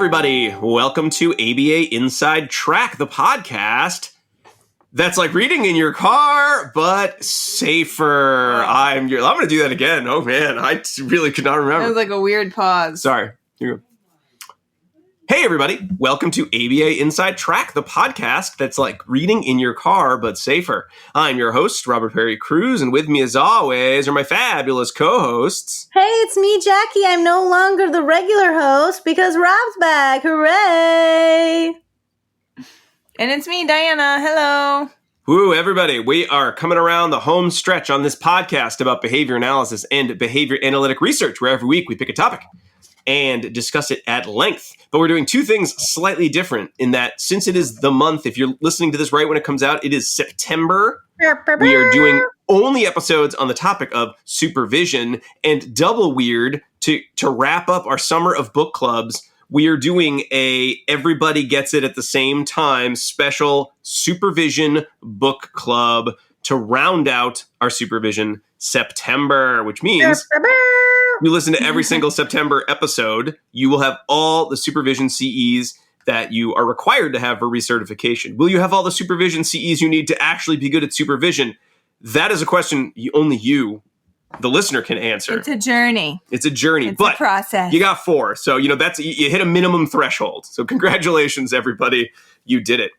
everybody. Welcome to ABA Inside Track, the podcast that's like reading in your car, but safer. I'm going to do that again. Oh, man. I really could not remember. That was like a weird pause. Sorry. Here you go. Hey, everybody. Welcome to ABA Inside Track, the podcast that's like reading in your car, but safer. I'm your host, Robert Perry Cruz, and with me, as always, are my fabulous co-hosts. Hey, it's me, Jackie. I'm no longer the regular host because Rob's back. Hooray! And it's me, Diana. Hello. Woo, everybody. We are coming around the home stretch on this podcast about behavior analysis and behavior analytic research, where every week we pick a topic and discuss it at length. But we're doing two things slightly different in that since it is the month, if you're listening to this right when it comes out, it is September. We are doing only episodes on the topic of supervision, and double weird to wrap up our summer of book clubs. We are doing a everybody gets it at the same time special supervision book club to round out our Supervision September, which means you listen to every single September episode, you will have all the Supervision CEs that you are required to have for recertification. Will you have all the Supervision CEs you need to actually be good at supervision? That is a question only you, the listener, can answer. It's a journey. It's a journey, It's but a process. You got 4. So, that's you hit a minimum threshold. So congratulations, everybody. You did it.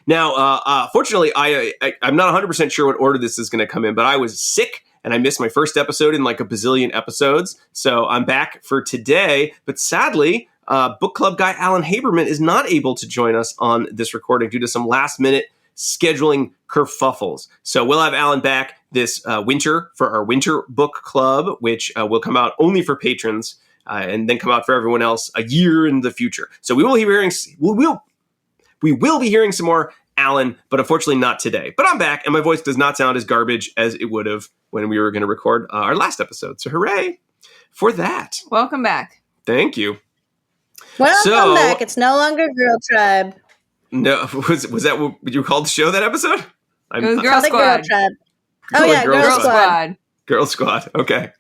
Now, fortunately, I'm not 100% sure what order this is going to come in, but I was sick and I missed my first episode in like a bazillion episodes. So I'm back for today. But sadly, book club guy Alan Haberman is not able to join us on this recording due to some last minute scheduling kerfuffles. So we'll have Alan back this winter for our winter book club, which will come out only for patrons and then come out for everyone else a year in the future. So we will be hearing some more Alan, but unfortunately not today. But I'm back, and my voice does not sound as garbage as it would have when we were going to record our last episode. So hooray for that. Welcome back. Thank you. Welcome back. It's no longer Girl Tribe. No, was that what you called the show that episode? It was Girl Squad. Girl Tribe. Oh, yeah, Girl Squad. Girl Squad. Okay.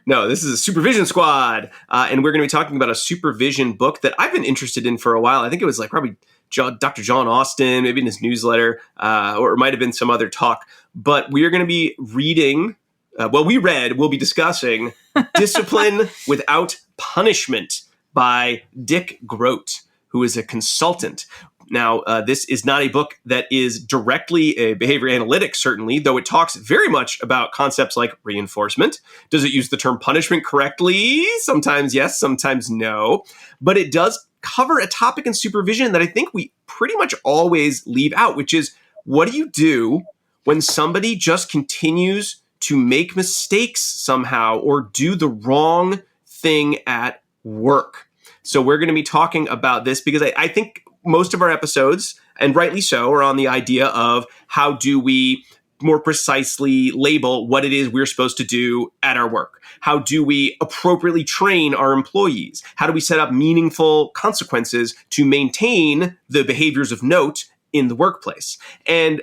No, this is a Supervision Squad. And we're going to be talking about a supervision book that I've been interested in for a while. I think it was like probably Dr. John Austin, maybe in his newsletter, or it might have been some other talk. But we are going to be reading, we'll be discussing Discipline Without Punishment by Dick Grote, who is a consultant. Now, this is not a book that is directly a behavior analytics, certainly, though it talks very much about concepts like reinforcement. Does it use the term punishment correctly? Sometimes yes, sometimes no. But it does cover a topic in supervision that I think we pretty much always leave out, which is what do you do when somebody just continues to make mistakes somehow or do the wrong thing at work? So we're going to be talking about this because I think most of our episodes, and rightly so, are on the idea of how do we more precisely label what it is we're supposed to do at our work? How do we appropriately train our employees? How do we set up meaningful consequences to maintain the behaviors of note in the workplace? And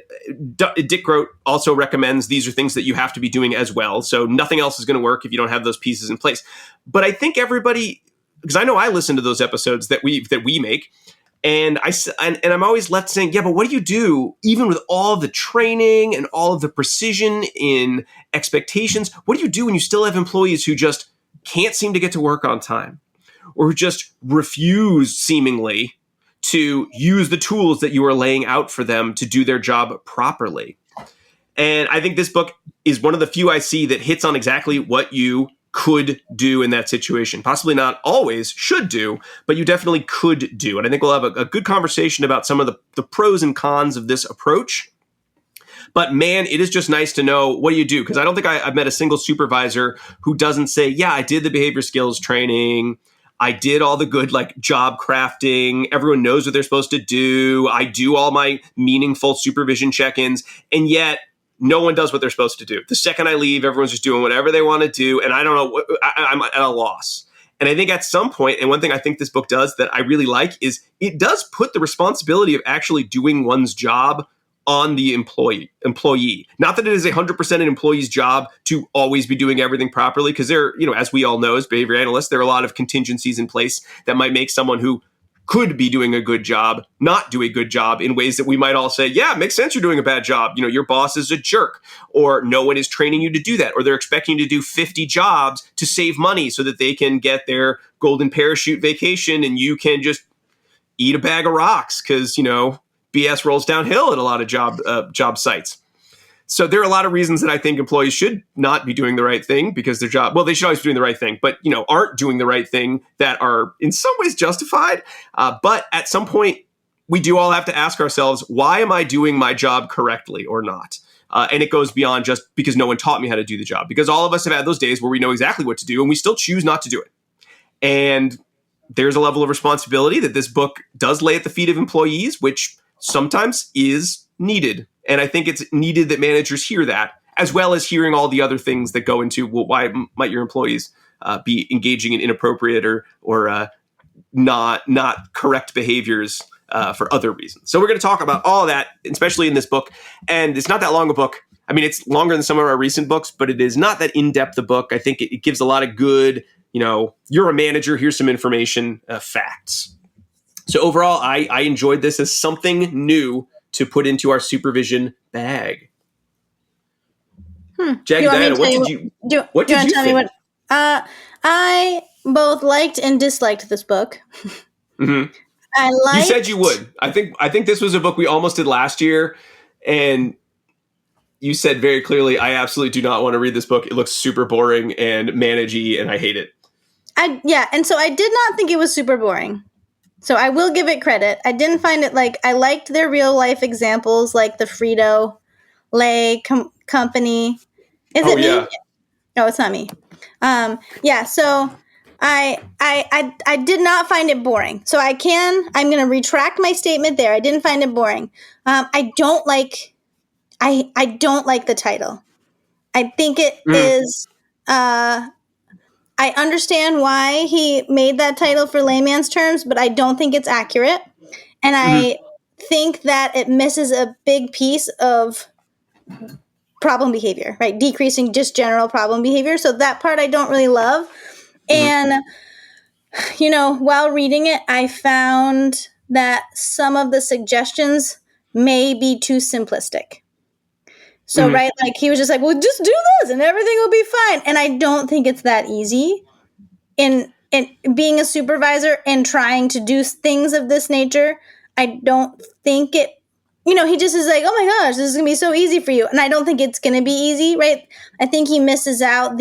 Dick Grote also recommends these are things that you have to be doing as well. So nothing else is going to work if you don't have those pieces in place. But I think everybody, because I know I listen to those episodes that we make, and I'm always left saying, yeah, but what do you do even with all of the training and all of the precision in expectations? What do you do when you still have employees who just can't seem to get to work on time or who just refuse seemingly to use the tools that you are laying out for them to do their job properly? And I think this book is one of the few I see that hits on exactly what you could do in that situation. Possibly not always should do, but you definitely could do. And I think we'll have a good conversation about some of the pros and cons of this approach. But man, it is just nice to know what do you do? Because I don't think I've met a single supervisor who doesn't say, yeah, I did the behavior skills training. I did all the good job crafting. Everyone knows what they're supposed to do. I do all my meaningful supervision check-ins. And yet no one does what they're supposed to do. The second I leave, everyone's just doing whatever they want to do. And I don't know, I'm at a loss. And I think at some point, and one thing I think this book does that I really like is it does put the responsibility of actually doing one's job on the employee. Not that it is 100% an employee's job to always be doing everything properly, because there, as we all know as behavior analysts, there are a lot of contingencies in place that might make someone who could be doing a good job not do a good job in ways that we might all say, yeah, it makes sense you're doing a bad job. Your boss is a jerk, or no one is training you to do that, or they're expecting you to do 50 jobs to save money so that they can get their golden parachute vacation and you can just eat a bag of rocks because, BS rolls downhill at a lot of job sites. So there are a lot of reasons that I think employees should not be doing the right thing because their job, well, they should always be doing the right thing, but, aren't doing the right thing that are in some ways justified. But at some point, we do all have to ask ourselves, why am I doing my job correctly or not? And it goes beyond just because no one taught me how to do the job, because all of us have had those days where we know exactly what to do and we still choose not to do it. And there's a level of responsibility that this book does lay at the feet of employees, which sometimes is needed. And I think it's needed that managers hear that, as well as hearing all the other things that go into, well, why might your employees be engaging in inappropriate or not correct behaviors for other reasons. So we're going to talk about all of that, especially in this book. And it's not that long a book. I mean, it's longer than some of our recent books, but it is not that in-depth a book. I think it gives a lot of good, you're a manager, here's some information, facts. So overall, I enjoyed this as something new to put into our supervision bag. Jackie, Diana, what did you think? I both liked and disliked this book. Mm-hmm. You said you would. I think this was a book we almost did last year, and you said very clearly, I absolutely do not want to read this book. It looks super boring and managey, and I hate it. And so I did not think it was super boring. So I will give it credit. I didn't find it I liked their real life examples, like the Frito-Lay company. Is it me? No, it's not me. So I did not find it boring. So I'm going to retract my statement there. I didn't find it boring. I don't like the title. I think it is, I understand why he made that title for layman's terms, but I don't think it's accurate. And I think that it misses a big piece of problem behavior, right? Decreasing just general problem behavior. So that part I don't really love. And, while reading it, I found that some of the suggestions may be too simplistic. So, right, he was just like, well, just do this and everything will be fine. And I don't think it's that easy in being a supervisor and trying to do things of this nature. I don't think it, he just is like, oh my gosh, this is going to be so easy for you. And I don't think it's going to be easy, right? I think he misses out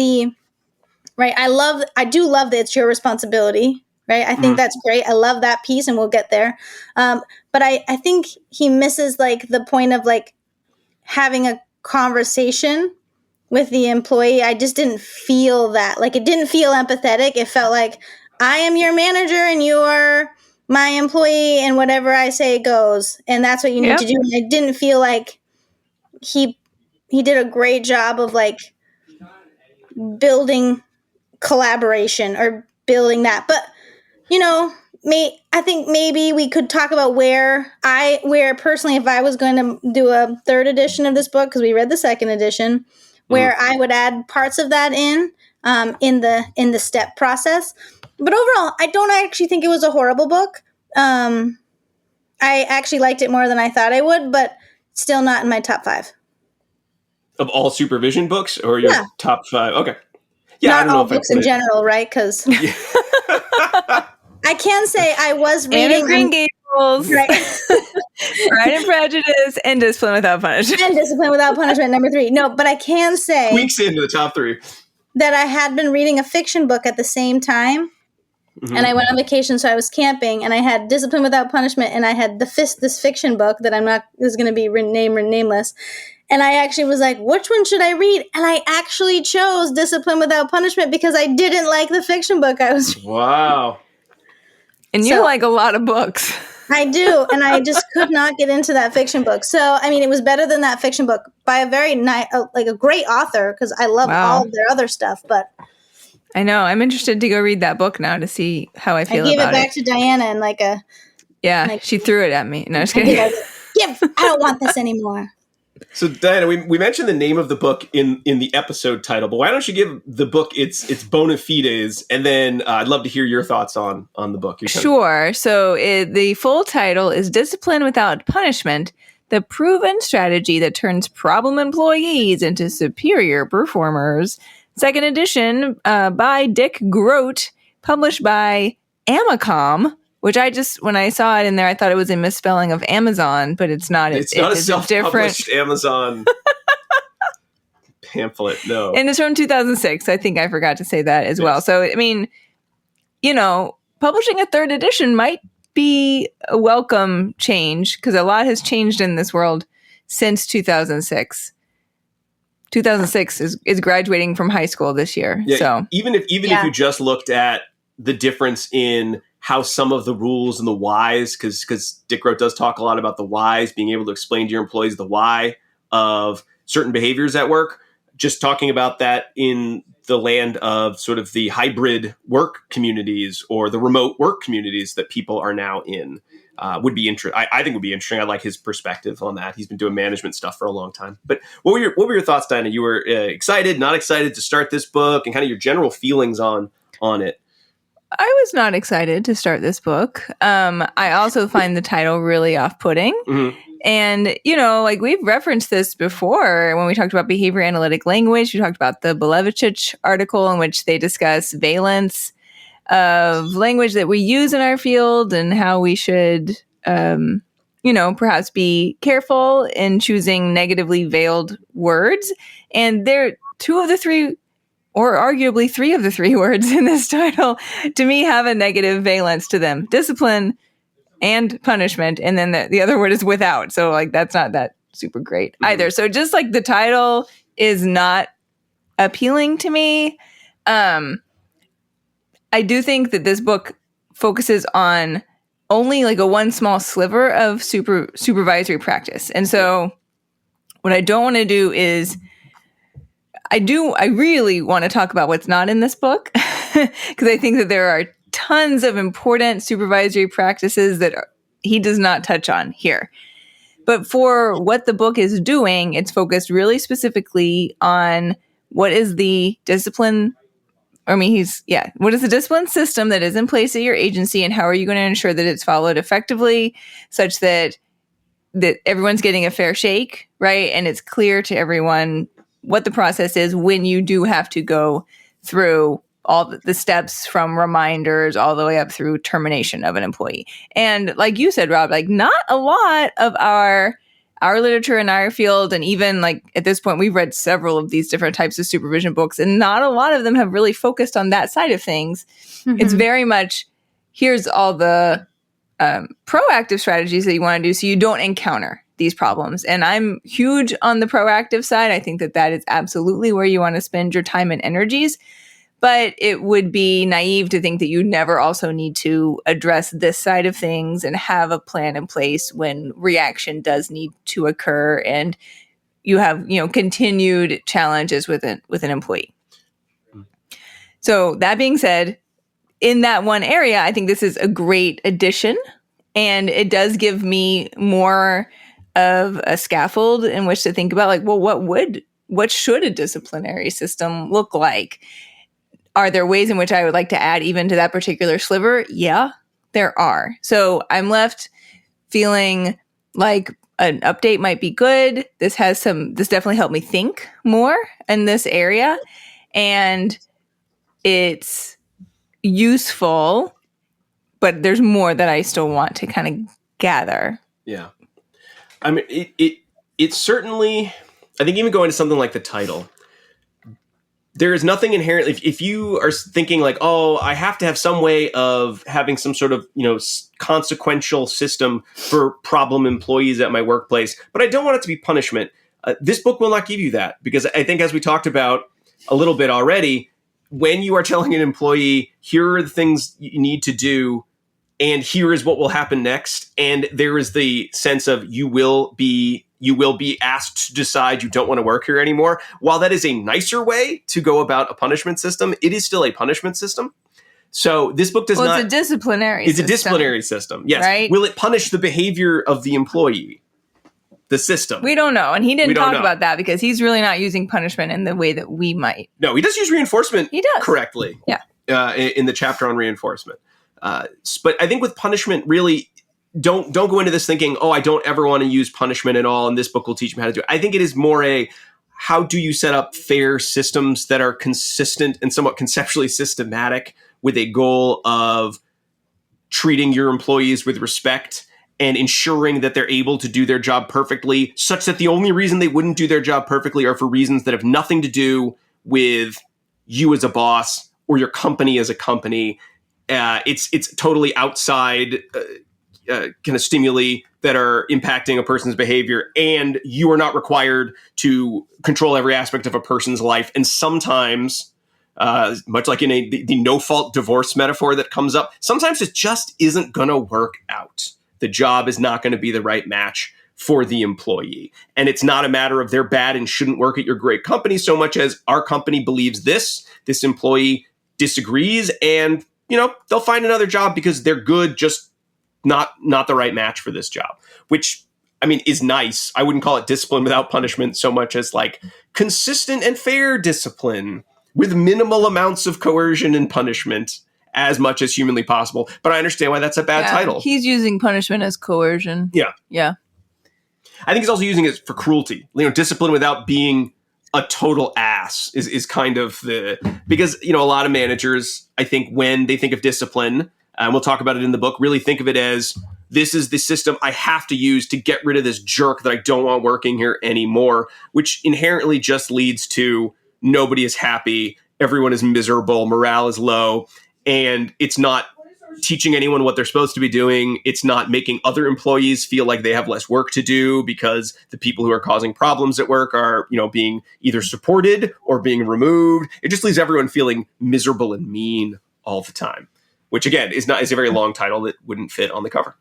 right. I do love that it's your responsibility, right? I think that's great. I love that piece and we'll get there. But I think he misses the point of having a conversation with the employee. I just didn't feel that. It didn't feel empathetic. It felt like I am your manager and you are my employee and whatever I say goes. And that's what you need to do. And I didn't feel like he did a great job of building collaboration or building that. But, I think maybe we could talk about where personally, if I was going to do a third edition of this book, because we read the second edition, where I would add parts of that in the step process. But overall, I don't actually think it was a horrible book. I actually liked it more than I thought I would, but still not in my top 5. Of all supervision books, or your top 5? Okay. Yeah, not I don't know all if books in general, right? Because I can say I was reading Anne of Green Gables, right? Pride and Prejudice, and Discipline Without Punishment. And Discipline Without Punishment, number 3. No, but I can say squeaks into the top 3 that I had been reading a fiction book at the same time. And I went on vacation, so I was camping, and I had Discipline Without Punishment, and I had this fiction book that is going to be nameless. And I actually was like, which one should I read? And I actually chose Discipline Without Punishment because I didn't like the fiction book I was reading. Wow. And you like a lot of books. I do, and I just could not get into that fiction book. So, I mean, it was better than that fiction book by a very a great author, because I love all of their other stuff, but... I know. I'm interested to go read that book now to see how I feel about it. I gave it back to Diana and she threw it at me. No, just kidding. I don't want this anymore. So Diana, we mentioned the name of the book in the episode title, but why don't you give the book its bona fides, and then I'd love to hear your thoughts on the book. Sure. So the full title is Discipline Without Punishment, the proven strategy that turns problem employees into superior performers. Second edition by Dick Grote, published by Amacom, which when I saw it in there, I thought it was a misspelling of Amazon, but it's not. It's not a self-published Amazon pamphlet, no. And it's from 2006. I think I forgot to say that as well. So, I mean, publishing a third edition might be a welcome change because a lot has changed in this world since 2006. 2006 is graduating from high school this year. Yeah, so even if you just looked at the difference in how some of the rules and the whys, because Dick Grote does talk a lot about the whys, being able to explain to your employees the why of certain behaviors at work, just talking about that in the land of sort of the hybrid work communities or the remote work communities that people are now in would be interesting. I think would be interesting. I like his perspective on that. He's been doing management stuff for a long time. But what were your thoughts, Diana? You were excited, not excited to start this book, and kind of your general feelings on it. I was not excited to start this book. I also find the title really off-putting. Mm-hmm. And, we've referenced this before when we talked about behavior analytic language. We talked about the Belevicic article in which they discuss valence of language that we use in our field and how we should, perhaps be careful in choosing negatively veiled words. And they're two of the three, or arguably three of the three words in this title, to me, have a negative valence to them. Discipline and punishment. And then the other word is without. So that's not that super great either. So just the title is not appealing to me. I do think that this book focuses on only a one small sliver of supervisory practice. And so what I don't want to do is I really want to talk about what's not in this book because I think that there are tons of important supervisory practices that he does not touch on here. But for what the book is doing, it's focused really specifically on what is the discipline. What is the discipline system that is in place at your agency, and how are you going to ensure that it's followed effectively such that everyone's getting a fair shake, right? And it's clear to everyone what the process is when you do have to go through all the steps from reminders all the way up through termination of an employee. And like you said, Rob, not a lot of our literature in our field, and even at this point, we've read several of these different types of supervision books, and not a lot of them have really focused on that side of things. Mm-hmm. It's very much, here's all the proactive strategies that you want to do so you don't encounter these problems. And I'm huge on the proactive side. I think that is absolutely where you want to spend your time and energies. But it would be naive to think that you never also need to address this side of things and have a plan in place when reaction does need to occur and you have, continued challenges with an employee. So that being said, in that one area, I think this is a great addition, and it does give me more of a scaffold in which to think about what should a disciplinary system look like? Are there ways in which I would like to add even to that particular sliver? Yeah, there are. So I'm left feeling like an update might be good. This definitely helped me think more in this area. And it's useful, but there's more that I still want to kind of gather. Yeah. I mean, it certainly, I think even going to something like the title, there is nothing inherently, if you are thinking I have to have some way of having some sort of, consequential system for problem employees at my workplace, but I don't want it to be punishment. This book will not give you that, because I think, as we talked about a little bit already, when you are telling an employee, here are the things you need to do, and here is what will happen next, and there is the sense of you will be asked to decide you don't want to work here anymore. While that is a nicer way to go about a punishment system, it is still a punishment system. So this book does not... It's a disciplinary system. It's a disciplinary system, yes. Right? Will it punish the behavior of the employee? the system. We don't know. And he We didn't don't talk know. about that because he's really not using punishment in the way that we might. No, he does use reinforcement He does. correctly. Yeah. In the chapter on reinforcement. But I think with punishment, really, don't go into this thinking, oh, I don't ever want to use punishment at all, and this book will teach me how to do it. I think it is more how do you set up fair systems that are consistent and somewhat conceptually systematic with a goal of treating your employees with respect and ensuring that they're able to do their job perfectly, such that the only reason they wouldn't do their job perfectly are for reasons that have nothing to do with you as a boss or your company as a company. It's totally outside kind of stimuli that are impacting a person's behavior, and you are not required to control every aspect of a person's life. And sometimes, much like in the no-fault divorce metaphor that comes up, sometimes it just isn't going to work out. The job is not going to be the right match for the employee. And it's not a matter of they're bad and shouldn't work at your great company so much as our company believes this employee disagrees, and they'll find another job because they're good, just not the right match for this job, which I mean is nice. I wouldn't call it discipline without punishment so much as like consistent and fair discipline with minimal amounts of coercion and punishment as much as humanly possible. But I understand why that's a bad title. He's using punishment as coercion. Yeah. Yeah. I think he's also using it for cruelty. Discipline without being a total ass is kind of because a lot of managers, I think, when they think of discipline, and we'll talk about it in the book, really think of it as this is the system I have to use to get rid of this jerk that I don't want working here anymore, which inherently just leads to nobody is happy, everyone is miserable, morale is low, and it's not teaching anyone what they're supposed to be doing. It's not making other employees feel like they have less work to do because the people who are causing problems at work are, being either supported or being removed. It just leaves everyone feeling miserable and mean all the time, which again is a very long title that wouldn't fit on the cover.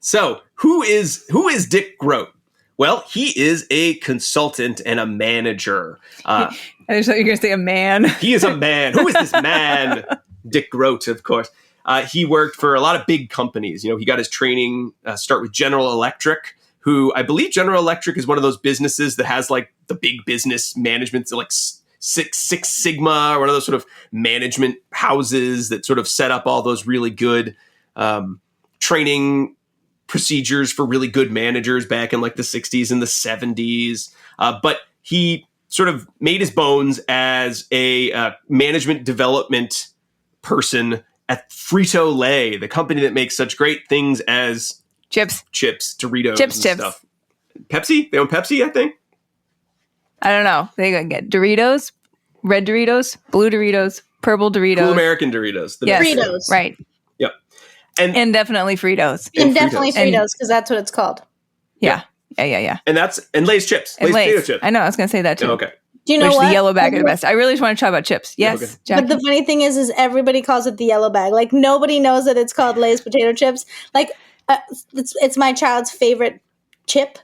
So who is Dick Grote? Well, he is a consultant and a manager. I just thought you were going to say a man. He is a man. Who is this man? Dick Grote, of course. He worked for a lot of big companies. He got his training start with General Electric, who I believe General Electric is one of those businesses that has like the big business management, like Six Sigma, or one of those sort of management houses that sort of set up all those really good training procedures for really good managers back in like the 60s and the 70s. But he sort of made his bones as a management development person at Frito-Lay, the company that makes such great things as Chips, Doritos, chips. stuff. Pepsi? They own Pepsi, I think. I don't know. They gonna get Doritos, red Doritos, blue Doritos, purple Doritos. Cool American Doritos. Yes, Fritos. right. Yep. And definitely Fritos. And Fritos. definitely Fritos, because that's what it's called. Yeah. Yeah. And Lay's chips. And Lay's potato Lay's. chips. I know. I was going to say that too. Oh, okay. Do you know Which what? the yellow bag are the best. I really just want to try about chips. Yes, Okay. Jackie. But the funny thing is everybody calls it the yellow bag. Like nobody knows that it's called Lay's potato chips. Like it's my child's favorite chip,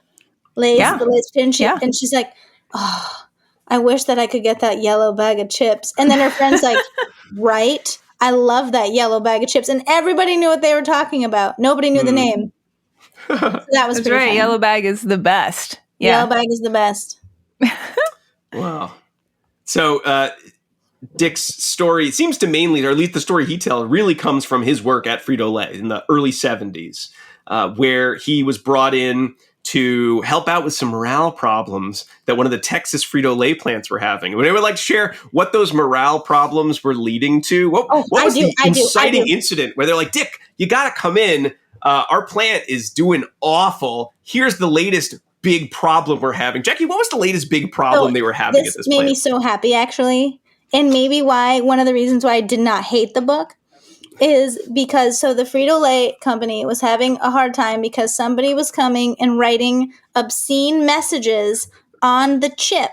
Lay's, the Lay's potato chip, Yeah. and she's like, "Oh, I wish that I could get that yellow bag of chips." And then her friend's like, "Right, I love that yellow bag of chips." And everybody knew what they were talking about. Nobody knew the name. So that was That's pretty right. funny. Yellow bag is the best. Yeah. Yellow bag is the best. Wow. So Dick's story seems to mainly, or at least the story he tells, really comes from his work at Frito-Lay in the early 70s, where he was brought in to help out with some morale problems that one of the Texas Frito-Lay plants were having. Would anyone like to share what those morale problems were leading to? What was the inciting incident where they're like, Dick, you got to come in. Our plant is doing awful. Here's the latest big problem we're having. Jackie, what was the latest big problem they were having at this This made plant? me so happy, actually. And maybe one of the reasons why I did not hate the book is because the Frito-Lay company was having a hard time because somebody was coming and writing obscene messages on the chip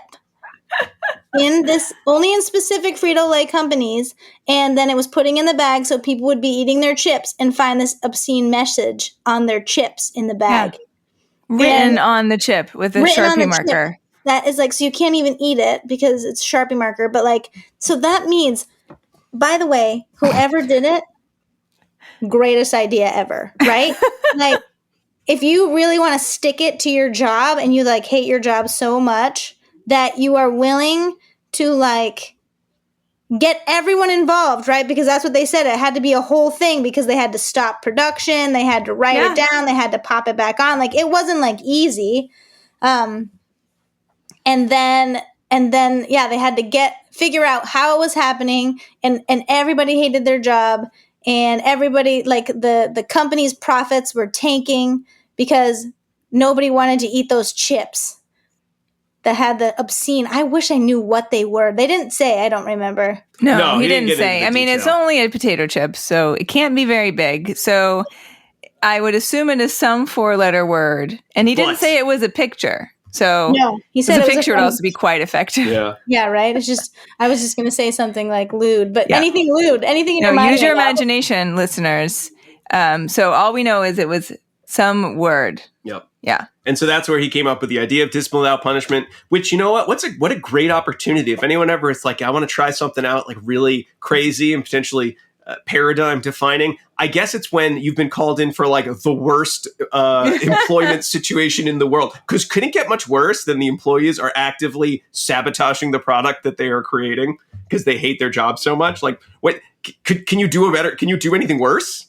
only in specific Frito-Lay companies, and then it was putting in the bag so people would be eating their chips and find this obscene message on their chips in the bag. Yeah. Written on the chip with a Sharpie marker. That is like, so you can't even eat it because it's Sharpie marker. But like, so that means, by the way, whoever did it, greatest idea ever, right? Like, if you really want to stick it to your job and you like hate your job so much that you are willing to like get everyone involved, right? Because that's what they said. It had to be a whole thing because they had to stop production. They had to write it down. They had to pop it back on. Like, it wasn't like easy. And then, yeah, they had to figure out how it was happening, and everybody hated their job, and everybody, like, the company's profits were tanking because nobody wanted to eat those chips that had the obscene, I wish I knew what they were. They didn't say, I don't remember. No, he didn't say. I mean, it's only a potato chip, so it can't be very big. So I would assume it is some 4-letter word. And he didn't say it was a picture. So no, he said a picture would also be quite effective. Yeah. Yeah, right? It's just, I was just going to say something like lewd, but anything lewd, anything in your mind. Use your imagination, listeners. So all we know is it was some word. Yep. Yeah. And so that's where he came up with the idea of discipline without punishment, which, you know what a great opportunity. If anyone ever is like, I want to try something out, like really crazy and potentially paradigm defining, I guess it's when you've been called in for like the worst employment situation in the world. Because couldn't it get much worse than the employees are actively sabotaging the product that they are creating because they hate their job so much? Like, what can you do Can you do anything worse?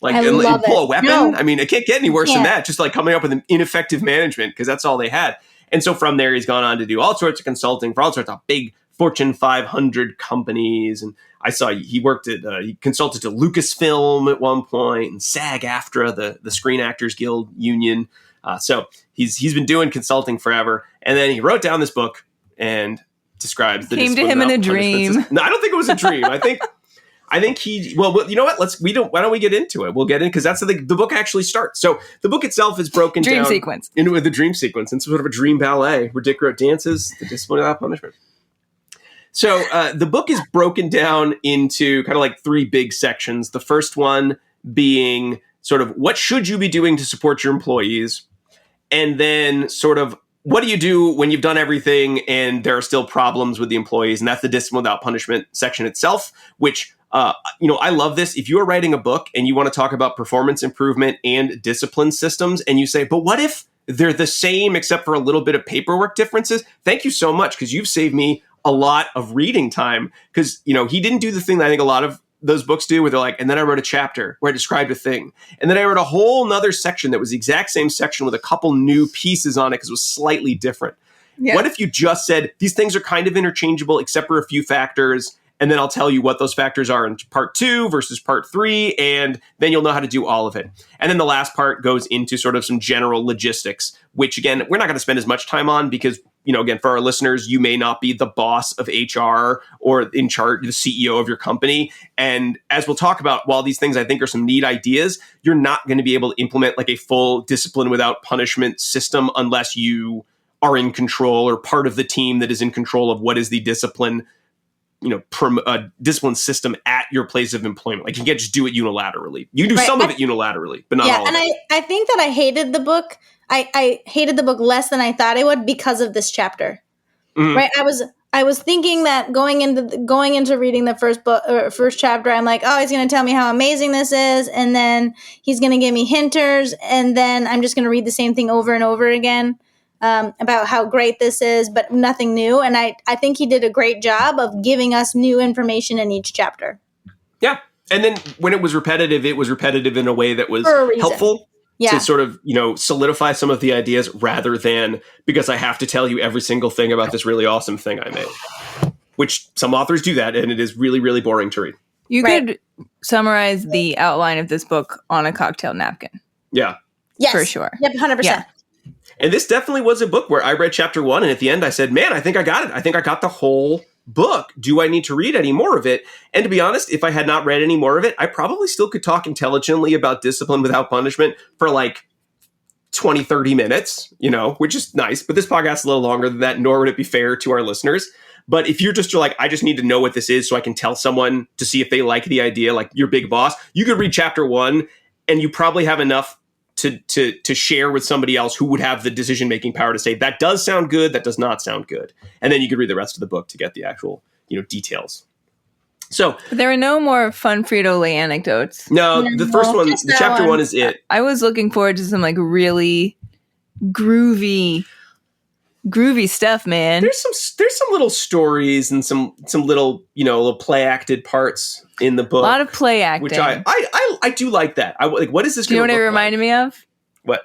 Like, and pull a weapon? No. I mean, it can't get any worse than that. Just like coming up with an ineffective management, because that's all they had. And so from there, he's gone on to do all sorts of consulting for all sorts of big Fortune 500 companies. And I saw he worked at, he consulted to Lucasfilm at one point, and SAG-AFTRA, the Screen Actors Guild Union. So he's been doing consulting forever. And then he wrote down this book and describes the came to him in a dream. No, I don't think it was a dream. I think he, well, you know what? Why don't we get into it? We'll get in, because that's the book actually starts. So the book itself is broken down sequence into the dream sequence. It's sort of a dream ballet where Dick Grote dances the discipline without punishment. So the book is broken down into kind of like 3 big sections. The first one being sort of what should you be doing to support your employees? And then sort of what do you do when you've done everything and there are still problems with the employees? And that's the discipline without punishment section itself, which I love this. If you are writing a book and you want to talk about performance improvement and discipline systems, and you say, but what if they're the same except for a little bit of paperwork differences? Thank you so much, because you've saved me a lot of reading time. Because, he didn't do the thing that I think a lot of those books do, where they're like, and then I wrote a chapter where I described a thing. And then I wrote a whole nother section that was the exact same section with a couple new pieces on it because it was slightly different. Yeah. What if you just said, these things are kind of interchangeable except for a few factors, and then I'll tell you what those factors are in part 2 versus part 3, and then you'll know how to do all of it. And then the last part goes into sort of some general logistics, which, again, we're not going to spend as much time on because, again, for our listeners, you may not be the boss of HR or in charge, the CEO of your company. And as we'll talk about, while these things I think are some neat ideas, you're not going to be able to implement like a full discipline without punishment system unless you are in control or part of the team that is in control of what is the discipline discipline system at your place of employment. Like, you can't just do it unilaterally. You do some of it unilaterally, but not all of it. And I think that I hated the book. I hated the book less than I thought I would because of this chapter. Mm-hmm. Right? I was thinking that going into reading the first chapter, I'm like, oh, he's going to tell me how amazing this is, and then he's going to give me hinters, and then I'm just going to read the same thing over and over again. About how great this is, but nothing new. And I think he did a great job of giving us new information in each chapter. Yeah. And then when it was repetitive in a way that was helpful to sort of, solidify some of the ideas rather than because I have to tell you every single thing about this really awesome thing I made, which some authors do that. And it is really, really boring to read. You could summarize the outline of this book on a cocktail napkin. Yeah. Yes. For sure. Yep. 100%. Yeah. And this definitely was a book where I read chapter 1, and at the end I said, man, I think I got it. I think I got the whole book. Do I need to read any more of it? And to be honest, if I had not read any more of it, I probably still could talk intelligently about discipline without punishment for like 20, 30 minutes, which is nice. But this podcast is a little longer than that, nor would it be fair to our listeners. But if you're like, I just need to know what this is so I can tell someone to see if they like the idea, like your big boss, you could read chapter 1 and you probably have enough to share with somebody else who would have the decision-making power to say, that does sound good, that does not sound good. And then you could read the rest of the book to get the actual, details. So But there were no more fun Frito-Lay anecdotes. no, No, the first one, just the that chapter one. one is it. I was looking forward to some like really groovy stuff, man. There's some little stories and some little, little play acted parts in the book. A lot of play acting. which I do like that. I like, what is this Do you know going what to it look like? reminded me of? What?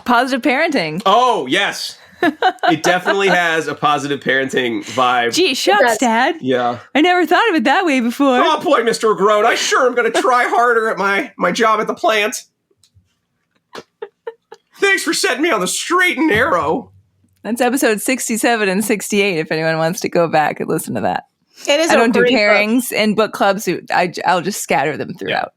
Positive parenting. Oh, yes. It definitely has a positive parenting vibe. Gee, shucks, does. Dad. Yeah. I never thought of it that way before. Oh boy, Mr. Grote, I sure am going to try harder at my job at the plant. Thanks for setting me on the straight and narrow. That's episode 67 and 68 if anyone wants to go back and listen to that. It is I don't do great book. pairings and book clubs. I'll just scatter them throughout.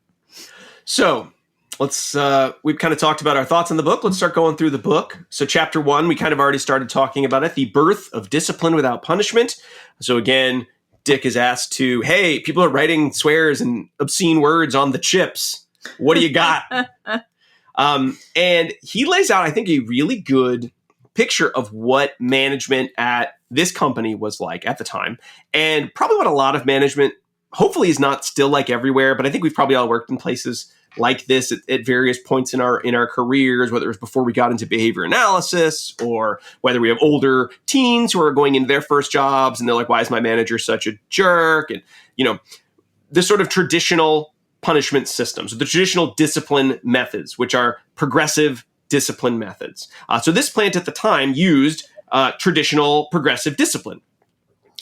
So let's, we've kind of talked about our thoughts on the book. Let's start going through the book. So chapter 1, we kind of already started talking about it, the birth of discipline without punishment. So again, Dick is asked to, hey, people are writing swears and obscene words on the chips. What do you got? And he lays out, I think, a really good picture of what management at this company was like at the time. And probably what a lot of management, hopefully, is not still like everywhere. But I think we've probably all worked in places like this at various points in our careers, whether it was before we got into behavior analysis or whether we have older teens who are going into their first jobs and they're like, why is my manager such a jerk? And, the sort of traditional punishment systems, the traditional discipline methods, which are progressive discipline methods. So this plant at the time used traditional progressive discipline,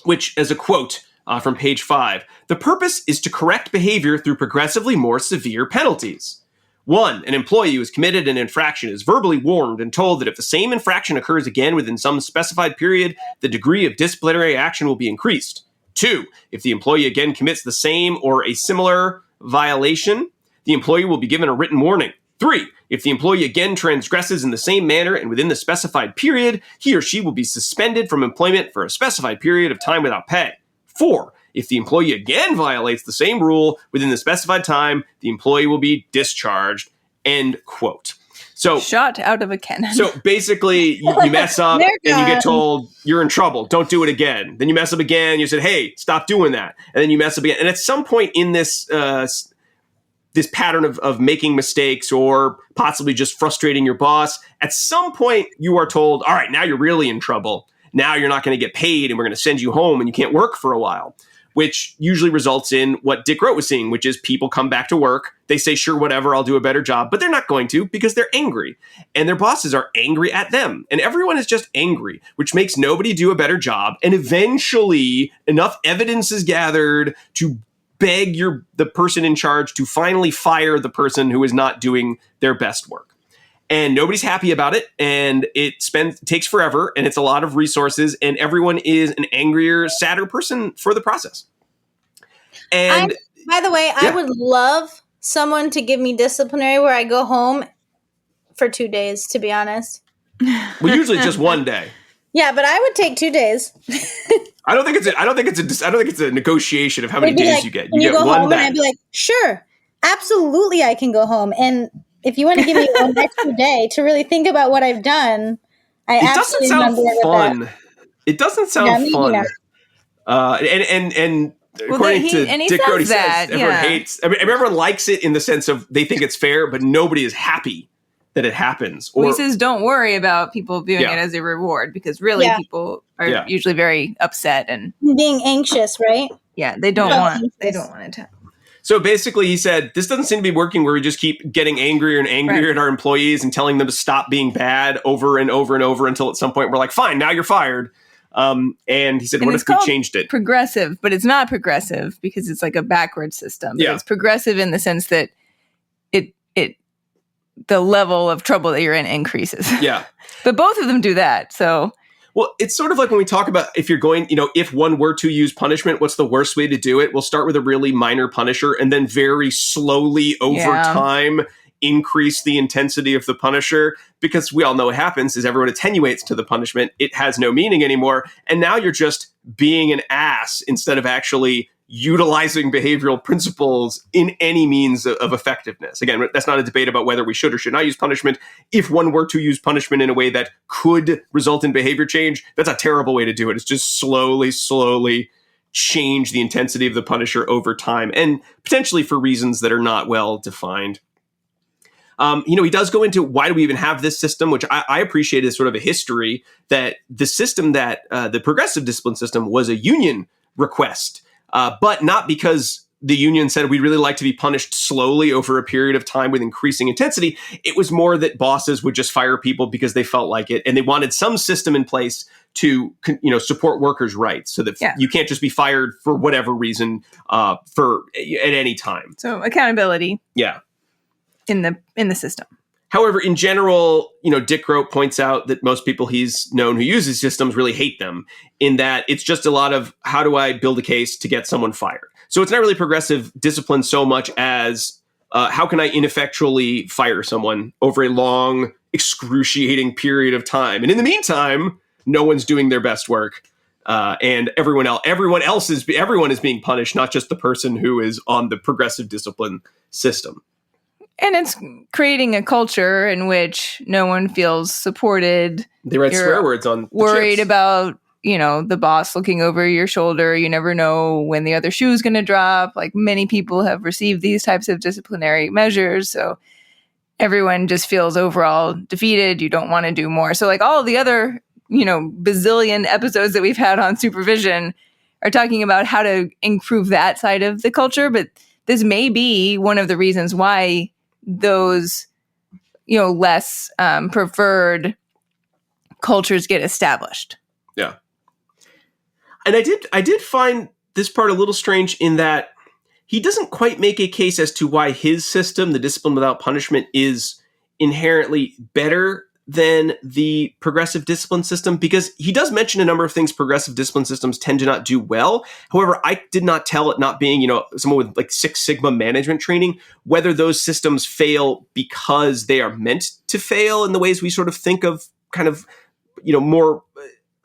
which, as a quote from page 5, the purpose is to correct behavior through progressively more severe penalties. 1, an employee who has committed an infraction is verbally warned and told that if the same infraction occurs again within some specified period, the degree of disciplinary action will be increased. 2, if the employee again commits the same or a similar violation, the employee will be given a written warning. 3, if the employee again transgresses in the same manner and within the specified period, he or she will be suspended from employment for a specified period of time without pay. 4, if the employee again violates the same rule within the specified time, the employee will be discharged. End quote. So Shot out of a cannon. So basically, you mess up and you get told you're in trouble. Don't do it again. Then you mess up again. You said, hey, stop doing that. And then you mess up again. And at some point in this this pattern of making mistakes or possibly just frustrating your boss, at some point you are told, all right, now you're really in trouble. Now you're not going to get paid and we're going to send you home and you can't work for a while, which usually results in what Dick Grote was seeing, which is people come back to work. They say, sure, whatever, I'll do a better job. But they're not going to because they're angry. And their bosses are angry at them. And everyone is just angry, which makes nobody do a better job. And eventually, enough evidence is gathered to beg the person in charge to finally fire the person who is not doing their best work. And nobody's happy about it. And it takes forever. And it's a lot of resources. And everyone is an angrier, sadder person for the process. And by the way, I would love someone to give me disciplinary where I go home for 2 days, to be honest. well, usually just one day. Yeah, but I would take 2 days. I don't think it's a negotiation of how many days you get. You get go one home day. and I'd be like, sure, absolutely, I can go home. And if you want to give me one extra day to really think about what I've done, it doesn't sound fun. It doesn't sound fun. And according to Dick Grote, he says everyone hates. I mean, everyone likes it in the sense of they think it's fair, but nobody is happy that it happens. He says don't worry about people viewing it as a reward because really people are usually very upset and being anxious, right? Yeah, they don't want it to. So basically, he said, this doesn't seem to be working where we just keep getting angrier and angrier at our employees and telling them to stop being bad over and over and over until at some point we're like, fine, now you're fired. And he said, what if we changed it? Progressive, but it's not progressive because it's like a backward system. Yeah. It's progressive in the sense that the level of trouble that you're in increases. Yeah. But both of them do that. So... Well, it's sort of like when we talk about if you're going, if one were to use punishment, what's the worst way to do it? We'll start with a really minor punisher and then very slowly over time increase the intensity of the punisher because we all know what happens is everyone attenuates to the punishment. It has no meaning anymore. And now you're just being an ass instead of actually utilizing behavioral principles in any means of effectiveness. Again, that's not a debate about whether we should or should not use punishment. If one were to use punishment in a way that could result in behavior change, that's a terrible way to do it. It's just slowly change the intensity of the punisher over time, and potentially for reasons that are not well defined. He does go into why do we even have this system, which I appreciate as sort of a history that the system that the progressive discipline system was a union request. But not because the union said we'd really like to be punished slowly over a period of time with increasing intensity. It was more that bosses would just fire people because they felt like it, and they wanted some system in place to support workers' rights, so that you can't just be fired for whatever reason at any time. So accountability. Yeah. In the system. However, in general, Dick Grote points out that most people he's known who uses systems really hate them, in that it's just a lot of how do I build a case to get someone fired. So it's not really progressive discipline so much as how can I ineffectually fire someone over a long, excruciating period of time. And in the meantime, no one's doing their best work. And everyone is being punished, not just the person who is on the progressive discipline system. And it's creating a culture in which no one feels supported. They write swear words on the worried chips. about, the boss looking over your shoulder. You never know when the other shoe is going to drop. Like, many people have received these types of disciplinary measures. So everyone just feels overall defeated. You don't want to do more. So like all the other, bazillion episodes that we've had on supervision are talking about how to improve that side of the culture. But this may be one of the reasons why those, less preferred cultures get established. Yeah. And I did find this part a little strange in that he doesn't quite make a case as to why his system, the discipline without punishment, is inherently better than the progressive discipline system, because he does mention a number of things progressive discipline systems tend to not do well. However, I did not tell, it not being, someone with like Six Sigma management training, whether those systems fail because they are meant to fail in the ways we sort of think of kind of, more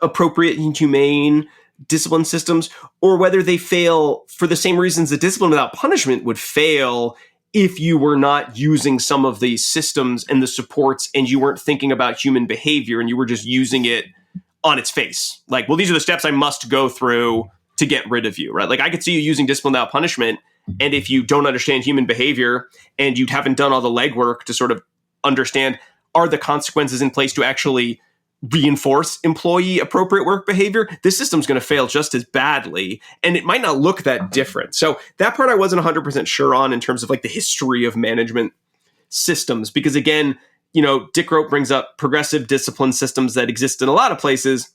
appropriate and humane discipline systems, or whether they fail for the same reasons that discipline without punishment would fail if you were not using some of these systems and the supports, and you weren't thinking about human behavior and you were just using it on its face. Like, well, these are the steps I must go through to get rid of you, right? Like, I could see you using discipline without punishment, and if you don't understand human behavior and you haven't done all the legwork to sort of understand, are the consequences in place to actually reinforce employee appropriate work behavior, this system's going to fail just as badly, and it might not look that different. So that part I wasn't 100% sure on in terms of like the history of management systems, because again, Dick Grote brings up progressive discipline systems that exist in a lot of places,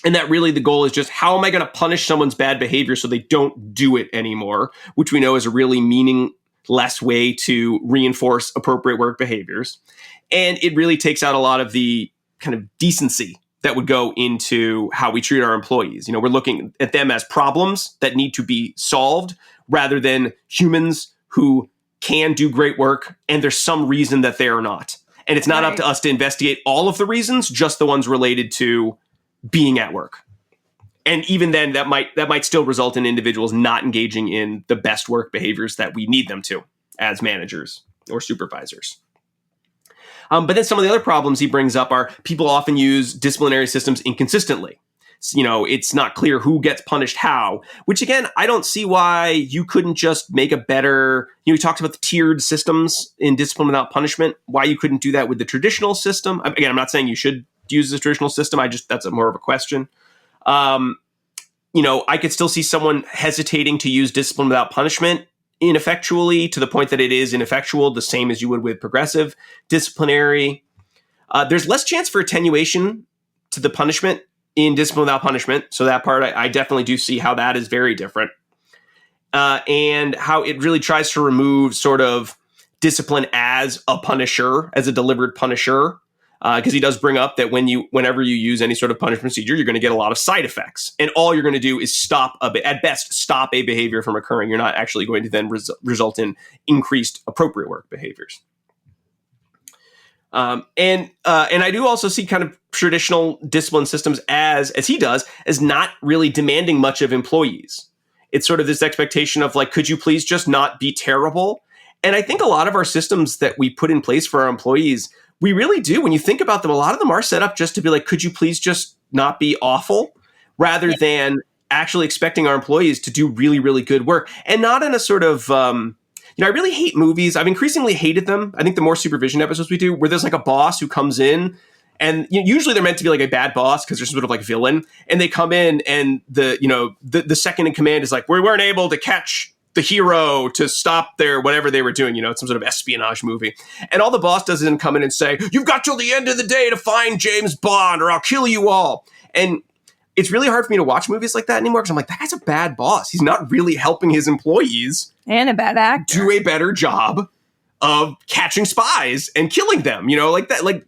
and that really the goal is just how am I going to punish someone's bad behavior so they don't do it anymore, which we know is a really meaningless way to reinforce appropriate work behaviors. And it really takes out a lot of the kind of decency that would go into how we treat our employees. We're looking at them as problems that need to be solved rather than humans who can do great work and there's some reason that they are not. And it's not up to us to investigate all of the reasons, just the ones related to being at work. And even then, that might still result in individuals not engaging in the best work behaviors that we need them to as managers or supervisors. But then some of the other problems he brings up are people often use disciplinary systems inconsistently. It's not clear who gets punished how, which again, I don't see why you couldn't just make a better, he talks about the tiered systems in discipline without punishment, why you couldn't do that with the traditional system. Again, I'm not saying you should use the traditional system. That's more of a question. I could still see someone hesitating to use discipline without punishment ineffectually to the point that it is ineffectual, the same as you would with progressive disciplinary. There's less chance for attenuation to the punishment in discipline without punishment. So that part, I definitely do see how that is very different. And how it really tries to remove sort of discipline as a punisher, as a delivered punisher. Because he does bring up that whenever you use any sort of punishment procedure, you're going to get a lot of side effects. And all you're going to do is at best, stop a behavior from occurring. You're not actually going to then result in increased appropriate work behaviors. And I do also see kind of traditional discipline systems as he does, as not really demanding much of employees. It's sort of this expectation of like, could you please just not be terrible? And I think a lot of our systems that we put in place for our employees, we really do. When you think about them, a lot of them are set up just to be like, could you please just not be awful? Rather than actually expecting our employees to do really, really good work. And not in a sort of, I really hate movies. I've increasingly hated them. I think the more supervision episodes we do, where there's like a boss who comes in, and usually they're meant to be like a bad boss because they're sort of like villain. And they come in and the second in command is like, we weren't able to catch the hero to stop their whatever they were doing. It's some sort of espionage movie. And all the boss does is come in and say, you've got till the end of the day to find James Bond or I'll kill you all. And it's really hard for me to watch movies like that anymore because I'm like, that guy's a bad boss. He's not really helping his employees and a bad actor do a better job of catching spies and killing them. Like that. Like,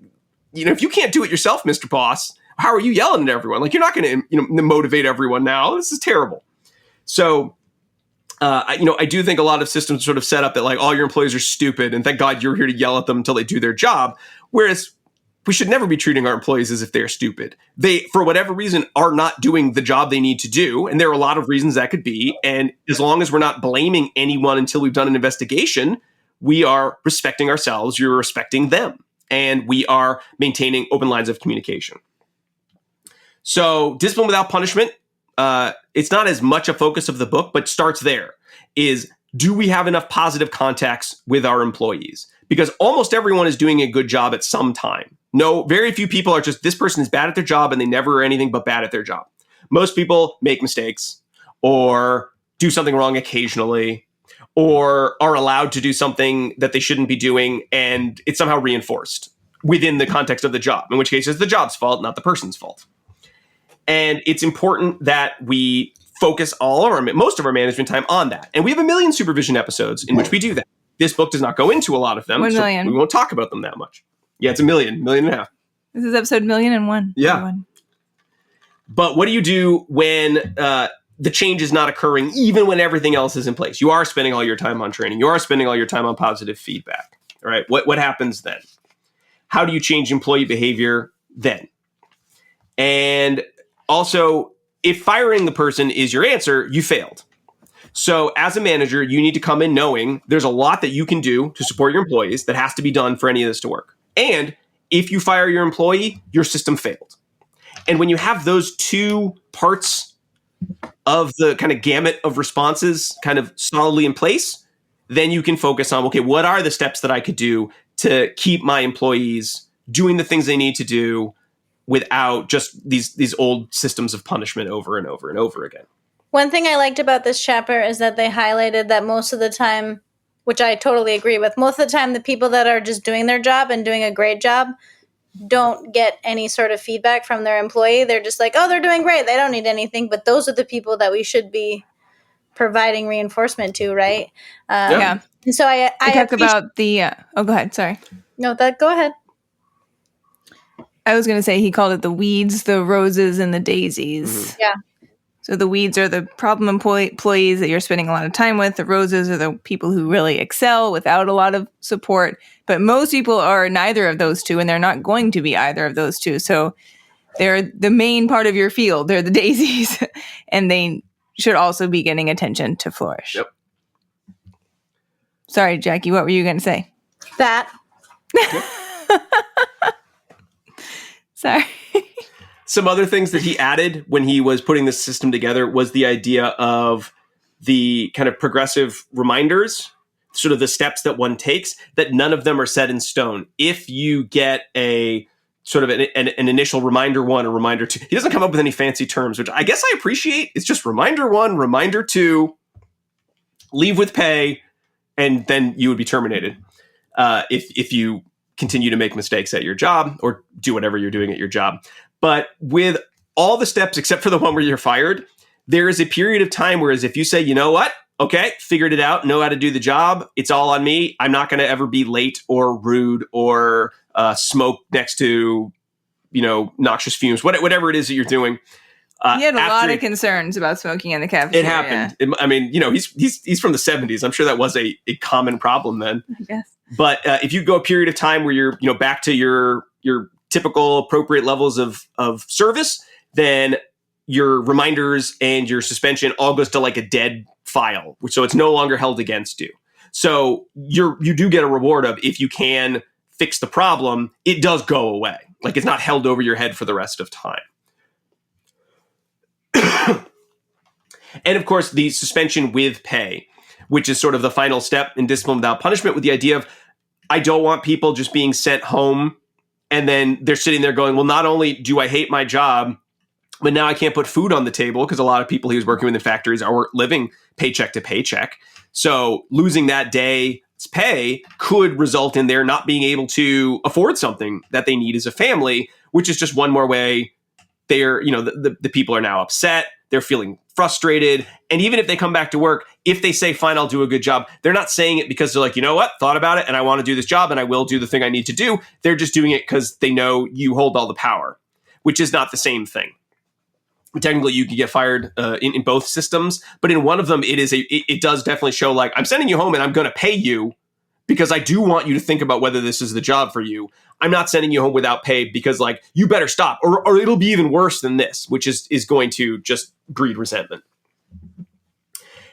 if you can't do it yourself, Mr. Boss, how are you yelling at everyone? Like, you're not going to motivate everyone now. This is terrible. So, I do think a lot of systems sort of set up that like all your employees are stupid, and thank God you're here to yell at them until they do their job. Whereas we should never be treating our employees as if they're stupid. They, for whatever reason, are not doing the job they need to do. And there are a lot of reasons that could be. And as long as we're not blaming anyone until we've done an investigation, we are respecting ourselves, you're respecting them, and we are maintaining open lines of communication. So discipline without punishment, it's not as much a focus of the book, but starts there, is do we have enough positive contacts with our employees? Because almost everyone is doing a good job at some time. No, very few people are just, this person is bad at their job and they never are anything but bad at their job. Most people make mistakes or do something wrong occasionally or are allowed to do something that they shouldn't be doing, and it's somehow reinforced within the context of the job, in which case it's the job's fault, not the person's fault. And it's important that we focus most of our management time on that. And we have 1 million supervision episodes in which we do that. This book does not go into a lot of them, 1 million. So we won't talk about them that much. Yeah, it's 1 million, 1.5 million. This is episode 1,000,001. Yeah. But what do you do when the change is not occurring, even when everything else is in place? You are spending all your time on training. You are spending all your time on positive feedback. All right. What happens then? How do you change employee behavior then? And also, if firing the person is your answer, you failed. So as a manager, you need to come in knowing there's a lot that you can do to support your employees that has to be done for any of this to work. And if you fire your employee, your system failed. And when you have those two parts of the kind of gamut of responses kind of solidly in place, then you can focus on, okay, what are the steps that I could do to keep my employees doing the things they need to do without just these old systems of punishment over and over and over again. One thing I liked about this chapter is that they highlighted that most of the time, which I totally agree with, most of the time the people that are just doing their job and doing a great job don't get any sort of feedback from their employee. They're just like, oh, they're doing great. They don't need anything. But those are the people that we should be providing reinforcement to, right? Yeah. And so I talk about the, go ahead. Sorry. No, go ahead. I was going to say he called it the weeds, the roses, and the daisies. Mm-hmm. Yeah. So the weeds are the problem employees that you're spending a lot of time with. The roses are the people who really excel without a lot of support. But most people are neither of those two, and they're not going to be either of those two. So they're the main part of your field. They're the daisies, and they should also be getting attention to flourish. Yep. Sorry, Jackie, what were you going to say? That. Sorry. Some other things that he added when he was putting this system together was the idea of the kind of progressive reminders, sort of the steps that one takes, that none of them are set in stone. If you get a sort of an initial reminder 1 or reminder 2, he doesn't come up with any fancy terms, which I guess I appreciate. It's just reminder 1, reminder 2, leave with pay, and then you would be terminated if you continue to make mistakes at your job or do whatever you're doing at your job. But with all the steps, except for the one where you're fired, there is a period of time whereas if you say, you know what? Okay, figured it out, know how to do the job. It's all on me. I'm not going to ever be late or rude or smoke next to, noxious fumes, whatever it is that you're doing. He had a lot of concerns about smoking in the cafeteria. It happened. I mean, he's from the 70s. I'm sure that was a common problem then. I guess. But if you go a period of time where you're, back to your typical appropriate levels of service, then your reminders and your suspension all goes to like a dead file, so it's no longer held against you. So you do get a reward of, if you can fix the problem, it does go away. Like, it's not held over your head for the rest of time. And of course, the suspension with pay, which is sort of the final step in discipline without punishment, with the idea of, I don't want people just being sent home and then they're sitting there going, well, not only do I hate my job, but now I can't put food on the table, because a lot of people he was working with in factories are living paycheck to paycheck. So losing that day's pay could result in their not being able to afford something that they need as a family, which is just one more way they're, the people are now upset. They're feeling frustrated. And even if they come back to work, if they say, fine, I'll do a good job, they're not saying it because they're like, you know what, thought about it and I want to do this job and I will do the thing I need to do. They're just doing it because they know you hold all the power, which is not the same thing. Technically, you can get fired in both systems, but in one of them, it does definitely show, like, I'm sending you home and I'm going to pay you because I do want you to think about whether this is the job for you. I'm not sending you home without pay because, like, you better stop, or it'll be even worse than this, which is going to just breed resentment.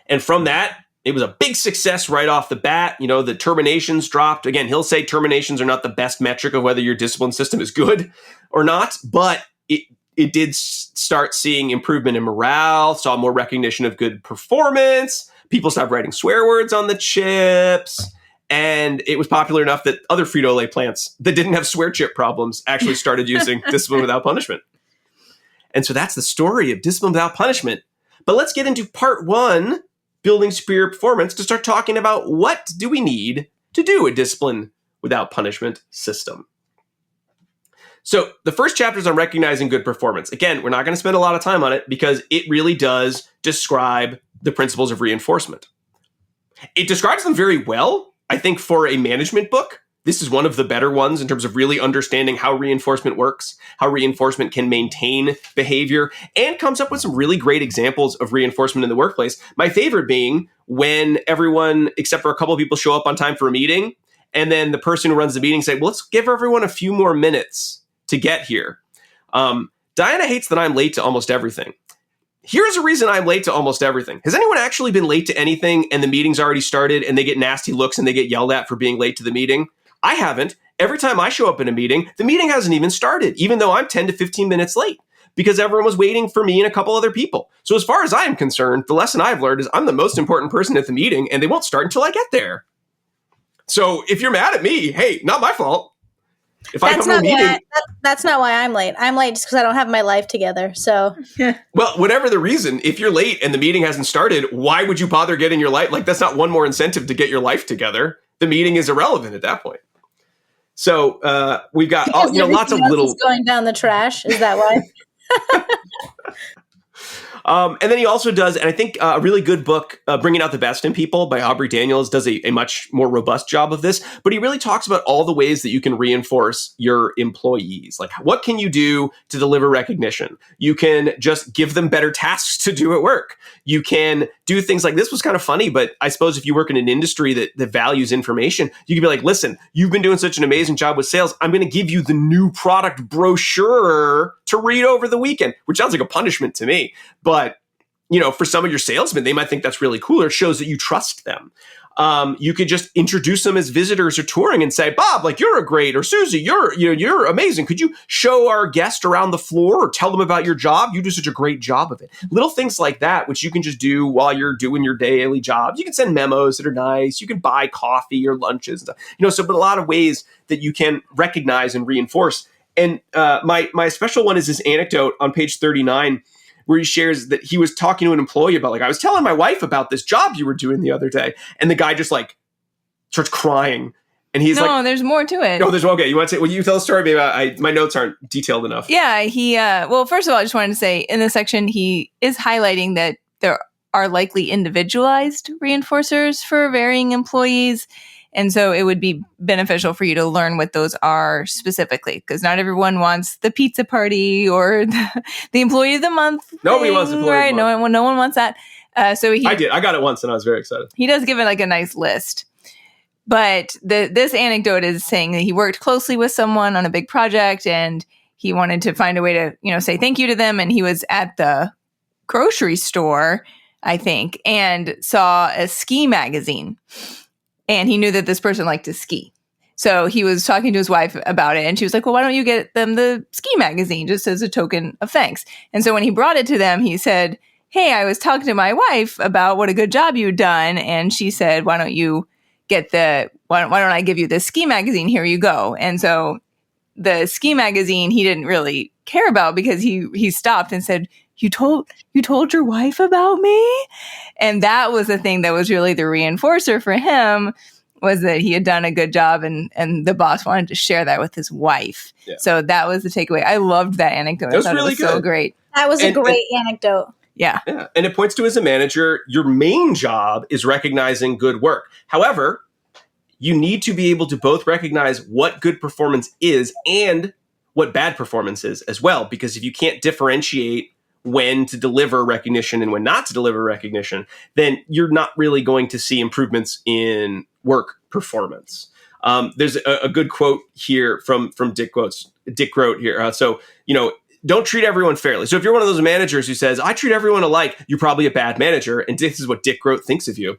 And from that, it was a big success right off the bat. The terminations dropped. Again, he'll say terminations are not the best metric of whether your discipline system is good or not, but it did start seeing improvement in morale, saw more recognition of good performance. People stopped writing swear words on the chips. And it was popular enough that other Frito-Lay plants that didn't have swear chip problems actually started using discipline without punishment. And so that's the story of discipline without punishment. But let's get into part 1, building superior performance, to start talking about what do we need to do a discipline without punishment system. So the first chapter is on recognizing good performance. Again, we're not going to spend a lot of time on it because it really does describe the principles of reinforcement. It describes them very well. I think for a management book, this is one of the better ones in terms of really understanding how reinforcement works, how reinforcement can maintain behavior, and comes up with some really great examples of reinforcement in the workplace. My favorite being when everyone, except for a couple of people, show up on time for a meeting, and then the person who runs the meeting say, well, let's give everyone a few more minutes to get here. Diana hates that I'm late to almost everything. Here's a reason I'm late to almost everything. Has anyone actually been late to anything and the meeting's already started and they get nasty looks and they get yelled at for being late to the meeting? I haven't. Every time I show up in a meeting, the meeting hasn't even started, even though I'm 10 to 15 minutes late, because everyone was waiting for me and a couple other people. So as far as I am concerned, the lesson I've learned is I'm the most important person at the meeting and they won't start until I get there. So if you're mad at me, hey, not my fault. If I come to a meeting, that's not why I'm late. I'm late just because I don't have my life together. So, well, whatever the reason, if you're late and the meeting hasn't started, why would you bother getting your life? Like, that's not one more incentive to get your life together. The meeting is irrelevant at that point. So we've got lots of little going down the trash. Is that why? And then he also does, and I think a really good book, Bringing Out the Best in People by Aubrey Daniels, does a much more robust job of this. But he really talks about all the ways that you can reinforce your employees. Like, what can you do to deliver recognition? You can just give them better tasks to do at work. You can do things like, this was kind of funny, but I suppose if you work in an industry that values information, you can be like, listen, you've been doing such an amazing job with sales. I'm going to give you the new product brochure to read over the weekend, which sounds like a punishment to me. But, for some of your salesmen, they might think that's really cool, or it shows that you trust them. You could just introduce them as visitors or touring and say, Bob, like, you're a great, or Susie, you're amazing. Could you show our guest around the floor or tell them about your job? You do such a great job of it. Little things like that, which you can just do while you're doing your daily jobs. You can send memos that are nice. You can buy coffee or lunches, and stuff. But a lot of ways that you can recognize and reinforce. And my special one is this anecdote on page 39, where he shares that he was talking to an employee about, like, I was telling my wife about this job you were doing the other day. And the guy just like starts crying. And he's like, no, there's more to it. No, there's okay. You want to say, well, you tell the story maybe about, my notes aren't detailed enough. Yeah. He, well, first of all, I just wanted to say in this section, he is highlighting that there are likely individualized reinforcers for varying employees. And so it would be beneficial for you to learn what those are specifically, because not everyone wants the pizza party or the employee of the month. Nobody wants the employee of the month. No one wants that. I did. I got it once and I was very excited. He does give it like a nice list. But this anecdote is saying that he worked closely with someone on a big project and he wanted to find a way to, say thank you to them. And he was at the grocery store, I think, and saw a ski magazine. And he knew that this person liked to ski. So he was talking to his wife about it. And she was like, well, why don't you get them the ski magazine just as a token of thanks? And so when he brought it to them, he said, hey, I was talking to my wife about what a good job you'd done. And she said, why don't I give you this ski magazine? Here you go. And so the ski magazine, he didn't really care about because he stopped and said, you told your wife about me? And that was the thing that was really the reinforcer for him, was that he had done a good job and the boss wanted to share that with his wife. Yeah. So that was the takeaway. I loved that anecdote. That was I thought really it was so great. That was a great anecdote. Yeah. And it points to, as a manager, your main job is recognizing good work. However, you need to be able to both recognize what good performance is and what bad performance is as well. Because if you can't differentiate when to deliver recognition and when not to deliver recognition, then you're not really going to see improvements in work performance. There's a good quote here from Dick Grote here. Don't treat everyone fairly. So if you're one of those managers who says, I treat everyone alike, you're probably a bad manager. And this is what Dick Grote thinks of you.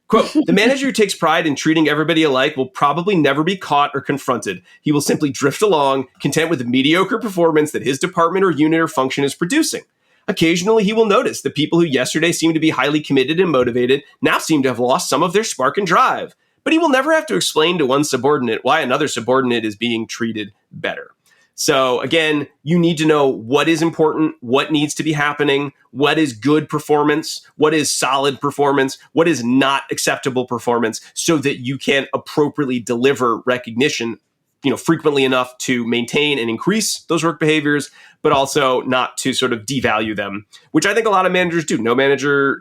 Quote, the manager who takes pride in treating everybody alike will probably never be caught or confronted. He will simply drift along, content with the mediocre performance that his department or unit or function is producing. Occasionally, he will notice that people who yesterday seemed to be highly committed and motivated now seem to have lost some of their spark and drive. But he will never have to explain to one subordinate why another subordinate is being treated better. So again, you need to know what is important, what needs to be happening, what is good performance, what is solid performance, what is not acceptable performance, so that you can appropriately deliver recognition, frequently enough to maintain and increase those work behaviors, but also not to sort of devalue them, which I think a lot of managers do. A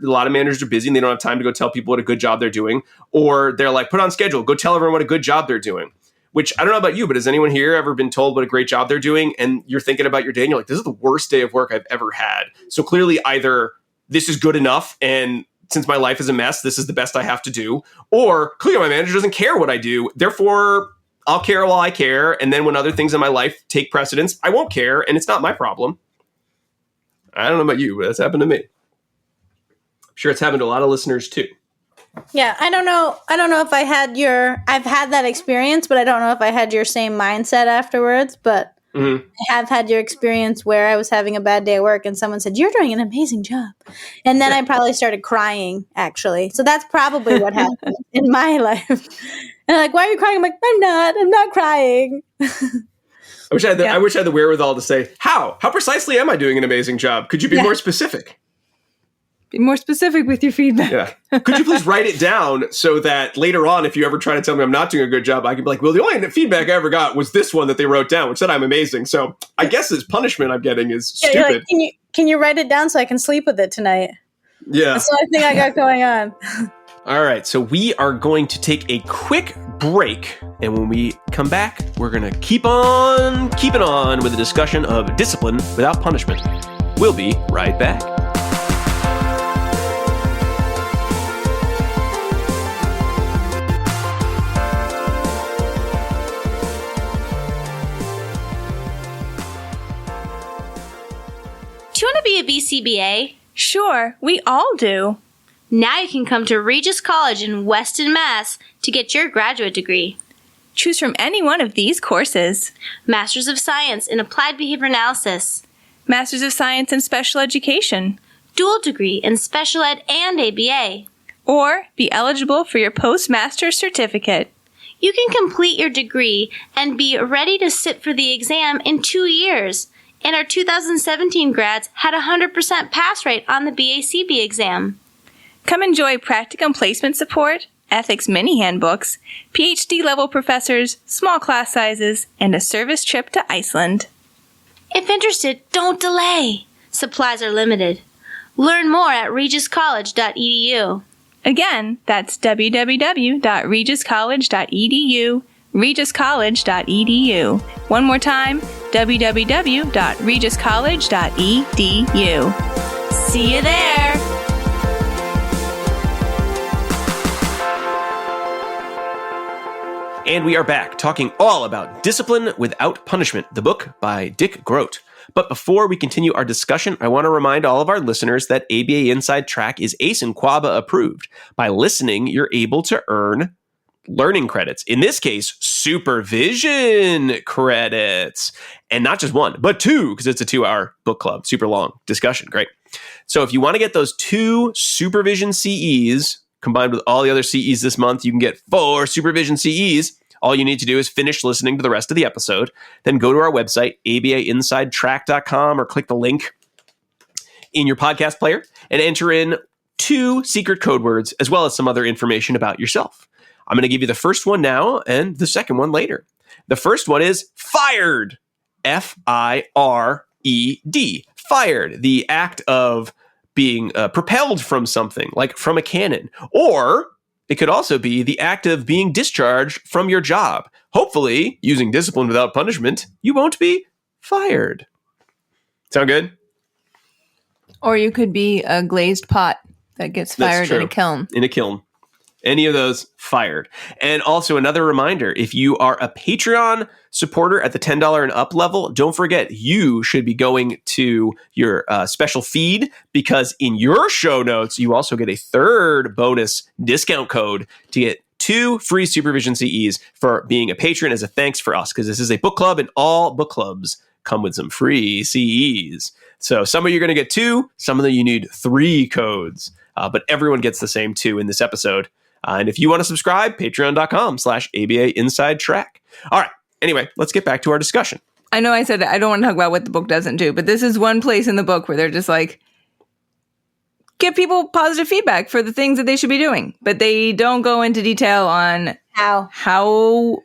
lot of managers are busy and they don't have time to go tell people what a good job they're doing, or they're like, put on schedule, go tell everyone what a good job they're doing. Which, I don't know about you, but has anyone here ever been told what a great job they're doing and you're thinking about your day and you're like, this is the worst day of work I've ever had. So clearly either this is good enough and since my life is a mess, this is the best I have to do, or clearly my manager doesn't care what I do, therefore I'll care while I care, and then when other things in my life take precedence, I won't care and it's not my problem. I don't know about you, but that's happened to me. I'm sure it's happened to a lot of listeners too. Yeah, I don't know if I've had that experience, but I don't know if I had your same mindset afterwards, but I have had your experience where I was having a bad day at work and someone said, you're doing an amazing job. And then I probably started crying, actually. So that's probably what happened in my life. And they're like, why are you crying? I'm like, I'm not crying. I wish I had the wherewithal to say, how precisely am I doing an amazing job? Could you be more specific? Be more specific with your feedback. Yeah. Could you please write it down so that later on, if you ever try to tell me I'm not doing a good job, I can be like, well, the only feedback I ever got was this one that they wrote down, which said I'm amazing. So I guess this punishment I'm getting is stupid. Like, can you write it down so I can sleep with it tonight? Yeah. That's the only thing I got going on. All right. So we are going to take a quick break. And when we come back, we're going to keep on keeping on with a discussion of discipline without punishment. We'll be right back. Do you want to be a BCBA? Sure, we all do. Now you can come to Regis College in Weston, Mass. to get your graduate degree. Choose from any one of these courses. Masters of Science in Applied Behavior Analysis. Masters of Science in Special Education. Dual degree in Special Ed and ABA. Or be eligible for your postmaster's certificate. You can complete your degree and be ready to sit for the exam in 2 years. And our 2017 grads had a 100% pass rate on the BACB exam. Come enjoy practicum placement support, ethics mini handbooks, PhD-level professors, small class sizes, and a service trip to Iceland. If interested, don't delay. Supplies are limited. Learn more at regiscollege.edu. Again, that's www.regiscollege.edu, regiscollege.edu. One more time, www.regiscollege.edu. See you there! And we are back talking all about Discipline Without Punishment, the book by Dick Grote. But before we continue our discussion, I want to remind all of our listeners that ABA Inside Track is ACE and QABA approved. By listening, you're able to earn learning credits. In this case, supervision credits. And not just one, but two, because it's a 2-hour book club. Super long discussion. Great. So if you want to get those 2 supervision CEs combined with all the other CEs this month, you can get 4 supervision CEs. All you need to do is finish listening to the rest of the episode, then go to our website, abainsidetrack.com, or click the link in your podcast player and enter in 2 secret code words, as well as some other information about yourself. I'm going to give you the first one now and the second one later. The first one is fired. F-I-R-E-D. Fired. The act of being propelled from something, like from a cannon. Or it could also be the act of being discharged from your job. Hopefully, using discipline without punishment, you won't be fired. Sound good? Or you could be a glazed pot that gets fired in a kiln. In a kiln. Any of those, fired. And also another reminder, if you are a Patreon supporter at the $10 and up level, don't forget you should be going to your special feed, because in your show notes, you also get a 3rd bonus discount code to get 2 free Supervision CEs for being a patron as a thanks for us, because this is a book club and all book clubs come with some free CEs. So some of you are going to get 2, some of them you need 3 codes, but everyone gets the same 2 in this episode. And if you want to subscribe, patreon.com/ABA Inside Track. All right. Anyway, let's get back to our discussion. I know I said I don't want to talk about what the book doesn't do, but this is one place in the book where they're just like, give people positive feedback for the things that they should be doing. But they don't go into detail on how do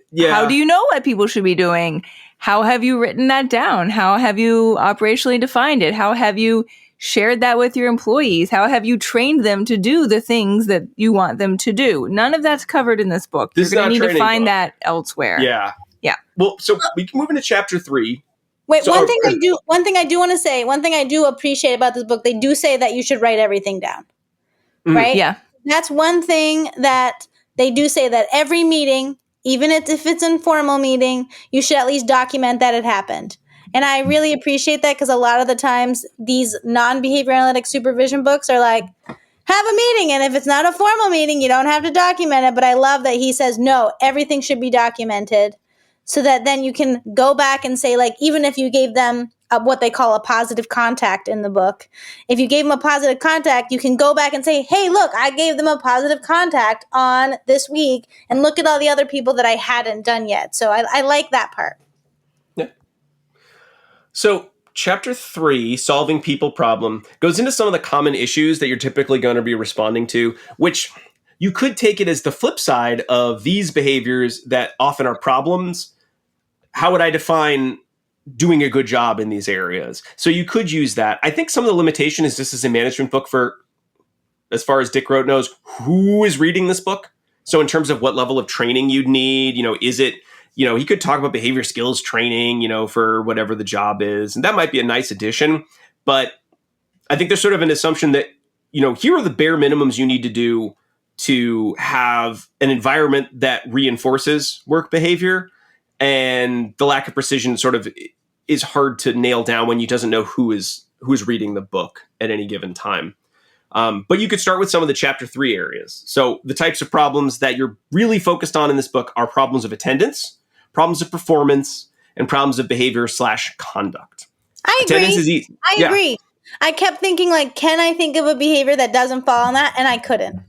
you know what people should be doing? How have you written that down? How have you operationally defined it? How have you shared that with your employees? How have you trained them to do the things that you want them to do? None of that's covered in this book. You're going to need to find that elsewhere. Yeah. Yeah. Well, so we can move into chapter 3. Wait, one thing I do want to say, one thing I do appreciate about this book, they do say that you should write everything down. Right? Yeah. That's one thing that they do say, that every meeting, even if it's an informal meeting, you should at least document that it happened. And I really appreciate that, because a lot of the times these non-behavior analytic supervision books are like, have a meeting, and if it's not a formal meeting, you don't have to document it. But I love that he says, no, everything should be documented, so that then you can go back and say, like, even if you gave them what they call a positive contact in the book, if you gave them a positive contact, you can go back and say, hey, look, I gave them a positive contact on this week, and look at all the other people that I hadn't done yet. So I like that part. So chapter 3, Solving People Problem, goes into some of the common issues that you're typically going to be responding to, which you could take it as the flip side of these behaviors that often are problems. How would I define doing a good job in these areas? So you could use that. I think some of the limitation is this is a management book for, as far as Dick Grote knows, who is reading this book. So in terms of what level of training you'd need, is it, he could talk about behavior skills training, for whatever the job is. And that might be a nice addition. But I think there's sort of an assumption that, here are the bare minimums you need to do to have an environment that reinforces work behavior. And the lack of precision sort of is hard to nail down when you doesn't know who is reading the book at any given time. But you could start with some of the chapter 3 areas. So the types of problems that you're really focused on in this book are problems of attendance, problems of performance, and problems of behavior/conduct. I agree. Attendance is easy. I agree. I kept thinking, like, can I think of a behavior that doesn't fall on that? And I couldn't.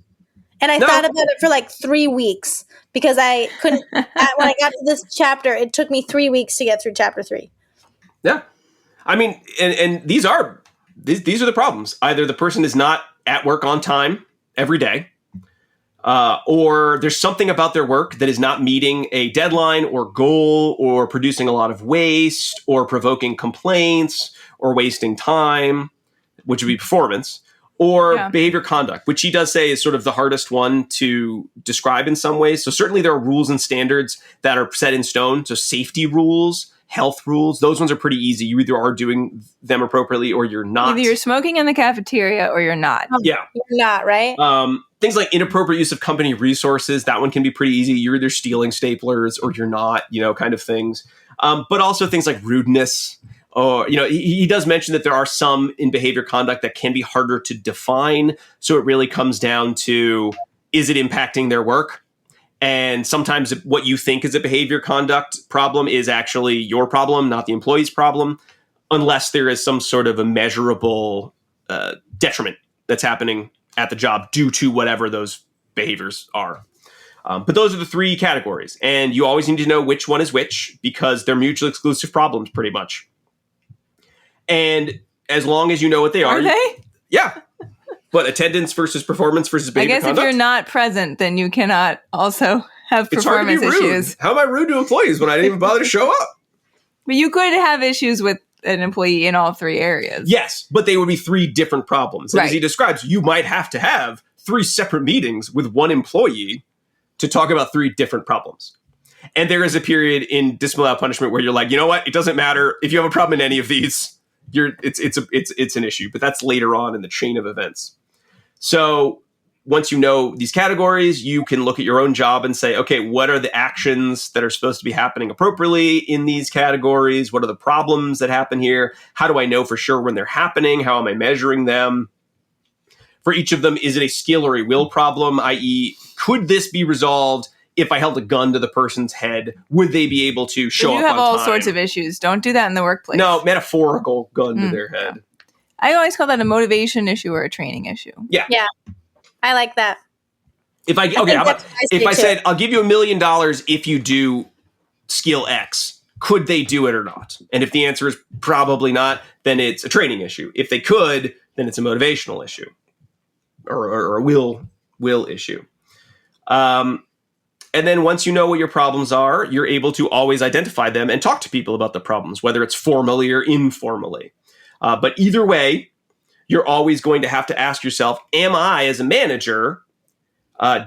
And I thought about it for like 3 weeks, because I couldn't. When I got to this chapter, it took me 3 weeks to get through chapter 3. Yeah. I mean, and these are the problems. Either the person is not at work on time every day, or there's something about their work that is not meeting a deadline or goal, or producing a lot of waste, or provoking complaints, or wasting time, which would be performance, or behavior conduct, which he does say is sort of the hardest one to describe in some ways. So certainly there are rules and standards that are set in stone. So safety rules, health rules, those ones are pretty easy. You either are doing them appropriately or you're not. Either you're smoking in the cafeteria or you're not. Yeah. You're not, right? Things like inappropriate use of company resources, that one can be pretty easy. You're either stealing staplers or you're not, kind of things. But also things like rudeness. Or, he does mention that there are some in behavior conduct that can be harder to define. So it really comes down to, is it impacting their work? And sometimes what you think is a behavior conduct problem is actually your problem, not the employee's problem, unless there is some sort of a measurable detriment that's happening at the job due to whatever those behaviors are. But those are the three categories. And you always need to know which one is which because they're mutually exclusive problems pretty much. And as long as you know what they are. Are they? Yeah. But attendance versus performance versus behavior conduct? I guess if you're not present, then you cannot also have performance it's hard to be rude. issues. How am I rude to employees when I didn't even bother to show up? But you could have issues with an employee in all three areas. Yes, but they would be three different problems. And right. As he describes, you might have to have three separate meetings with one employee to talk about three different problems. And there is a period in disciplinary punishment where you're like, you know what? It doesn't matter if you have a problem in any of these. It's an issue, but that's later on in the chain of events. So once you know these categories, you can look at your own job and say, okay, what are the actions that are supposed to be happening appropriately in these categories? What are the problems that happen here? How do I know for sure when they're happening? How am I measuring them? For each of them, is it a skill or a will problem? I.e., could this be resolved if I held a gun to the person's head? Would they be able to show up on time? You have all sorts of issues. Don't do that in the workplace. No, metaphorical gun to their head. I always call that a motivation issue or a training issue. Yeah. Yeah. I like that. If I said, I'll give you $1 million if you do skill X, could they do it or not? And if the answer is probably not, then it's a training issue. If they could, then it's a motivational issue or a will issue. And then once you know what your problems are, you're able to always identify them and talk to people about the problems, whether it's formally or informally. But either way, you're always going to have to ask yourself, am I, as a manager,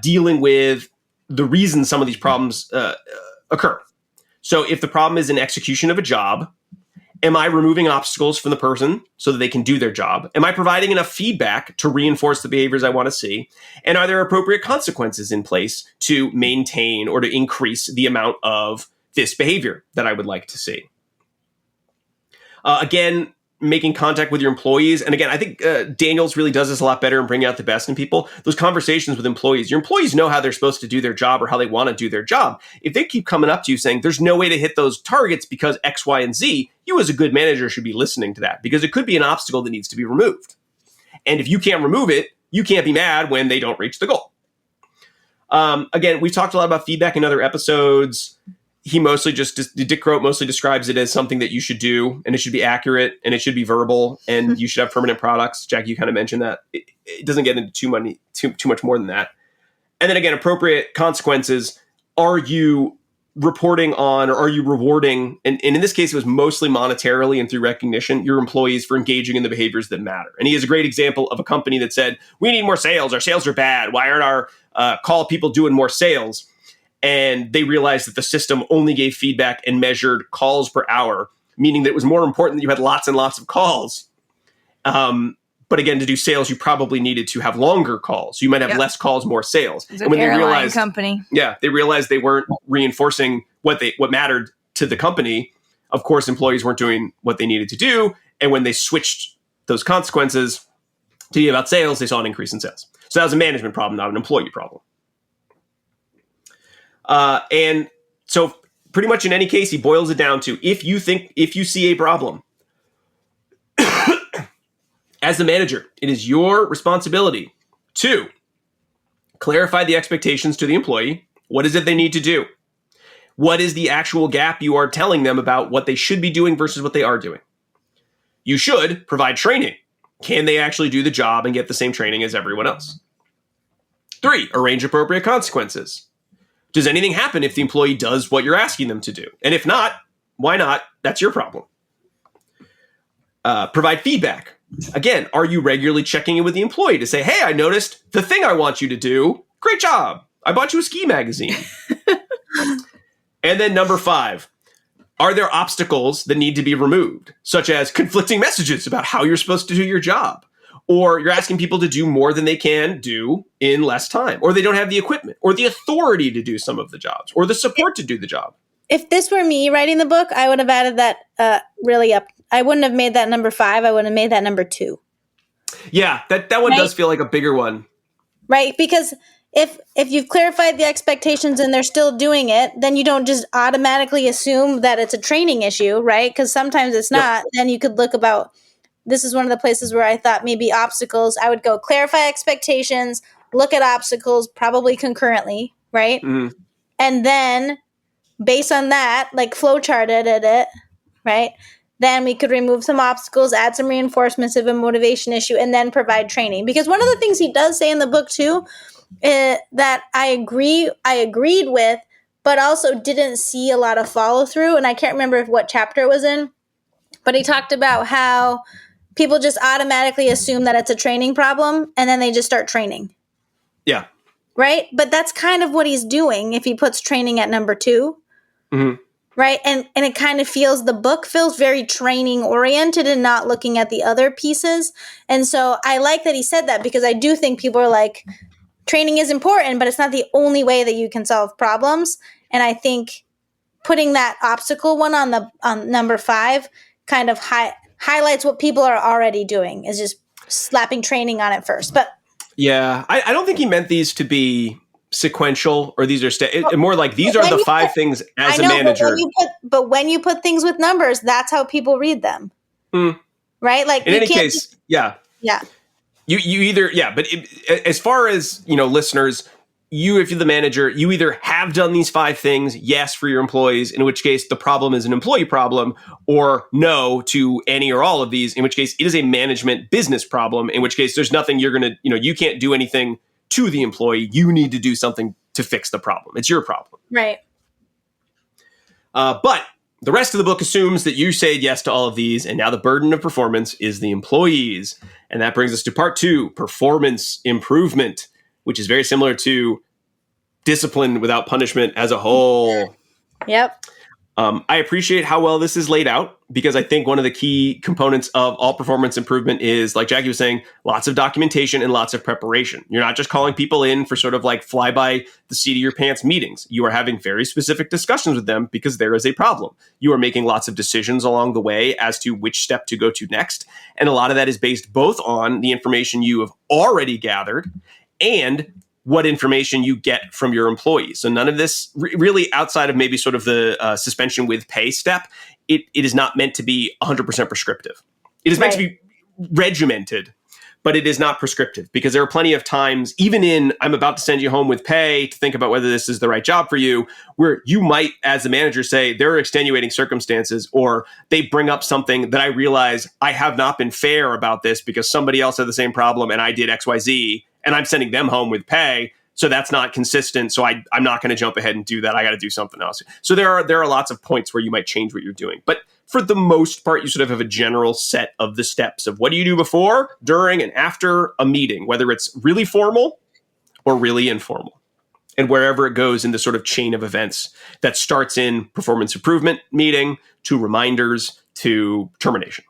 dealing with the reason some of these problems occur? So if the problem is in execution of a job, am I removing obstacles from the person so that they can do their job? Am I providing enough feedback to reinforce the behaviors I want to see? And are there appropriate consequences in place to maintain or to increase the amount of this behavior that I would like to see? Again, making contact with your employees. And again, I think Daniels really does this a lot better in bringing out the best in people. Those conversations with employees. Your employees know how they're supposed to do their job or how they want to do their job. If they keep coming up to you saying, there's no way to hit those targets because X, Y, and Z, you as a good manager should be listening to that because it could be an obstacle that needs to be removed. And if you can't remove it, you can't be mad when they don't reach the goal. Again, we've talked a lot about feedback in other episodes. He mostly Dick Grote mostly describes it as something that you should do, and it should be accurate, and it should be verbal, and you should have permanent products. Jack, you kind of mentioned that. It doesn't get into too much more than that. And then again, appropriate consequences. Are you reporting on, or are you rewarding, and in this case, it was mostly monetarily and through recognition, your employees for engaging in the behaviors that matter? And he has a great example of a company that said, we need more sales. Our sales are bad. Why aren't our call people doing more sales? And they realized that the system only gave feedback and measured calls per hour, meaning that it was more important that you had lots and lots of calls. But again, to do sales, you probably needed to have longer calls. You might have less calls, more sales. It's an airline company. Yeah, they realized they weren't reinforcing what mattered to the company. Of course, employees weren't doing what they needed to do. And when they switched those consequences to be about sales, they saw an increase in sales. So that was a management problem, not an employee problem. And so pretty much in any case, he boils it down to, if you see a problem, as the manager, it is your responsibility to clarify the expectations to the employee. What is it they need to do? What is the actual gap you are telling them about what they should be doing versus what they are doing? You should provide training. Can they actually do the job and get the same training as everyone else? 3, arrange appropriate consequences. Does anything happen if the employee does what you're asking them to do? And if not, why not? That's your problem. Provide feedback. Again, are you regularly checking in with the employee to say, hey, I noticed the thing I want you to do. Great job. I bought you a ski magazine. And then number 5, are there obstacles that need to be removed, such as conflicting messages about how you're supposed to do your job? or you're asking people to do more than they can do in less time, or they don't have the equipment or the authority to do some of the jobs or the support to do the job. If this were me writing the book, I would have added that really up. I wouldn't have made that number 5. I would have made that number 2. Yeah, that one does feel like a bigger one. Right? Because if you've clarified the expectations and they're still doing it, then you don't just automatically assume that it's a training issue, right? Because sometimes it's not. Then you could look about, this is one of the places where I thought maybe obstacles. I would go clarify expectations, look at obstacles, probably concurrently, right? Mm-hmm. And then based on that, like flowcharted it, right? Then we could remove some obstacles, add some reinforcements of a motivation issue, and then provide training. Because one of the things he does say in the book too, that I agreed with, but also didn't see a lot of follow through. And I can't remember what chapter it was in, but he talked about how people just automatically assume that it's a training problem, and then they just start training. Yeah. Right? But that's kind of what he's doing if he puts training at number 2. Mm-hmm. Right. And it kind of feels, the book feels very training oriented and not looking at the other pieces. And so I like that he said that, because I do think people are like, training is important, but it's not the only way that you can solve problems. And I think putting that obstacle one on number 5 kind of highlights what people are already doing, is just slapping training on it first. But yeah, I don't think he meant these to be sequential, or these are more like these are the 5 things as a manager. But when you put things with numbers, that's how people read them. Right? Like, in any case, yeah. You either, but as far as, listeners, if you're the manager, you either have done these 5 things, yes, for your employees, in which case the problem is an employee problem, or no to any or all of these, in which case it is a management business problem, in which case there's nothing you're going to, you can't do anything to the employee. You need to do something to fix the problem. It's your problem. Right. But the rest of the book assumes that you said yes to all of these, and now the burden of performance is the employees. And that brings us to part 2, performance improvement, which is very similar to discipline without punishment as a whole. Yep. I appreciate how well this is laid out, because I think one of the key components of all performance improvement is, like Jackie was saying, lots of documentation and lots of preparation. You're not just calling people in for sort of like fly by the seat of your pants meetings. You are having very specific discussions with them because there is a problem. You are making lots of decisions along the way as to which step to go to next. And a lot of that is based both on the information you have already gathered and what information you get from your employees. So none of this really, outside of maybe sort of the suspension with pay step, it is not meant to be 100% prescriptive. It is meant to be regimented, but it is not prescriptive, because there are plenty of times, even in I'm about to send you home with pay to think about whether this is the right job for you, where you might, as the manager, say there are extenuating circumstances, or they bring up something that I realize I have not been fair about this because somebody else had the same problem and I did XYZ, and I'm sending them home with pay. So that's not consistent. So I'm not going to jump ahead and do that. I got to do something else. So there are lots of points where you might change what you're doing. But for the most part, you sort of have a general set of the steps of what do you do before, during, and after a meeting, whether it's really formal or really informal, and wherever it goes in the sort of chain of events that starts in performance improvement meeting to reminders to termination.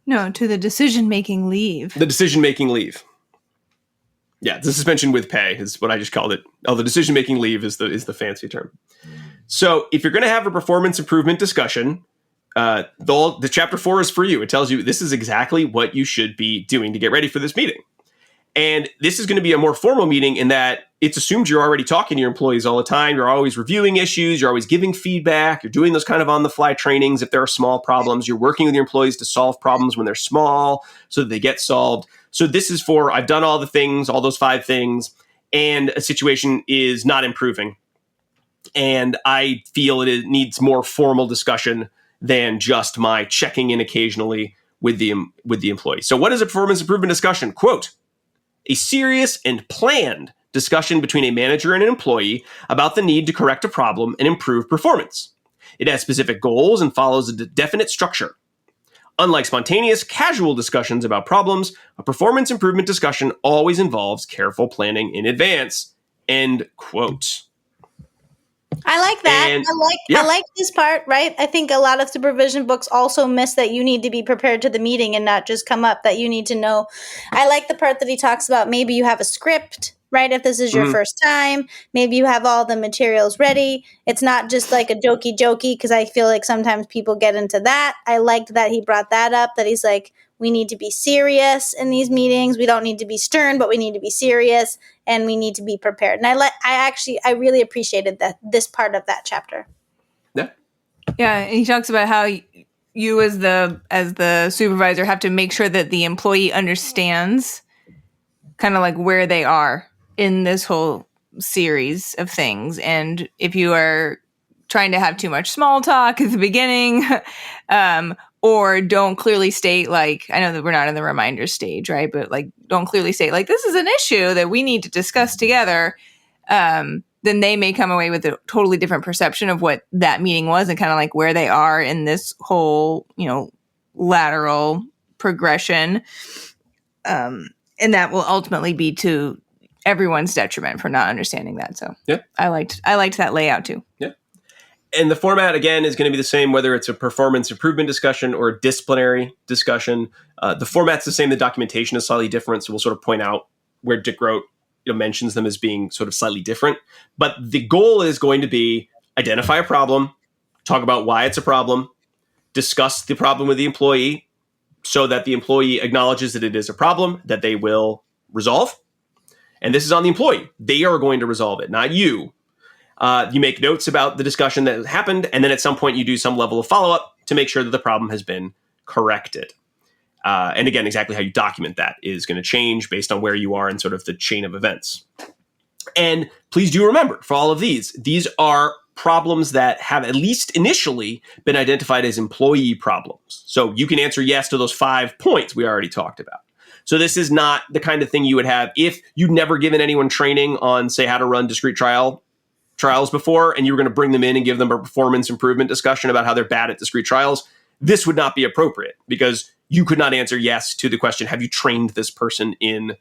No, to the decision-making leave. The decision-making leave. Yeah, the suspension with pay is what I just called it. Oh, the decision-making leave is the fancy term. So if you're going to have a performance improvement discussion, the chapter 4 is for you. It tells you this is exactly what you should be doing to get ready for this meeting. And this is going to be a more formal meeting in that it's assumed you're already talking to your employees all the time. You're always reviewing issues. You're always giving feedback. You're doing those kind of on-the-fly trainings if there are small problems. You're working with your employees to solve problems when they're small so that they get solved. So this is for, I've done all the things, all those 5 things, and a situation is not improving. And I feel it needs more formal discussion than just my checking in occasionally with the employee. So what is a performance improvement discussion? Quote, a serious and planned discussion between a manager and an employee about the need to correct a problem and improve performance. It has specific goals and follows a definite structure. Unlike spontaneous, casual discussions about problems, a performance improvement discussion always involves careful planning in advance. End quote. I like that. And- I like this part, right? I think a lot of supervision books also miss that you need to be prepared to the meeting and not just come up, that you need to know. I like the part that he talks about maybe you have a script, right? If this is your first time, maybe you have all the materials ready. It's not just like a jokey, because I feel like sometimes people get into that. I liked that he brought that up, that he's like, we need to be serious in these meetings. We don't need to be stern, but we need to be serious, and we need to be prepared. And I really appreciated this part of that chapter. Yeah. Yeah, and he talks about how you as the supervisor have to make sure that the employee understands kind of like where they are in this whole series of things. And if you are trying to have too much small talk at the beginning, or don't clearly state, like, I know that we're not in the reminder stage, right? But like, don't clearly state, like, this is an issue that we need to discuss together. Then they may come away with a totally different perception of what that meeting was and kind of like where they are in this whole, lateral progression. And that will ultimately be to everyone's detriment for not understanding that. So yeah, I liked that layout too. Yeah. And the format, again, is going to be the same, whether it's a performance improvement discussion or a disciplinary discussion. The format's the same. The documentation is slightly different. So we'll sort of point out where Dick Grote mentions them as being sort of slightly different. But the goal is going to be identify a problem, talk about why it's a problem, discuss the problem with the employee so that the employee acknowledges that it is a problem that they will resolve. And this is on the employee. They are going to resolve it, not you. You make notes about the discussion that happened, and then at some point you do some level of follow-up to make sure that the problem has been corrected. And again, exactly how you document that is going to change based on where you are in sort of the chain of events. And please do remember, for all of these are problems that have at least initially been identified as employee problems. So you can answer yes to those 5 points we already talked about. So this is not the kind of thing you would have if you'd never given anyone training on, say, how to run discrete trials before, and you were going to bring them in and give them a performance improvement discussion about how they're bad at discrete trials. This would not be appropriate because you could not answer yes to the question, have you trained this person in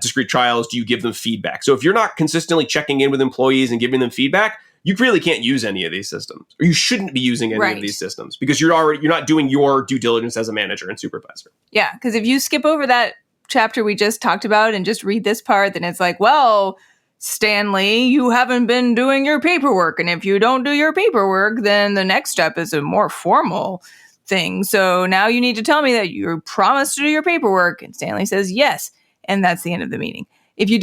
discrete trials? Do you give them feedback? So if you're not consistently checking in with employees and giving them feedback, you really can't use any of these systems, or you shouldn't be using any of these systems because you're not doing your due diligence as a manager and supervisor. Yeah, because if you skip over that chapter we just talked about and just read this part, then it's like, well, Stanley, you haven't been doing your paperwork. And if you don't do your paperwork, then the next step is a more formal thing. So now you need to tell me that you promised to do your paperwork. And Stanley says yes. And that's the end of the meeting. If you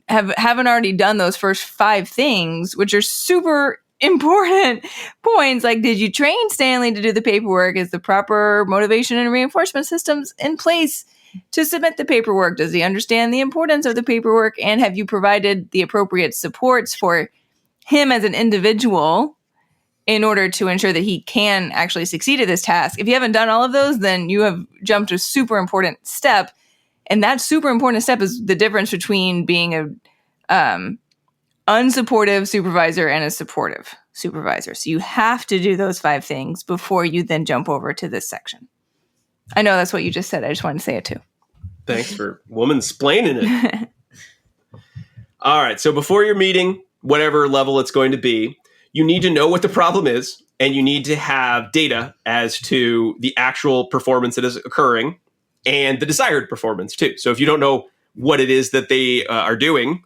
haven't already done those first 5 things, which are super important points, like, did you train Stanley to do the paperwork? Is the proper motivation and reinforcement systems in place to submit the paperwork? Does he understand the importance of the paperwork? And have you provided the appropriate supports for him as an individual in order to ensure that he can actually succeed at this task? If you haven't done all of those, then you have jumped a super important step. And that super important step is the difference between being a unsupportive supervisor and a supportive supervisor. So you have to do those 5 things before you then jump over to this section. I know that's what you just said. I just wanted to say it too. Thanks for woman-splaining it. All right. So before your meeting, whatever level it's going to be, you need to know what the problem is, and you need to have data as to the actual performance that is occurring and the desired performance too. So if you don't know what it is that they are doing,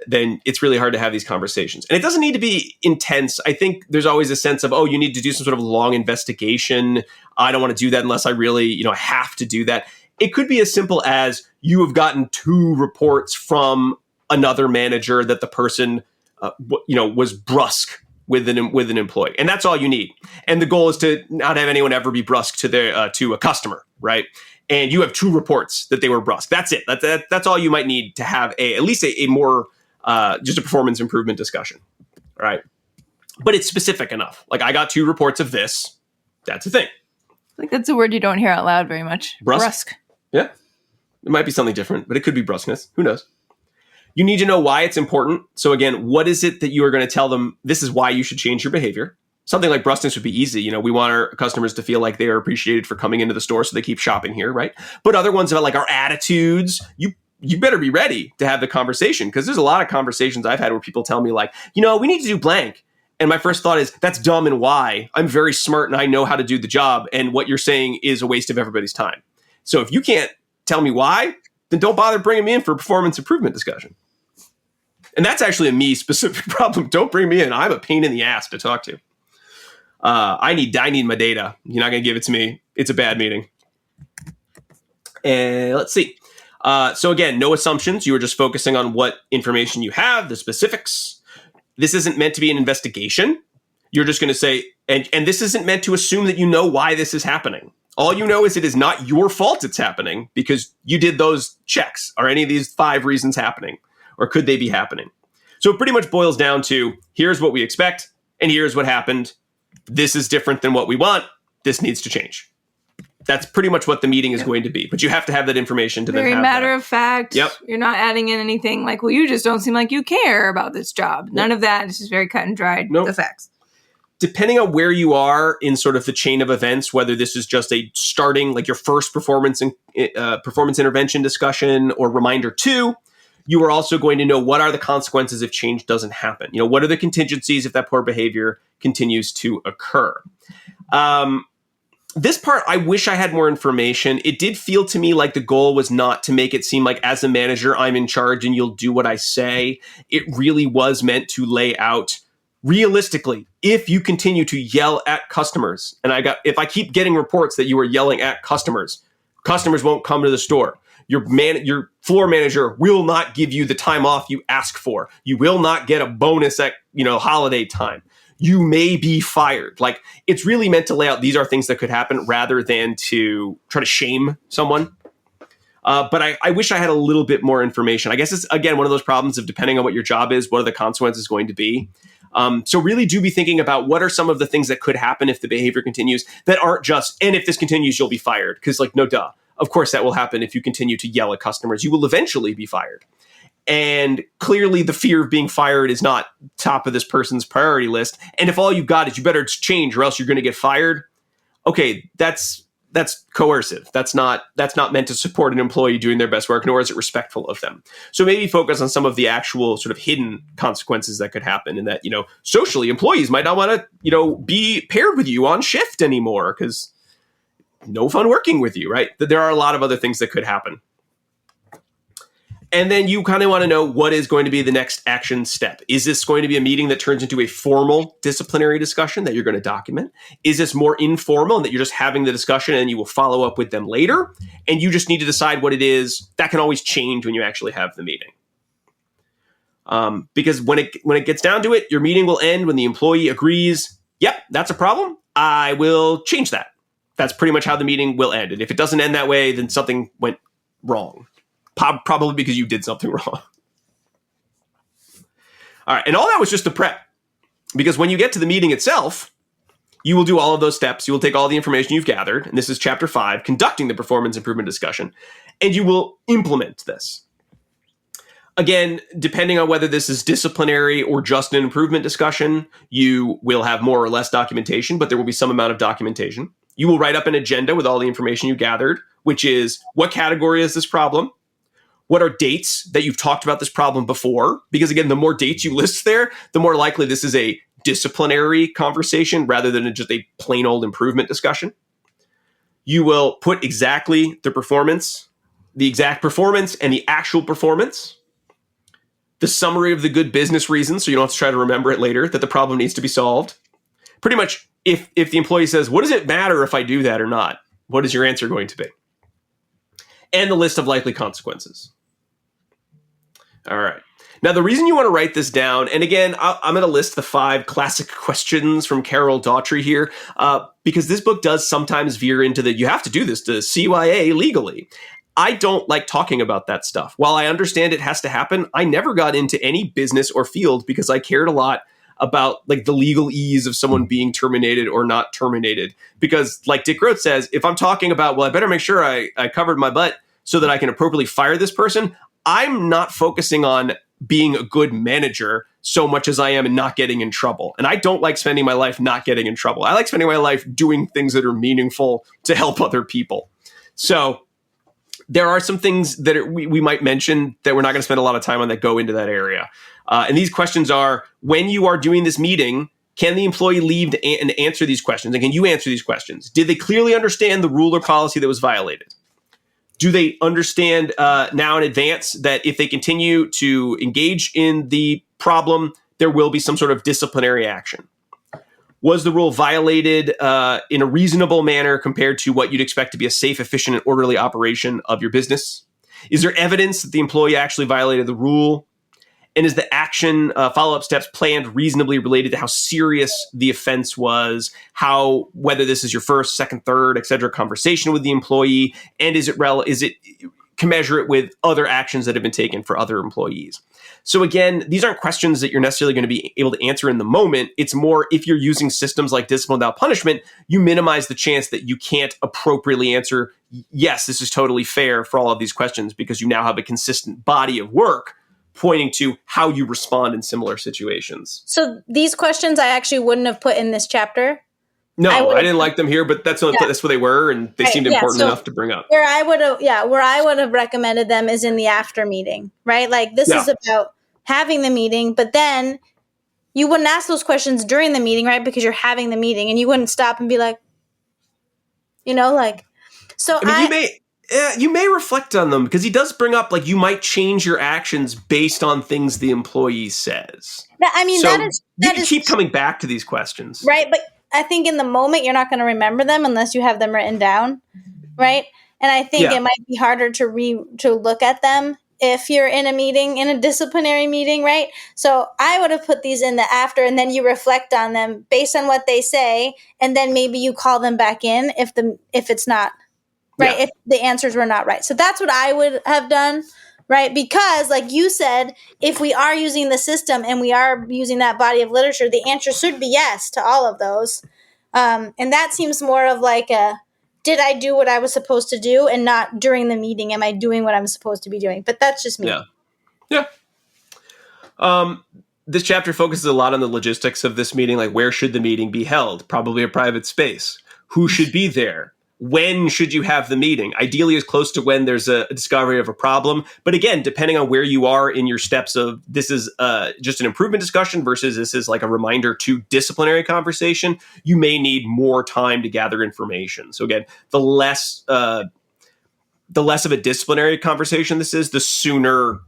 then it's really hard to have these conversations. And it doesn't need to be intense. I think there's always a sense of, oh, you need to do some sort of long investigation. I don't want to do that unless I really, have to do that. It could be as simple as you have gotten 2 reports from another manager that the person, was brusque with an employee. And that's all you need. And the goal is to not have anyone ever be brusque to a customer, right? And you have 2 reports that they were brusque. That's it. That's all you might need to have at least a more just a performance improvement discussion, right? But it's specific enough. Like, I got 2 reports of this. That's a thing. Like, that's a word you don't hear out loud very much. Brusque. Yeah. It might be something different, but it could be brusqueness. Who knows? You need to know why it's important. So again, what is it that you are going to tell them? This is why you should change your behavior. Something like brusqueness would be easy. We want our customers to feel like they are appreciated for coming into the store, so they keep shopping here, right? But other ones about like our attitudes, you better be ready to have the conversation, because there's a lot of conversations I've had where people tell me like, we need to do blank. And my first thought is, that's dumb and why? I'm very smart and I know how to do the job. And what you're saying is a waste of everybody's time. So if you can't tell me why, then don't bother bringing me in for a performance improvement discussion. And that's actually a me-specific problem. Don't bring me in. I'm a pain in the ass to talk to. I need my data. You're not going to give it to me. It's a bad meeting. And let's see. So again, no assumptions. You are just focusing on what information you have, the specifics. This isn't meant to be an investigation. You're just going to say, and this isn't meant to assume that you know why this is happening. All you know is it is not your fault it's happening because you did those checks. Are any of these 5 reasons happening? Or could they be happening? So it pretty much boils down to, here's what we expect, and here's what happened. This is different than what we want. This needs to change. That's pretty much what the meeting is going to be. But you have to have that information to then have Very matter that. of fact. Yep. You're not adding in anything like, well, you just don't seem like you care about this job. None of that. It's just very cut and dried. Nope. The facts. Depending on where you are in sort of the chain of events, whether this is just a starting, like your first performance intervention discussion or reminder 2, you are also going to know what are the consequences if change doesn't happen. You know, what are the contingencies if that poor behavior continues to occur? This part, I wish I had more information. It did feel to me like the goal was not to make it seem like as a manager, I'm in charge and you'll do what I say. It really was meant to lay out realistically, if you continue to yell at customers, and if I keep getting reports that you are yelling at customers won't come to the store. Your floor manager will not give you the time off you ask for. You will not get a bonus at, holiday time. You may be fired. Like, it's really meant to lay out, these are things that could happen rather than to try to shame someone. But I wish I had a little bit more information. I guess it's, again, one of those problems of depending on what your job is, what are the consequences going to be? So really do be thinking about what are some of the things that could happen if the behavior continues that aren't just, and if this continues, you'll be fired. Because no duh. Of course that will happen if you continue to yell at customers. You will eventually be fired. And clearly the fear of being fired is not top of this person's priority list. And if all you've got is you better change or else you're going to get fired. Okay, that's coercive. That's not meant to support an employee doing their best work, nor is it respectful of them. So maybe focus on some of the actual sort of hidden consequences that could happen, and that, socially employees might not want to, be paired with you on shift anymore because no fun working with you, right? That there are a lot of other things that could happen. And then you kind of want to know what is going to be the next action step. Is this going to be a meeting that turns into a formal disciplinary discussion that you're going to document? Is this more informal and that you're just having the discussion and you will follow up with them later? And you just need to decide what it is. That can always change when you actually have the meeting. Because when it gets down to it, your meeting will end when the employee agrees, yep, that's a problem. I will change that. That's pretty much how the meeting will end. And if it doesn't end that way, then something went wrong. Probably because you did something wrong. All right. And all that was just the prep. Because when you get to the meeting itself, you will do all of those steps. You will take all the information you've gathered. And this is chapter 5, conducting the performance improvement discussion. And you will implement this. Again, depending on whether this is disciplinary or just an improvement discussion, you will have more or less documentation, but there will be some amount of documentation. You will write up an agenda with all the information you gathered, which is what category is this problem? What are dates that you've talked about this problem before? Because again, the more dates you list there, the more likely this is a disciplinary conversation rather than just a plain old improvement discussion. You will put exactly the exact performance and the actual performance, the summary of the good business reasons, so you don't have to try to remember it later, that the problem needs to be solved. Pretty much, if the employee says, what does it matter if I do that or not? What is your answer going to be? And the list of likely consequences. All right. Now, the reason you want to write this down, and again, I'm going to list the 5 classic questions from Carol Daughtry here, because this book does sometimes veer into that you have to do this to CYA legally. I don't like talking about that stuff. While I understand it has to happen, I never got into any business or field because I cared a lot about like the legalese of someone being terminated or not terminated. Because like Dick Grote says, if I'm talking about, well, I better make sure I covered my butt so that I can appropriately fire this person, I'm not focusing on being a good manager so much as I am in not getting in trouble. And I don't like spending my life not getting in trouble. I like spending my life doing things that are meaningful to help other people. So there are some things that we might mention that we're not going to spend a lot of time on that go into that area. And these questions are, when you are doing this meeting, Can the employee leave and answer these questions? And can you answer these questions? Did they clearly understand the rule or policy that was violated? Do they understand now in advance that if they continue to engage in the problem, there will be some sort of disciplinary action? Was the rule violated in a reasonable manner compared to what you'd expect to be a safe, efficient, and orderly operation of your business? Is there evidence that the employee actually violated the rule? And is the action follow-up steps planned reasonably related to how serious the offense was, whether this is your first, second, third, et cetera, conversation with the employee, and is it commensurate with other actions that have been taken for other employees? So again, these aren't questions that you're necessarily going to be able to answer in the moment. It's more, if you're using systems like discipline without punishment, you minimize the chance that you can't appropriately answer, yes, this is totally fair for all of these questions, because you now have a consistent body of work pointing to how you respond in similar situations. So these questions I actually wouldn't have put in this chapter. No, I didn't like them here, but that's what they were, and they seemed important enough to bring up. Where I would have recommended them is in the after meeting, right? Like this is about having the meeting, but then you wouldn't ask those questions during the meeting, right? Because you're having the meeting, and you wouldn't stop and be like, So you may reflect on them, because he does bring up, like, you might change your actions based on things the employee says. You keep coming back to these questions. Right, but I think in the moment you're not going to remember them unless you have them written down, right? And I think it might be harder to look at them if you're in a disciplinary meeting, right? So I would have put these in the after, and then you reflect on them based on what they say, and then maybe you call them back in if it's not right, if the answers were not right. So that's what I would have done, right? Because like you said, if we are using the system and we are using that body of literature, the answer should be yes to all of those. And that seems more of like did I do what I was supposed to do, and not during the meeting, am I doing what I'm supposed to be doing? But that's just me. Yeah. This chapter focuses a lot on the logistics of this meeting, like where should the meeting be held? Probably a private space. Who should be there? When should you have the meeting? Ideally as close to when there's a discovery of a problem. But again, depending on where you are in your steps of this is just an improvement discussion versus this is like a reminder to disciplinary conversation, you may need more time to gather information. So again, the less of a disciplinary conversation this is, the sooner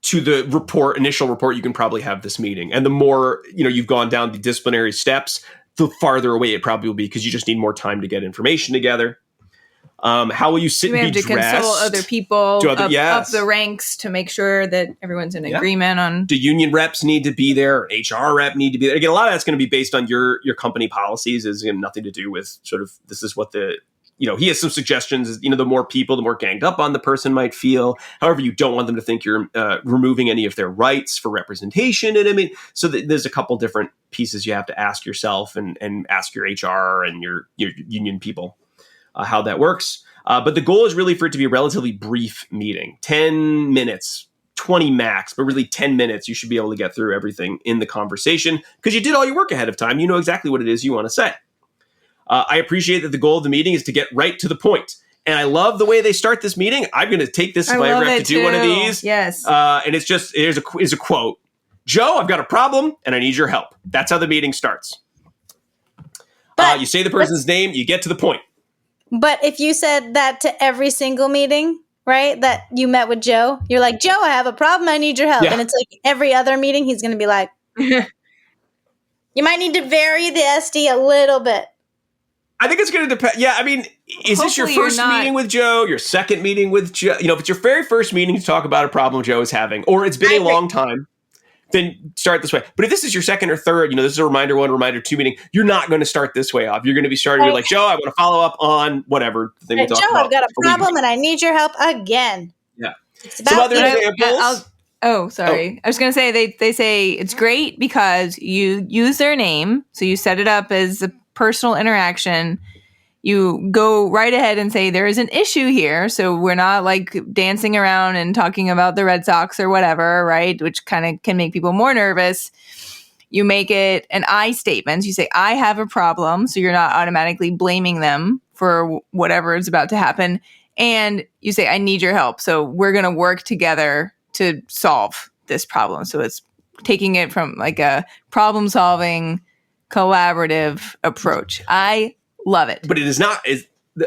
to the initial report you can probably have this meeting. And the more you've gone down the disciplinary steps, the farther away it probably will be, because you just need more time to get information together. How will you sit and be dressed? You have to consult other people up the ranks to make sure that everyone's in agreement on. Do union reps need to be there? Or HR rep need to be there? Again, a lot of that's going to be based on your company policies. Is nothing to do with sort of this is what he has some suggestions. The more people, the more ganged up on the person might feel. However, you don't want them to think you're removing any of their rights for representation. And so there's a couple different pieces you have to ask yourself and ask your HR and your union people how that works. But the goal is really for it to be a relatively brief meeting, 10 minutes, 20 max, but really 10 minutes. You should be able to get through everything in the conversation because you did all your work ahead of time. You know exactly what it is you want to say. I appreciate that the goal of the meeting is to get right to the point. And I love the way they start this meeting. I'm going to take this if I ever have to do one of these. Yes. And it's just, here's a quote. Joe, I've got a problem and I need your help. That's how the meeting starts. You say the person's name, you get to the point. But if you said that to every single meeting, right, that you met with Joe, you're like, Joe, I have a problem. I need your help. Yeah. And it's like every other meeting, he's going to be like, you might need to vary the SD a little bit. I think it's going to depend. Yeah, is this your first meeting with Joe, your second meeting with Joe? If it's your very first meeting to talk about a problem Joe is having, or it's been a long time, then start this way. But if this is your second or third, this is a reminder 1, reminder 2 meeting, you're not going to start this way off. You're going to be starting with like, Joe, I want to follow up on whatever thing we talked about. Joe, I've got a problem and I need your help again. Yeah. Some other examples. I was going to say, they say it's great because you use their name. So you set it up as a personal interaction. You go right ahead and say there is an issue here. So we're not like dancing around and talking about the Red Sox or whatever, right? Which kind of can make people more nervous. You make it an I statement. You say, I have a problem. So you're not automatically blaming them for whatever is about to happen. And you say, I need your help. So we're going to work together to solve this problem. So it's taking it from like a problem solving collaborative approach. I love it. But it is not.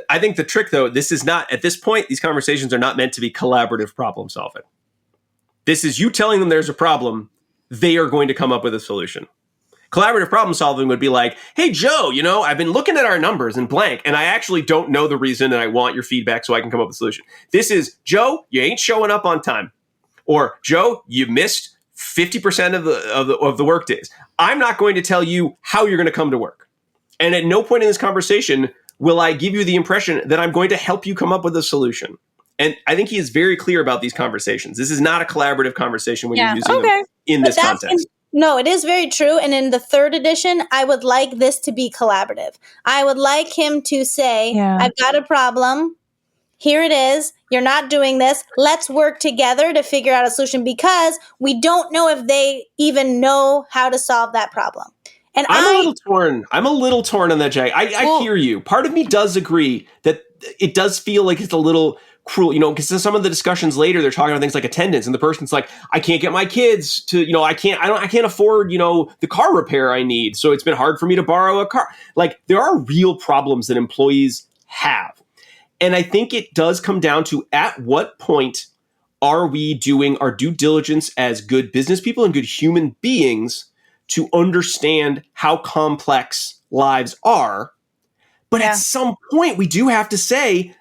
I think the trick, though, this is not, at this point, these conversations are not meant to be collaborative problem solving. This is you telling them there's a problem. They are going to come up with a solution. Collaborative problem solving would be like, hey, Joe, I've been looking at our numbers in blank, and I actually don't know the reason, and I want your feedback so I can come up with a solution. This is, Joe, you ain't showing up on time. Or, Joe, you missed 50% of the work days. I'm not going to tell you how you're going to come to work. And at no point in this conversation will I give you the impression that I'm going to help you come up with a solution. And I think he is very clear about these conversations. This is not a collaborative conversation when you're using them in this context. No, it is very true. And in the 3rd edition, I would like this to be collaborative. I would like him to say, I've got a problem. Here it is. You're not doing this. Let's work together to figure out a solution, because we don't know if they even know how to solve that problem. And I'm a little torn. I'm a little torn on that, Jay. I hear you. Part of me does agree that it does feel like it's a little cruel, because some of the discussions later, they're talking about things like attendance, and the person's like, I can't get my kids to, I can't afford, the car repair I need. So it's been hard for me to borrow a car. Like, there are real problems that employees have. And I think it does come down to, at what point are we doing our due diligence as good business people and good human beings to understand how complex lives are? But at some point, we do have to say,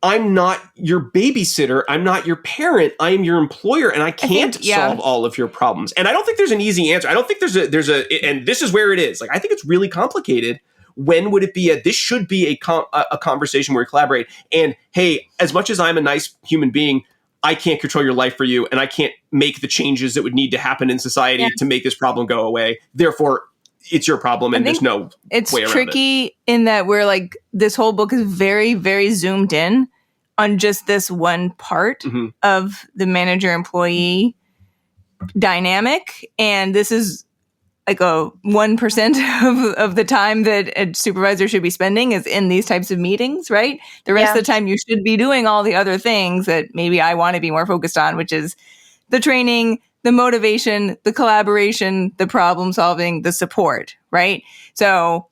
I'm not your babysitter. I'm not your parent. I'm your employer, and I can't solve all of your problems. And I don't think there's an easy answer. I don't think there's a, and this is where it is. Like, I think it's really complicated. When would it be this should be a conversation where we collaborate. And hey, as much as I'm a nice human being, I can't control your life for you, and I can't make the changes that would need to happen in society to make this problem go away. Therefore, it's your problem, and there's no way around it. It's tricky in that we're like, this whole book is very, very zoomed in on just this one part of the manager-employee dynamic. And this is like a 1% of the time that a supervisor should be spending is in these types of meetings, right? The rest of the time you should be doing all the other things that maybe I want to be more focused on, which is the training, the motivation, the collaboration, the problem solving, the support, right? So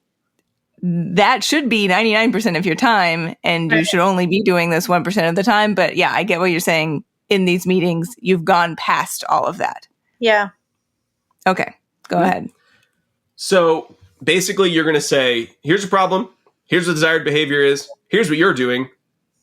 that should be 99% of your time, and you should only be doing this 1% of the time. But yeah, I get what you're saying. In these meetings, you've gone past all of that. Yeah. Okay. Go ahead. So basically, you're going to say, here's a problem. Here's what desired behavior is. Here's what you're doing.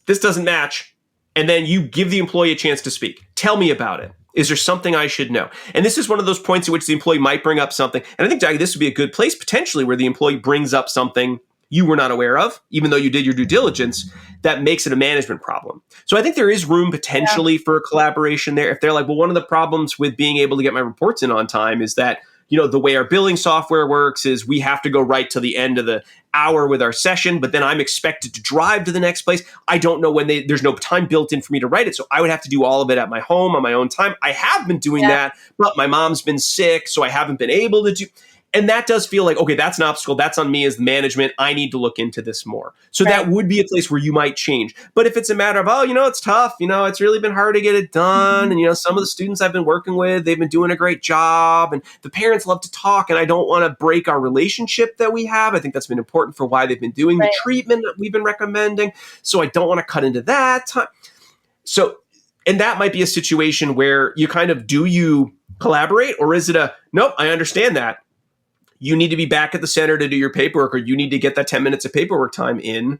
This doesn't match. And then you give the employee a chance to speak. Tell me about it. Is there something I should know? And this is one of those points at which the employee might bring up something. And I think, Jackie, this would be a good place potentially where the employee brings up something you were not aware of, even though you did your due diligence, that makes it a management problem. So I think there is room potentially for a collaboration there. If they're like, well, one of the problems with being able to get my reports in on time is that, the way our billing software works is we have to go right to the end of the hour with our session, but then I'm expected to drive to the next place. I don't know when there's no time built in for me to write it. So I would have to do all of it at my home on my own time. I have been doing that, but my mom's been sick, so I haven't been able to do. And that does feel like, okay, that's an obstacle. That's on me as the management. I need to look into this more. So that would be a place where you might change. But if it's a matter of, it's tough, it's really been hard to get it done. And, some of the students I've been working with, they've been doing a great job. And the parents love to talk. And I don't want to break our relationship that we have. I think that's been important for why they've been doing the treatment that we've been recommending. So I don't want to cut into that time. So, and that might be a situation where you kind of, do you collaborate? Or is it nope, I understand that. You need to be back at the center to do your paperwork, or you need to get that 10 minutes of paperwork time in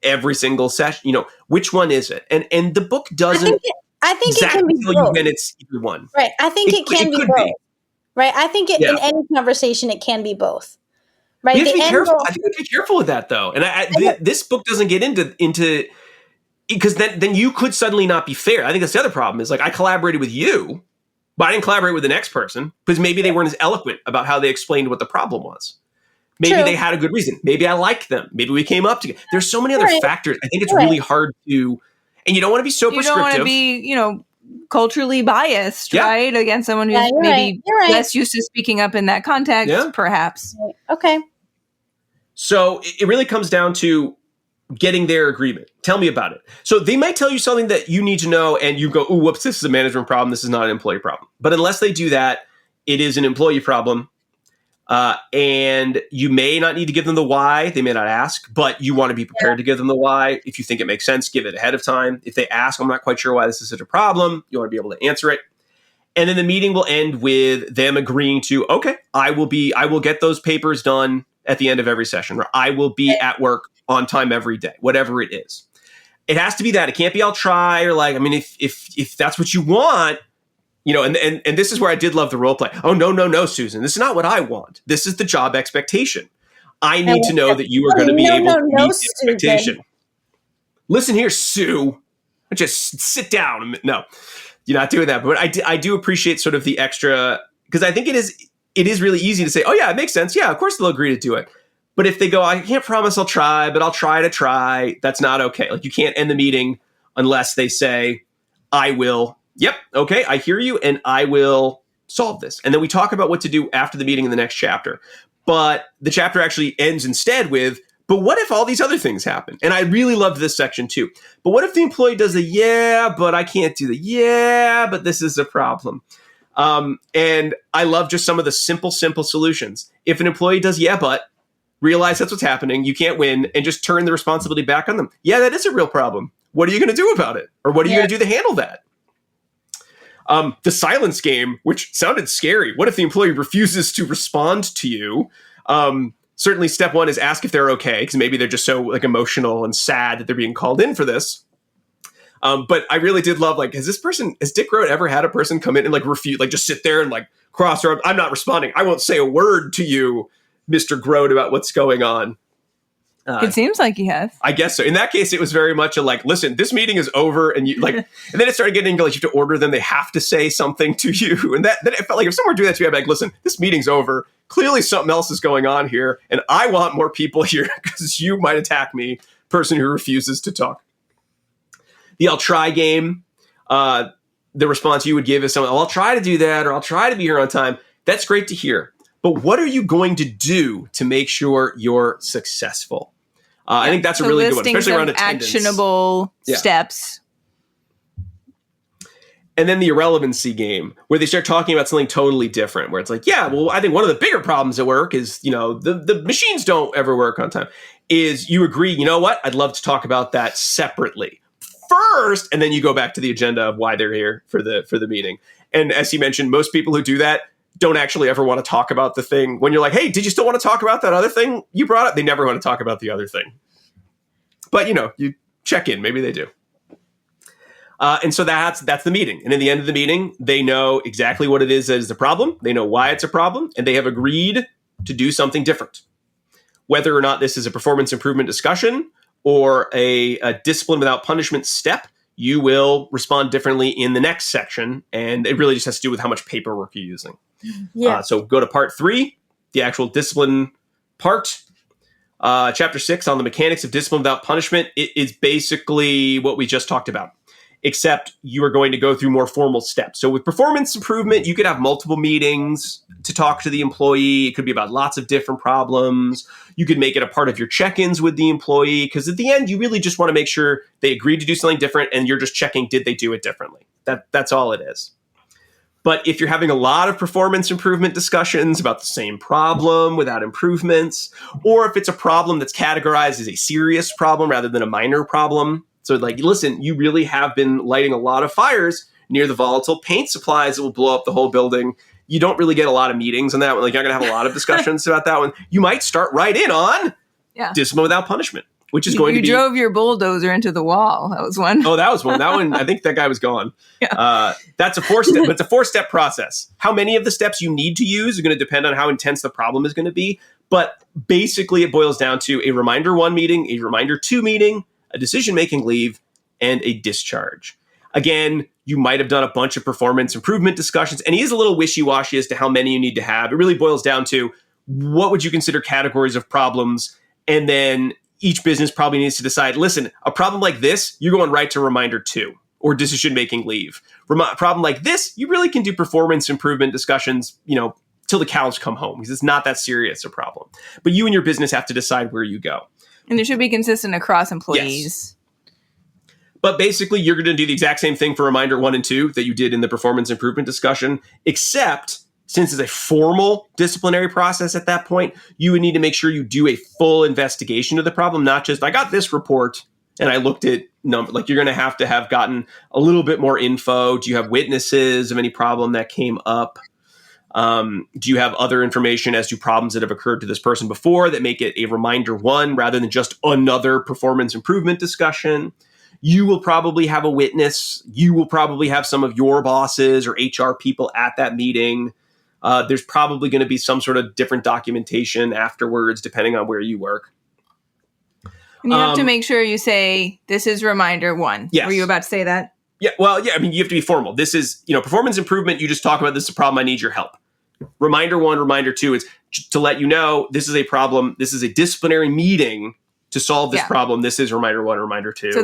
every single session. Which one is it? And the book doesn't I think exactly it can be both. When it's either one. Right. I think it can be both. Right. I think in any conversation, it can be both. Right. We have to be careful. I think we have to be careful with that, though. And this book doesn't get into because then you could suddenly not be fair. I think that's the other problem is, like, I collaborated with you, but I didn't collaborate with the next person because maybe they weren't as eloquent about how they explained what the problem was. Maybe they had a good reason. Maybe I liked them. Maybe we came up together. There's so many other factors. I think it's really hard to, and you don't want to be so prescriptive. You don't want to be, culturally biased, right? Against someone who's maybe less used to speaking up in that context, perhaps. Okay. So it really comes down to getting their agreement. Tell me about it. So they might tell you something that you need to know and you go, oh, whoops, this is a management problem. This is not an employee problem. But unless they do that, it is an employee problem. And you may not need to give them the why. They may not ask, but you want to be prepared to give them the why. If you think it makes sense, give it ahead of time. If they ask, I'm not quite sure why this is such a problem, you want to be able to answer it. And then the meeting will end with them agreeing to, okay, I will get those papers done at the end of every session, or I will be at work on time every day, whatever it is. It has to be that. It can't be I'll try, or like, I mean, if that's what you want, and this is where I did love the role play. Oh, no, Susan, this is not what I want. This is the job expectation. I need to know that you are going to be able to meet the expectation. Listen here, Sue. Just sit down. No, you're not doing that. But I do appreciate sort of the extra, because I think it is really easy to say, oh yeah, it makes sense. Yeah, of course they'll agree to do it. But if they go, I can't promise I'll try, but I'll try to try, that's not okay. Like, you can't end the meeting unless they say, I will. Yep. Okay. I hear you. And I will solve this. And then we talk about what to do after the meeting in the next chapter. But the chapter actually ends instead with, but what if all these other things happen? And I really loved this section too. But what if the employee does the, yeah, but I can't do the, yeah, but this is a problem. And I love just some of the simple solutions. If an employee does, yeah, but realize that's what's happening, you can't win, and just turn the responsibility back on them. Yeah, that is a real problem. What are you going to do about it? Or what are you going to do to handle that? The silence game, which sounded scary. What if the employee refuses to respond to you? Certainly step one is ask if they're okay, because maybe they're just so like emotional and sad that they're being called in for this. But I really did love, like, has Dick Grote ever had a person come in and like refuse, like just sit there and like cross their arms? I'm not responding. I won't say a word to you, Mr. Grote, about what's going on. It seems like he has. I guess so. In that case, it was very much a like, listen, this meeting is over, and you like, and then it started getting into like you have to order them. They have to say something to you, and then it felt like if someone were doing that to me, I'd be like, listen, this meeting's over. Clearly, something else is going on here, and I want more people here because you might attack me, person who refuses to talk. The I'll try game. The response you would give is something, I'll try to do that, or I'll try to be here on time. That's great to hear. But what are you going to do to make sure you're successful? I think that's a really good one, especially around attendance. Actionable steps. And then the irrelevancy game, where they start talking about something totally different, where it's like, yeah, well, I think one of the bigger problems at work is, the machines don't ever work on time. Is you agree, you know what? I'd love to talk about that separately first, and then you go back to the agenda of why they're here for the meeting. And as you mentioned, most people who do that don't actually ever want to talk about the thing. When you're like, hey, did you still want to talk about that other thing you brought up? They never want to talk about the other thing. But, you check in. Maybe they do. And so that's the meeting. And in the end of the meeting, they know exactly what it is that is the problem. They know why it's a problem. And they have agreed to do something different. Whether or not this is a performance improvement discussion or a discipline without punishment step, you will respond differently in the next section. And it really just has to do with how much paperwork you're using. Yeah. So go to part 3, the actual discipline part. Chapter 6 on the mechanics of discipline without punishment. It is basically what we just talked about, except you are going to go through more formal steps. So with performance improvement, you could have multiple meetings to talk to the employee. It could be about lots of different problems. You could make it a part of your check-ins with the employee, because at the end, you really just want to make sure they agreed to do something different, and you're just checking, did they do it differently? That's all it is. But if you're having a lot of performance improvement discussions about the same problem without improvements, or if it's a problem that's categorized as a serious problem rather than a minor problem, so like, listen, you really have been lighting a lot of fires near the volatile paint supplies that will blow up the whole building. You don't really get a lot of meetings on that one. Like, you're not going to have a lot of discussions about that one. You might start right in on discipline without punishment, which is going to be... You drove your bulldozer into the wall. That was one. Oh, that was one. That one, I think that guy was gone. Yeah. That's a 4-step, but it's a 4-step process. How many of the steps you need to use are going to depend on how intense the problem is going to be. But basically, it boils down to a reminder 1 meeting, a reminder 2 meeting, a decision-making leave, and a discharge. Again, you might have done a bunch of performance improvement discussions, and he is a little wishy-washy as to how many you need to have. It really boils down to what would you consider categories of problems, and then each business probably needs to decide, listen, a problem like this, you're going right to reminder 2, or decision-making leave. Problem like this, you really can do performance improvement discussions, till the cows come home, because it's not that serious a problem. But you and your business have to decide where you go. And it should be consistent across employees. Yes. But basically, you're going to do the exact same thing for reminder 1 and 2 that you did in the performance improvement discussion, except since it's a formal disciplinary process at that point, you would need to make sure you do a full investigation of the problem, not just, I got this report and I looked at number. Like, you're going to have gotten a little bit more info. Do you have witnesses of any problem that came up? Do you have other information as to problems that have occurred to this person before that make it a reminder one rather than just another performance improvement discussion? You will probably have a witness. You will probably have some of your bosses or HR people at that meeting. There's probably going to be some sort of different documentation afterwards, depending on where you work. And you have to make sure you say, this is reminder one. Yes. Were you about to say that? Yeah, well, yeah, I mean, you have to be formal. This is, performance improvement. You just talk about, this is a problem, I need your help. Reminder one, reminder two is to let you know, this is a problem. This is a disciplinary meeting to solve this problem. This is reminder one, reminder two. So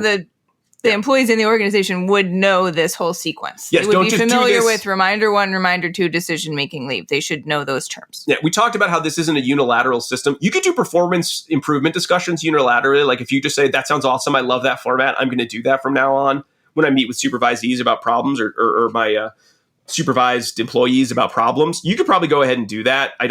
the employees in the organization would know this whole sequence. Yes, they would be just familiar with reminder one, reminder two, decision-making leave. They should know those terms. Yeah, we talked about how this isn't a unilateral system. You could do performance improvement discussions unilaterally. Like, if you just say, that sounds awesome, I love that format, I'm going to do that from now on when I meet with supervisees about problems or my supervised employees about problems. You could probably go ahead and do that. I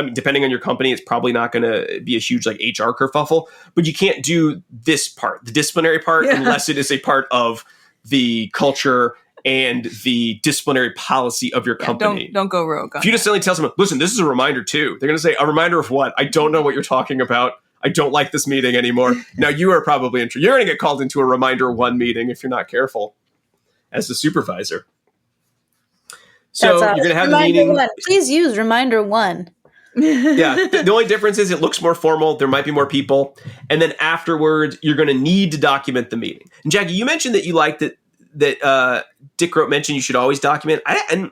mean, depending on your company, it's probably not going to be a huge like HR kerfuffle, but you can't do this part, the disciplinary part, unless it is a part of the culture and the disciplinary policy of your company. Don't go rogue. If you just suddenly tell someone, listen, this is a reminder too, they're going to say, a reminder of what? I don't know what you're talking about. I don't like this meeting anymore. Now you are probably you're going to get called into a reminder one meeting if you're not careful as the supervisor. So you're going to have the meeting. One. Please use reminder one. Yeah. The only difference is it looks more formal. There might be more people. And then afterwards, you're going to need to document the meeting. And Jackie, you mentioned that you liked that Dick Grote mentioned you should always document. And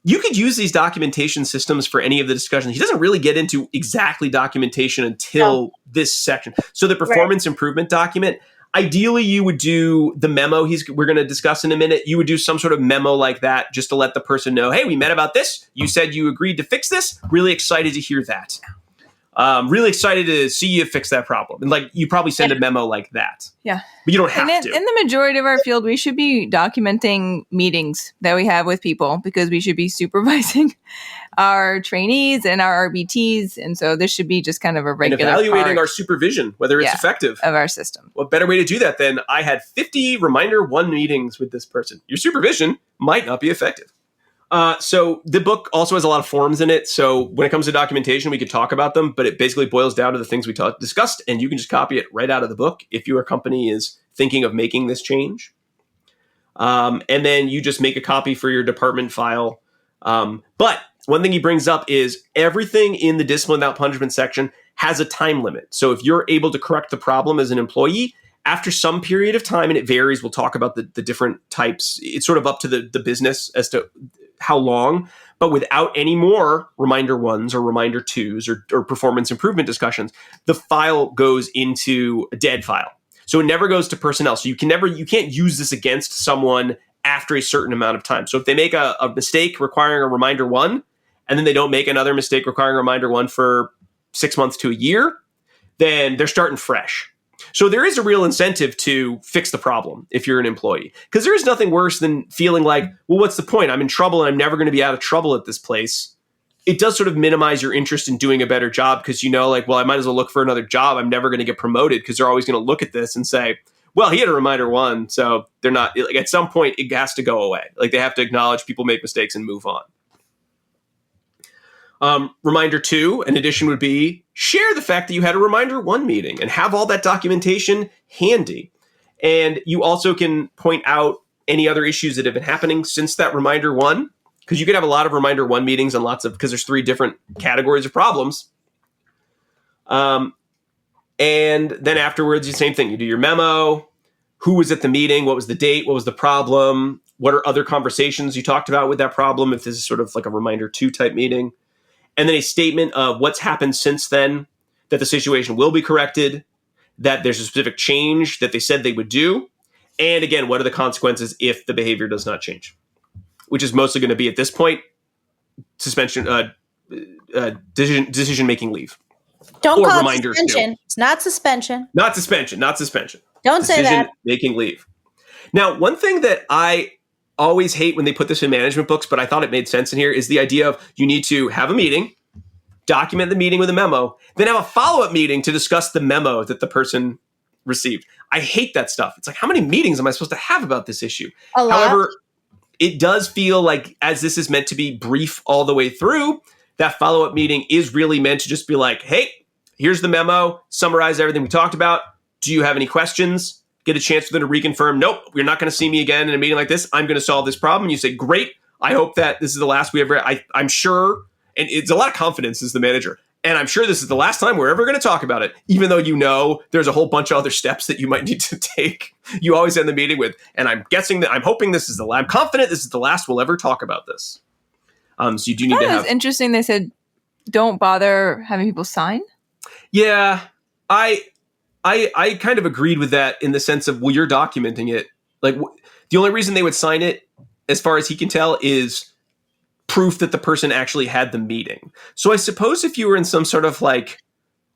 you could use these documentation systems for any of the discussions. He doesn't really get into exactly documentation until this section. So the performance improvement document, ideally, you would do the memo we're going to discuss in a minute. You would do some sort of memo like that just to let the person know, hey, we met about this. You said you agreed to fix this. Really excited to hear that. Really excited to see you fix that problem. And like, you probably send a memo like that. Yeah. But you don't have to. In the majority of our field, we should be documenting meetings that we have with people because we should be supervising our trainees and our RBTs. And so this should be just kind of a regular and evaluating our supervision, whether it's effective. Of our system. What better way to do that than I had 50 reminder one meetings with this person. Your supervision might not be effective. So the book also has a lot of forms in it. So when it comes to documentation, we could talk about them, but it basically boils down to the things we discussed, and you can just copy it right out of the book if your company is thinking of making this change. And then you just make a copy for your department file. But one thing he brings up is everything in the discipline without punishment section has a time limit. So if you're able to correct the problem as an employee, after some period of time, and it varies, we'll talk about the different types. It's sort of up to the business as to how long, but without any more reminder ones or reminder twos or performance improvement discussions, the file goes into a dead file. So it never goes to personnel. So you can't use this against someone after a certain amount of time. So if they make a mistake requiring a reminder one, and then they don't make another mistake requiring a reminder one for 6 months to a year, then they're starting fresh. So there is a real incentive to fix the problem if you're an employee, because there is nothing worse than feeling like, well, what's the point? I'm in trouble and I'm never going to be out of trouble at this place. It does sort of minimize your interest in doing a better job because like, well, I might as well look for another job. I'm never going to get promoted because they're always going to look at this and say, well, he had a reminder one. So they're not, like, at some point it has to go away. Like, they have to acknowledge people make mistakes and move on. Reminder two, an addition would be share the fact that you had a reminder one meeting and have all that documentation handy. And you also can point out any other issues that have been happening since that reminder one, because you could have a lot of reminder one meetings and because there's 3 different categories of problems. And then afterwards, the same thing. You do your memo. Who was at the meeting? What was the date? What was the problem? What are other conversations you talked about with that problem? If this is sort of like a reminder two type meeting. And then a statement of what's happened since then, that the situation will be corrected, that there's a specific change that they said they would do. And again, what are the consequences if the behavior does not change? Which is mostly going to be, at this point, suspension, decision-making leave. Don't call it suspension. It's not suspension. Not suspension. Don't say that. Decision-making leave. Now, one thing that I always hate when they put this in management books, but I thought it made sense in here, is the idea of you need to have a meeting, document the meeting with a memo, then have a follow-up meeting to discuss the memo that the person received. I hate that stuff. It's like, how many meetings am I supposed to have about this issue? A lot. However, it does feel like, as this is meant to be brief all the way through, that follow-up meeting is really meant to just be like, hey, here's the memo, summarize everything we talked about. Do you have any questions? Get a chance for them to reconfirm, nope, you're not going to see me again in a meeting like this. I'm going to solve this problem. And you say, great. I hope that this is the last we ever, I'm sure, and it's a lot of confidence as the manager. And I'm sure this is the last time we're ever going to talk about it, even though there's a whole bunch of other steps that you might need to take. You always end the meeting with, and I'm hoping I'm confident this is the last we'll ever talk about this. So you do need to have. It's interesting. They said, don't bother having people sign. Yeah, I kind of agreed with that in the sense of, well, you're documenting it. Like, the only reason they would sign it, as far as he can tell, is proof that the person actually had the meeting. So I suppose if you were in some sort of like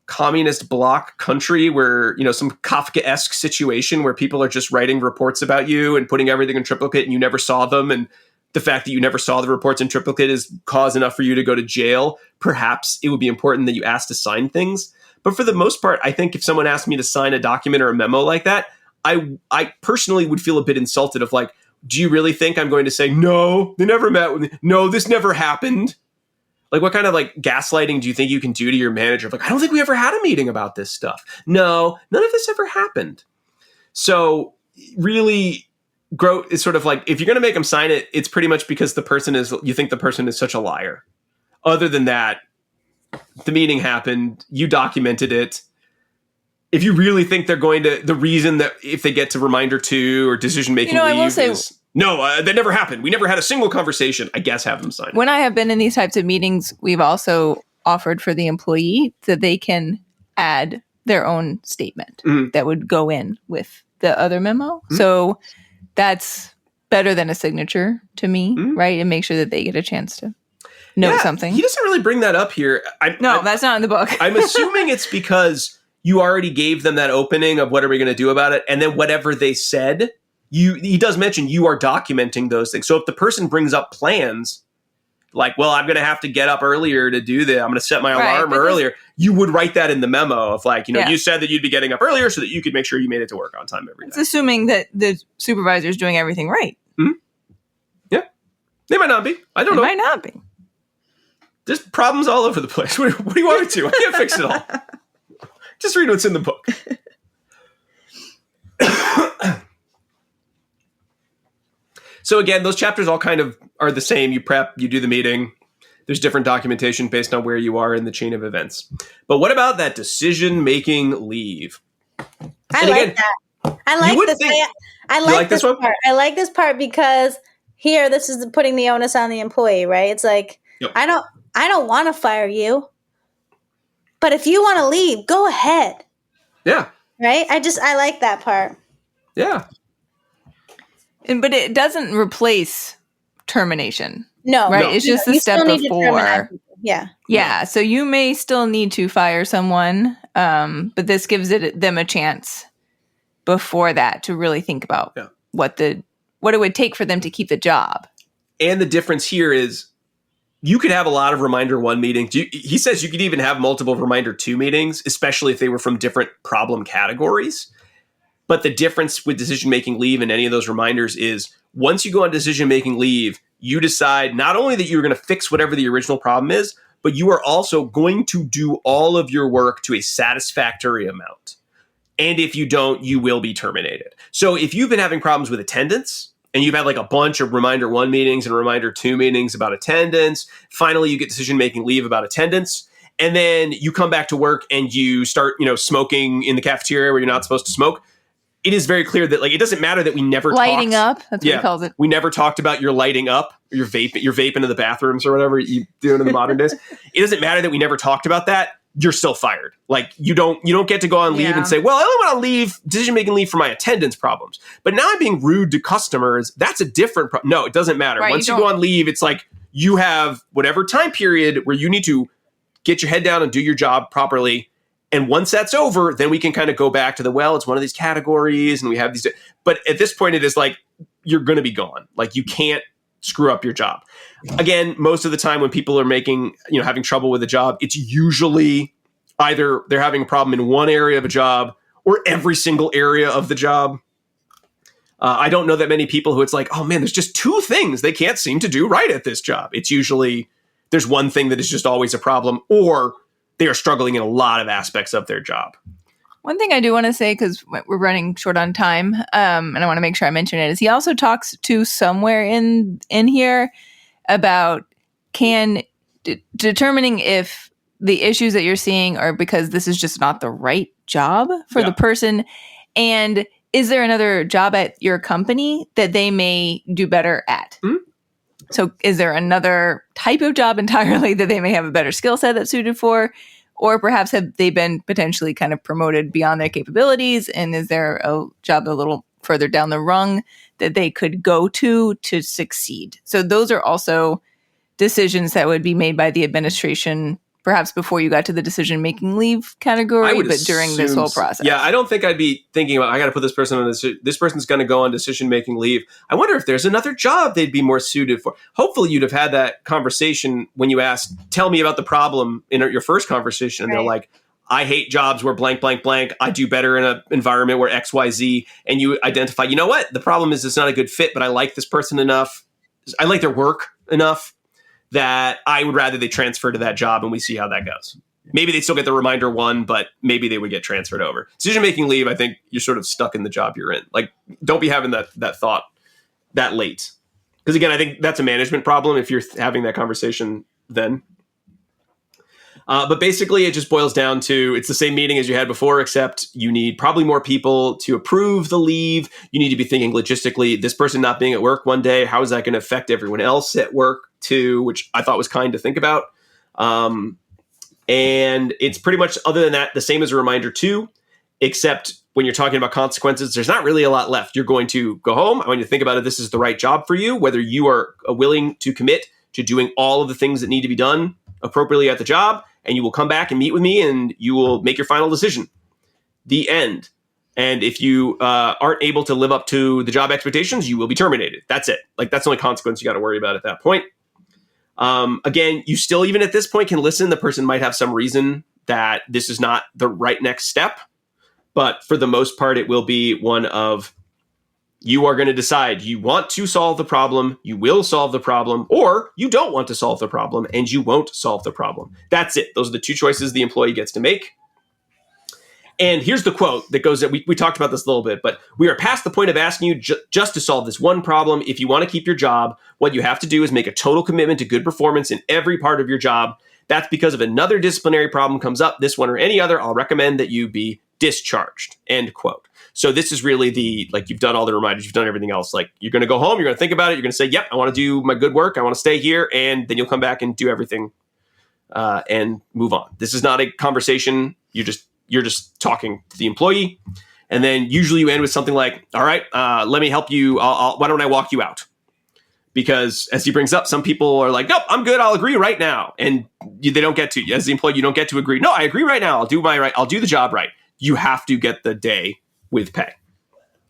communist bloc country where, some Kafka-esque situation where people are just writing reports about you and putting everything in triplicate and you never saw them, and the fact that you never saw the reports in triplicate is cause enough for you to go to jail, perhaps it would be important that you ask to sign things. But for the most part, I think if someone asked me to sign a document or a memo like that, I personally would feel a bit insulted of like, do you really think I'm going to say, no, they never met with me. No, this never happened. Like, what kind of like gaslighting do you think you can do to your manager? Like, I don't think we ever had a meeting about this stuff. No, none of this ever happened. So really, Grote is sort of like, if you're going to make them sign it, it's pretty much because you think the person is such a liar. Other than that, the meeting happened, you documented it. If you really think they're going to, the reason that if they get to reminder 2 or decision-making leave I will say, is, no, that never happened. We never had a single conversation. I guess have them sign it. When I have been in these types of meetings, we've also offered for the employee that they can add their own statement that would go in with the other memo. Mm-hmm. So that's better than a signature to me, right? And make sure that they get a chance to know something. He doesn't really bring that up here. That's not in the book. I'm assuming it's because you already gave them that opening of what are we going to do about it, and then whatever they said, he does mention you are documenting those things. So if the person brings up plans, like, well, I'm going to have to get up earlier to do that, I'm going to set my alarm earlier, you would write that in the memo of like, you said that you'd be getting up earlier so that you could make sure you made it to work on time every day. It's assuming that the supervisor is doing everything right. Mm-hmm. Yeah. They might not be. I don't know. They might not be. There's problems all over the place. What do you want me to? I can't fix it all. Just read what's in the book. So again, those chapters all kind of are the same. You prep, you do the meeting. There's different documentation based on where you are in the chain of events. But what about that decision-making leave? I like that. I like this part. I like this part because here, this is putting the onus on the employee, right? It's like, I don't want to fire you. But if you want to leave, go ahead. Yeah. Right? I like that part. Yeah. But it doesn't replace termination. No. Right? No. It's just the step before. Yeah. Yeah. So you may still need to fire someone, but this gives them a chance before that to really think about what it would take for them to keep the job. And the difference here is, you could have a lot of Reminder 1 meetings. He says you could even have multiple Reminder 2 meetings, especially if they were from different problem categories. But the difference with decision-making leave and any of those reminders is once you go on decision-making leave, you decide not only that you're going to fix whatever the original problem is, but you are also going to do all of your work to a satisfactory amount. And if you don't, you will be terminated. So if you've been having problems with attendance, and you've had like a bunch of Reminder 1 meetings and Reminder 2 meetings about attendance. Finally, you get decision-making leave about attendance. And then you come back to work and you start, smoking in the cafeteria where you're not supposed to smoke. It is very clear that like, it doesn't matter that we never lighting up. That's what he calls it. We never talked about your lighting up, your vape into the bathrooms or whatever you do in the modern days. It doesn't matter that we never talked about that. You're still fired. Like you don't get to go on leave and say, well, I only want to leave decision-making leave for my attendance problems. But now I'm being rude to customers. That's a different problem. No, it doesn't matter. Right, once you go on leave, it's like you have whatever time period where you need to get your head down and do your job properly. And once that's over, then we can kind of go back to it's one of these categories and we have these. But at this point, it is like you're going to be gone. Like, you can't screw up your job. Again, most of the time when people are having trouble with a job, it's usually either they're having a problem in one area of a job or every single area of the job. I don't know that many people who it's like, oh man, there's just two things they can't seem to do right at this job. It's usually there's one thing that is just always a problem, or they are struggling in a lot of aspects of their job. One thing I do want to say, because we're running short on time, and I want to make sure I mention it, is he also talks to somewhere in here about determining if the issues that you're seeing are because this is just not the right job for the person, and is there another job at your company that they may do better at? Mm-hmm. So is there another type of job entirely that they may have a better skill set that's suited for? Or perhaps have they been potentially kind of promoted beyond their capabilities? And is there a job a little further down the rung that they could go to succeed? So those are also decisions that would be made by the administration, perhaps before you got to the decision-making leave category, but during this whole process. Yeah, I don't think I'd be thinking about, I got to put this person on this person's going to go on decision-making leave. I wonder if there's another job they'd be more suited for. Hopefully you'd have had that conversation when you asked, tell me about the problem in your first conversation. And they're like, I hate jobs where blank, blank, blank. I do better in an environment where X, Y, Z. And you identify, you know what? The problem is it's not a good fit, but I like this person enough. I like their work enough that I would rather they transfer to that job, and we see how that goes. Maybe they still get the reminder one, but maybe they would get transferred over. Decision-making leave, I think you're sort of stuck in the job you're in. Like, don't be having that thought that late. Because again, I think that's a management problem if you're having that conversation then. But basically, it just boils down to, it's the same meeting as you had before, except you need probably more people to approve the leave. You need to be thinking logistically, this person not being at work one day, how is that going to affect everyone else at work too, which I thought was kind to think about. And it's pretty much, other than that, the same as a reminder too, except when you're talking about consequences, there's not really a lot left. You're going to go home. I want you to think about if this is the right job for you, whether you are willing to commit to doing all of the things that need to be done appropriately at the job, and you will come back and meet with me and you will make your final decision. The end. And if you aren't able to live up to the job expectations, you will be terminated. That's it. Like, that's the only consequence you got to worry about at that point. Again, you still, even at this point, can listen. The person might have some reason that this is not the right next step. But for the most part, it will be one of, you are going to decide you want to solve the problem, you will solve the problem, or you don't want to solve the problem and you won't solve the problem. That's it. Those are the two choices the employee gets to make. And here's the quote that goes, that we talked about this a little bit, but we are past the point of asking you just to solve this one problem. If you want to keep your job, what you have to do is make a total commitment to good performance in every part of your job. That's because if another disciplinary problem comes up, this one or any other, I'll recommend that you be discharged. End quote. So this is really you've done all the reminders, you've done everything else. Like, you're going to go home, you're going to think about it, you're going to say, yep, I want to do my good work, I want to stay here, and then you'll come back and do everything and move on. This is not a conversation. You're just talking to the employee. And then usually you end with something like, all right, let me help you. Why don't I walk you out? Because as he brings up, some people are like, nope, I'm good, I'll agree right now. And they don't get to, as the employee, you don't get to agree. No, I agree right now. I'll do the job right. You have to get the day with pay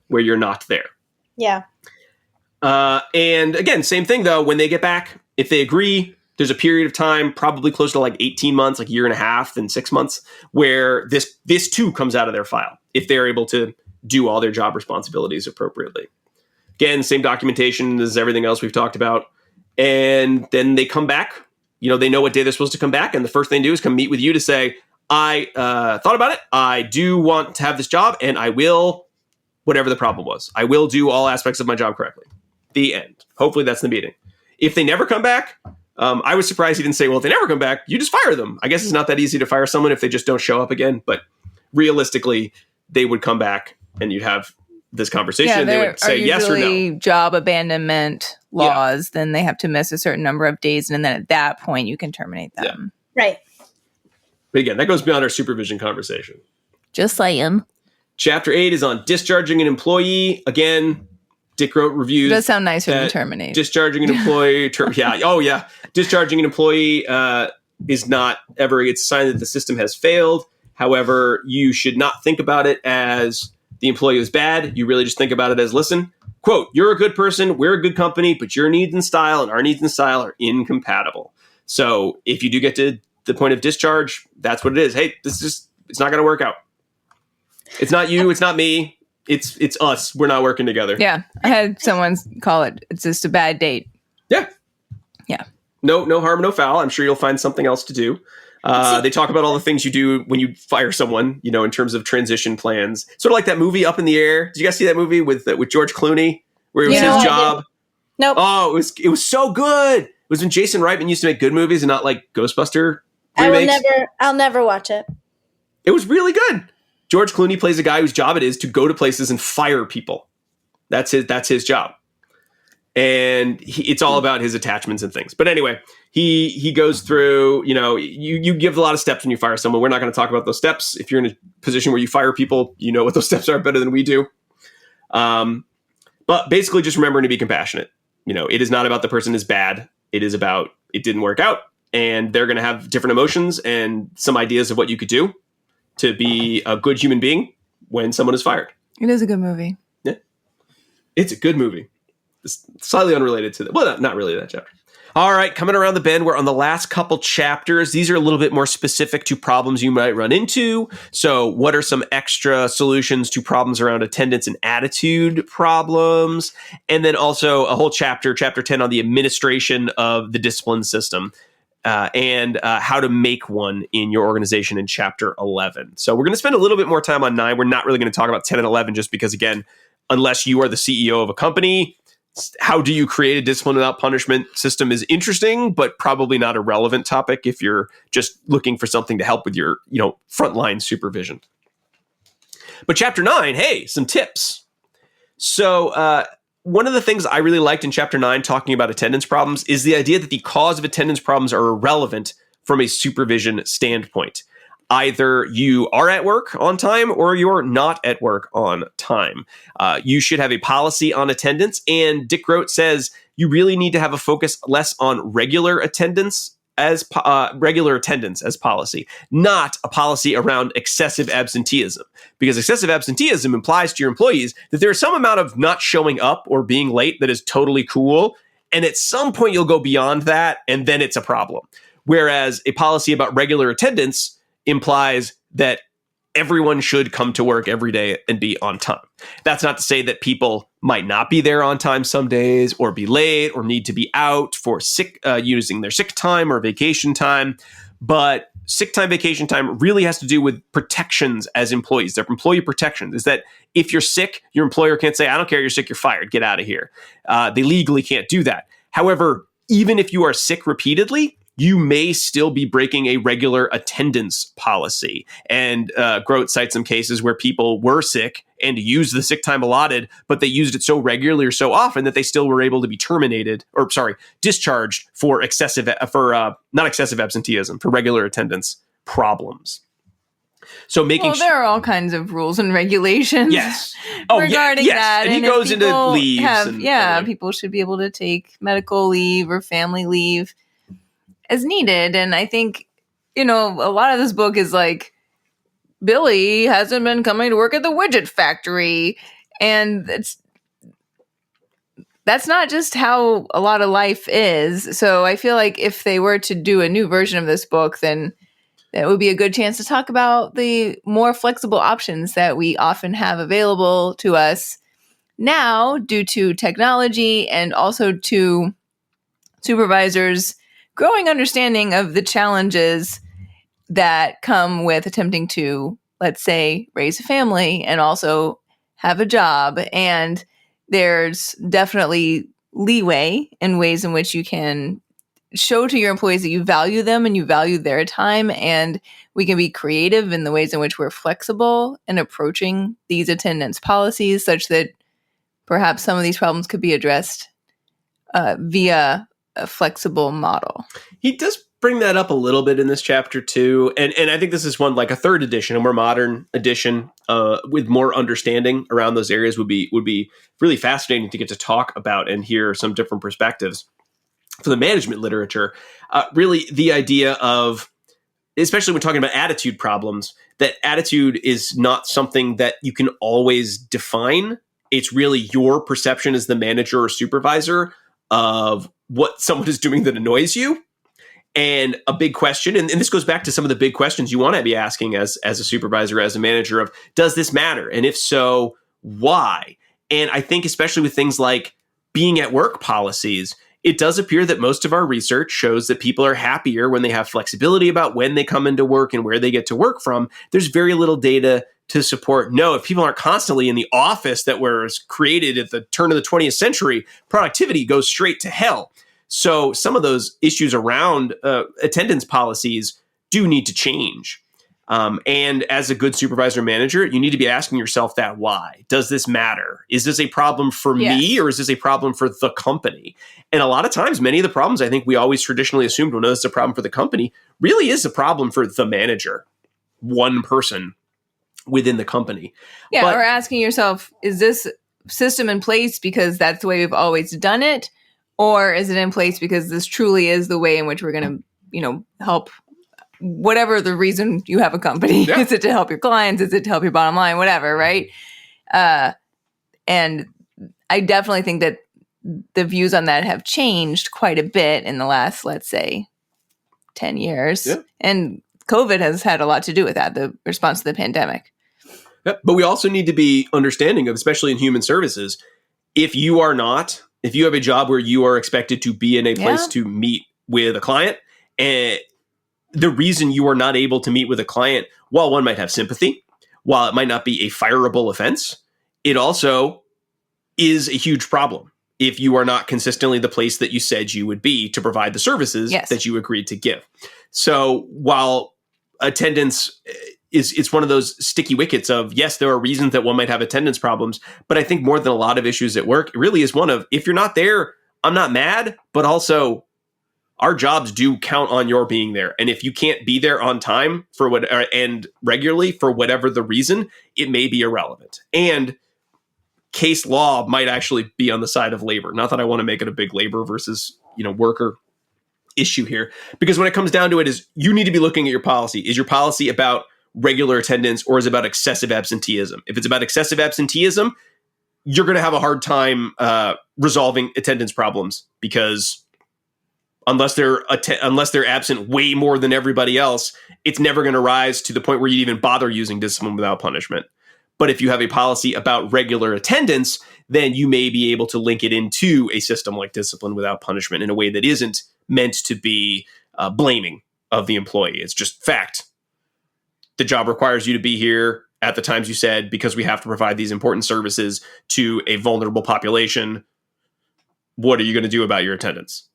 where you're not there. Yeah. And again, same thing though, when they get back, if they agree, there's a period of time, probably close to like 18 months, like a year and a half, then 6 months, where this too comes out of their file if they're able to do all their job responsibilities appropriately. Again, same documentation as everything else we've talked about. And then they come back, they know what day they're supposed to come back. And the first thing they do is come meet with you to say, I thought about it. I do want to have this job, and I will, whatever the problem was, I will do all aspects of my job correctly. The end. Hopefully that's the meeting. If they never come back, I was surprised he didn't say, well, if they never come back, you just fire them. I guess it's not that easy to fire someone if they just don't show up again. But realistically, they would come back and you'd have this conversation. And they would say yes or no. Job abandonment laws, then they have to miss a certain number of days. And then at that point, you can terminate them. Yeah. Right. But again, that goes beyond our supervision conversation. Just saying. Chapter 8 is on discharging an employee. Again, Dick Grote reviews. It does sound nicer than terminate. Discharging an employee. Discharging an employee is not ever, it's a sign that the system has failed. However, you should not think about it as the employee was bad. You really just think about it as, listen, quote, "You're a good person, we're a good company, but your needs and style and our needs and style are incompatible. So if you do get to the point of discharge, that's what it is. Hey, it's not going to work out. It's not you, it's not me, it's us. We're not working together." Yeah. I had someone call it's just a bad date. Yeah. Yeah. No harm, no foul. I'm sure you'll find something else to do. They talk about all the things you do when you fire someone, in terms of transition plans. Sort of like that movie Up in the Air. Did you guys see that movie with George Clooney, where it was his job? Nope. Oh, it was so good. It was when Jason Reitman used to make good movies and not like Ghostbuster remakes. I'll never watch it. It was really good. George Clooney plays a guy whose job it is to go to places and fire people. That's his job. And it's all about his attachments and things. But anyway, he goes through, you give a lot of steps when you fire someone. We're not going to talk about those steps. If you're in a position where you fire people, you know what those steps are better than we do. But basically just remembering to be compassionate. It is not about the person is bad. It is about it didn't work out. And they're going to have different emotions and some ideas of what you could do to be a good human being when someone is fired. It is a good movie. Yeah. It's a good movie. It's slightly unrelated to that. Well, not really that chapter. All right, coming around the bend, we're on the last couple chapters. These are a little bit more specific to problems you might run into. So what are some extra solutions to problems around attendance and attitude problems? And then also a whole chapter 10 on the administration of the discipline system. And how to make one in your organization in chapter 11. So we're going to spend a little bit more time on 9. We're not really going to talk about 10 and 11 just because, again, unless you are the CEO of a company, how do you create a discipline without punishment system is interesting, but probably not a relevant topic if you're just looking for something to help with your, frontline supervision. But chapter 9, hey, some tips. So, one of the things I really liked in chapter 9 talking about attendance problems is the idea that the cause of attendance problems are irrelevant from a supervision standpoint. Either you are at work on time or you're not at work on time. You should have a policy on attendance. And Dick Grote says you really need to have a focus less on regular attendance as policy, not a policy around excessive absenteeism. Because excessive absenteeism implies to your employees that there is some amount of not showing up or being late that is totally cool. And at some point you'll go beyond that and then it's a problem. Whereas a policy about regular attendance implies that everyone should come to work every day and be on time. That's not to say that people might not be there on time some days or be late or need to be out for using their sick time or vacation time. But sick time, vacation time really has to do with protections as employees. Their employee protections is that if you're sick, your employer can't say, "I don't care, you're sick, you're fired, get out of here." They legally can't do that. However, even if you are sick repeatedly, you may still be breaking a regular attendance policy. And Grote cites some cases where people were sick and used the sick time allotted, but they used it so regularly or so often that they still were able to be discharged for not excessive absenteeism, for regular attendance problems. So there are all kinds of rules and regulations regarding that. And he goes into leaves. People should be able to take medical leave or family leave as needed. And I think, a lot of this book is like, Billy hasn't been coming to work at the widget factory. And that's not just how a lot of life is. So I feel like if they were to do a new version of this book, then that would be a good chance to talk about the more flexible options that we often have available to us now due to technology and also to supervisors' growing understanding of the challenges that come with attempting to, let's say, raise a family and also have a job. And there's definitely leeway in ways in which you can show to your employees that you value them and you value their time. And we can be creative in the ways in which we're flexible in approaching these attendance policies such that perhaps some of these problems could be addressed via a flexible model. He does bring that up a little bit in this chapter too. And I think this is one, like a third edition, a more modern edition with more understanding around those areas would be really fascinating to get to talk about and hear some different perspectives. For the management literature, really the idea of, especially when talking about attitude problems, that attitude is not something that you can always define It's really your perception as the manager or supervisor of what someone is doing that annoys you. And a big question, and this goes back to some of the big questions you want to be asking as a supervisor, as a manager, of does this matter? And if so, why? And I think especially with things like being at work policies, it does appear that most of our research shows that people are happier when they have flexibility about when they come into work and where they get to work from. There's very little data to support, no, if people aren't constantly in the office that was created at the turn of the 20th century, productivity goes straight to hell. So some of those issues around attendance policies do need to change. And as a good supervisor manager, you need to be asking yourself that why. Does this matter? Is this a problem for me, or is this a problem for the company? And a lot of times, many of the problems I think we always traditionally assumed, well, no, this is a problem for the company, really is a problem for the manager, one person within the company. Yeah, but, or asking yourself, is this system in place because that's the way we've always done it? Or is it in place because this truly is the way in which we're going to, help whatever the reason you have a company? Yeah. Is it to help your clients? Is it to help your bottom line? Whatever, right? And I definitely think that the views on that have changed quite a bit in the last, let's say, 10 years. Yeah. And COVID has had a lot to do with that, the response to the pandemic. Yeah, but we also need to be understanding of, especially in human services, if you have a job where you are expected to be in a place to meet with a client, and the reason you are not able to meet with a client, while one might have sympathy, while it might not be a fireable offense, it also is a huge problem if you are not consistently the place that you said you would be to provide the services that you agreed to give. So while attendance it's one of those sticky wickets of, yes, there are reasons that one might have attendance problems, but I think more than a lot of issues at work, it really is one of, if you're not there, I'm not mad, but also our jobs do count on your being there. And if you can't be there on time and regularly for whatever the reason, it may be irrelevant. And case law might actually be on the side of labor. Not that I want to make it a big labor versus, worker issue here, because when it comes down to it, is you need to be looking at your policy. Is your policy about regular attendance, or is it about excessive absenteeism? If it's about excessive absenteeism, you're going to have a hard time resolving attendance problems, because unless they're absent way more than everybody else, it's never going to rise to the point where you even bother using discipline without punishment. But if you have a policy about regular attendance, then you may be able to link it into a system like discipline without punishment in a way that isn't meant to be blaming of the employee. It's just fact. The job requires you to be here at the times you said because we have to provide these important services to a vulnerable population. What are you going to do about your attendance?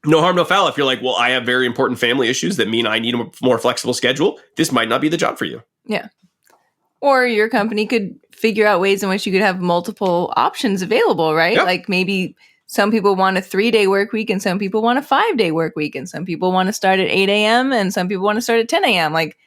No harm, no foul. If you're like, well, I have very important family issues that mean I need a more flexible schedule, this might not be the job for you. Yeah. Or your company could figure out ways in which you could have multiple options available, right? Yep. Like maybe some people want a 3-day work week and some people want a 5-day work week, and some people want to start at 8 a.m. and some people want to start at 10 a.m. Like,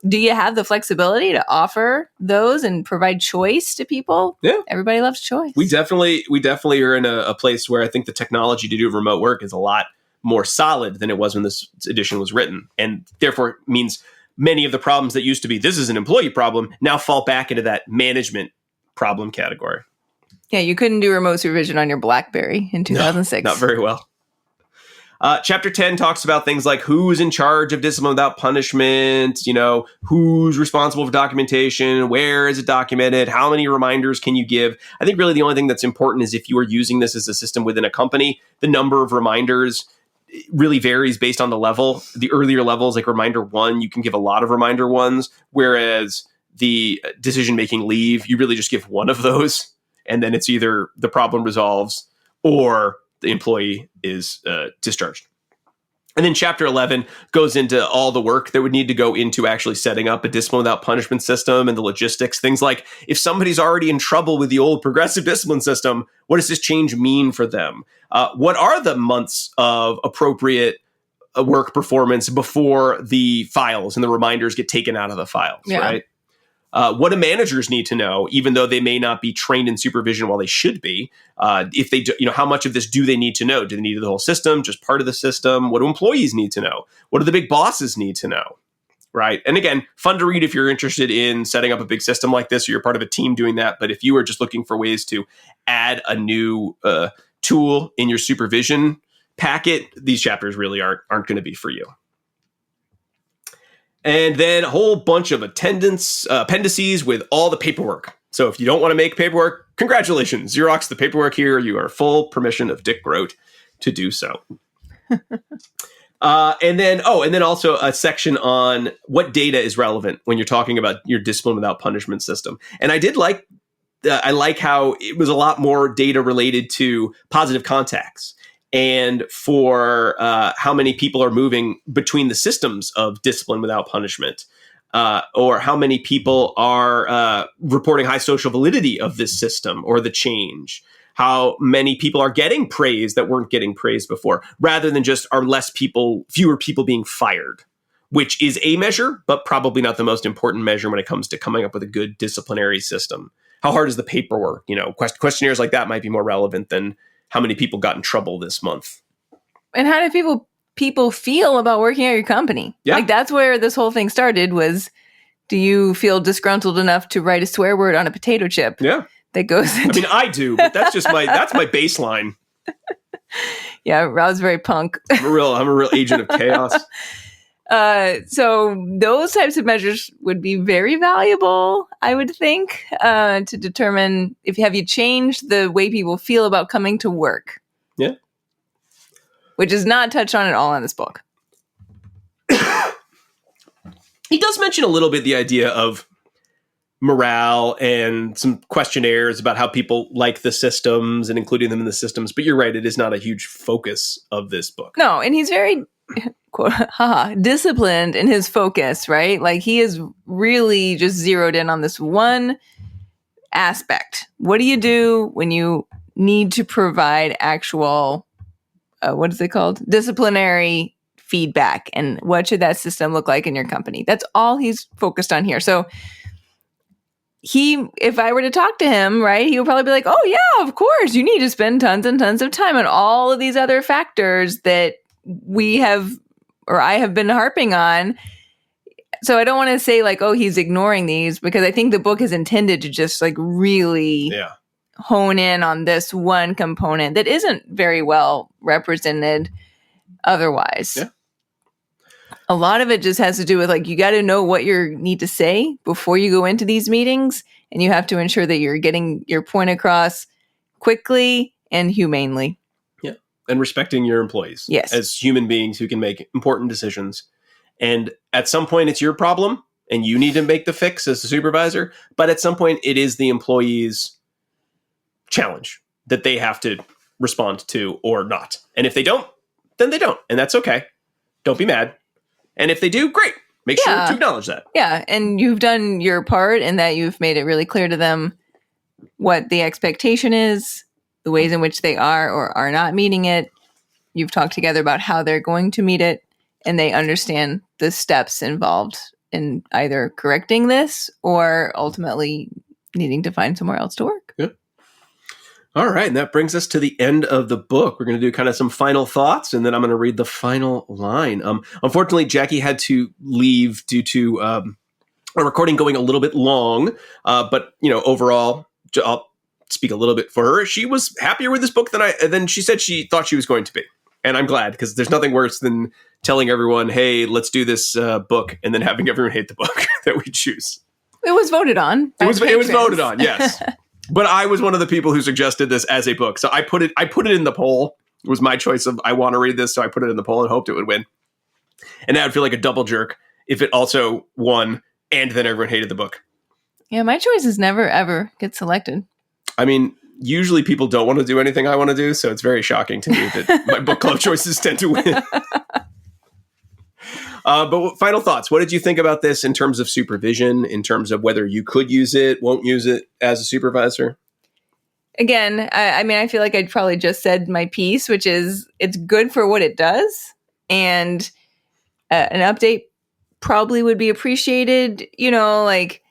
do you have the flexibility to offer those and provide choice to people? Yeah. Everybody loves choice. We definitely are in a place where I think the technology to do remote work is a lot more solid than it was when this edition was written. And therefore means many of the problems that used to be, this is an employee problem, now fall back into that management problem category. Yeah, you couldn't do remote supervision on your BlackBerry in 2006. No, not very well. Chapter 10 talks about things like who's in charge of discipline without punishment, who's responsible for documentation, where is it documented, how many reminders can you give? I think really the only thing that's important is if you are using this as a system within a company, the number of reminders really varies based on the level. The earlier levels, like reminder 1, you can give a lot of reminder 1s, whereas the decision-making leave, you really just give one of those, and then it's either the problem resolves or the employee is discharged. And then chapter 11 goes into all the work that would need to go into actually setting up a discipline without punishment system and the logistics. Things like if somebody's already in trouble with the old progressive discipline system, what does this change mean for them? What are the months of appropriate work performance before the files and the reminders get taken out of the files, right? What do managers need to know, even though they may not be trained in supervision while they should be? If they do, how much of this do they need to know? Do they need the whole system, just part of the system? What do employees need to know? What do the big bosses need to know? right? And again, fun to read if you're interested in setting up a big system like this, or you're part of a team doing that. But if you are just looking for ways to add a new tool in your supervision packet, these chapters really aren't going to be for you. And then a whole bunch of appendices with all the paperwork. So if you don't want to make paperwork, congratulations, Xerox the paperwork here. You are full permission of Dick Grote to do so. And then also a section on what data is relevant when you're talking about your discipline without punishment system. And I like how it was a lot more data related to positive contacts and for how many people are moving between the systems of discipline without punishment, or how many people are reporting high social validity of this system or the change. How many people are getting praise that weren't getting praised before, rather than just fewer people being fired, which is a measure, but probably not the most important measure when it comes to coming up with a good disciplinary system. How hard is the paperwork? Questionnaires like that might be more relevant than how many people got in trouble this month. And how do people feel about working at your company? Yeah. Like, that's where this whole thing started was, do you feel disgruntled enough to write a swear word on a potato chip? Yeah. That goes into... I mean, I do, but that's my baseline. Yeah, Rob's very punk. I'm a real agent of chaos. So those types of measures would be very valuable, I would think, to determine have you changed the way people feel about coming to work. Yeah. Which is not touched on at all in this book. He does mention a little bit the idea of morale and some questionnaires about how people like the systems and including them in the systems. But you're right, it is not a huge focus of this book. No, and he's very quote, disciplined in his focus, right? Like, he is really just zeroed in on this one aspect. What do you do when you need to provide actual, what is it called? Disciplinary feedback, and what should that system look like in your company? That's all he's focused on here. So if I were to talk to him, right, he would probably be like, oh yeah, of course, you need to spend tons and tons of time on all of these other factors that I have been harping on. So I don't want to say like, oh, he's ignoring these, because I think the book is intended to just like really hone in on this one component that isn't very well represented otherwise. Yeah. A lot of it just has to do with like, you got to know what you need to say before you go into these meetings, and you have to ensure that you're getting your point across quickly and humanely. Yeah. And respecting your employees as human beings who can make important decisions. And at some point it's your problem and you need to make the fix as a supervisor. But at some point it is the employee's challenge that they have to respond to or not. And if they don't, then they don't. And that's okay. Don't be mad. And if they do, great. Make sure to acknowledge that. Yeah. And you've done your part in that you've made it really clear to them what the expectation is, the ways in which they are or are not meeting it. You've talked together about how they're going to meet it, and they understand the steps involved in either correcting this or ultimately needing to find somewhere else to work. Yeah. All right. And that brings us to the end of the book. We're going to do kind of some final thoughts, and then I'm going to read the final line. Unfortunately, Jackie had to leave due to a recording going a little bit long. But, overall, I'll speak a little bit for her. She was happier with this book than she said she thought she was going to be. And I'm glad, because there's nothing worse than telling everyone, hey, let's do this book, and then having everyone hate the book that we choose. It was voted on. It was voted on, yes. But I was one of the people who suggested this as a book. So I put it in the poll. It was my choice of, I want to read this, so I put it in the poll and hoped it would win. And that would feel like a double jerk if it also won and then everyone hated the book. Yeah, my choices never, ever get selected. I mean, usually people don't want to do anything I want to do, so it's very shocking to me that my book club choices tend to win. But final thoughts. What did you think about this in terms of supervision, in terms of whether you could use it, won't use it as a supervisor? Again, I feel like I probably just said my piece, which is it's good for what it does. And an update probably would be appreciated. Like,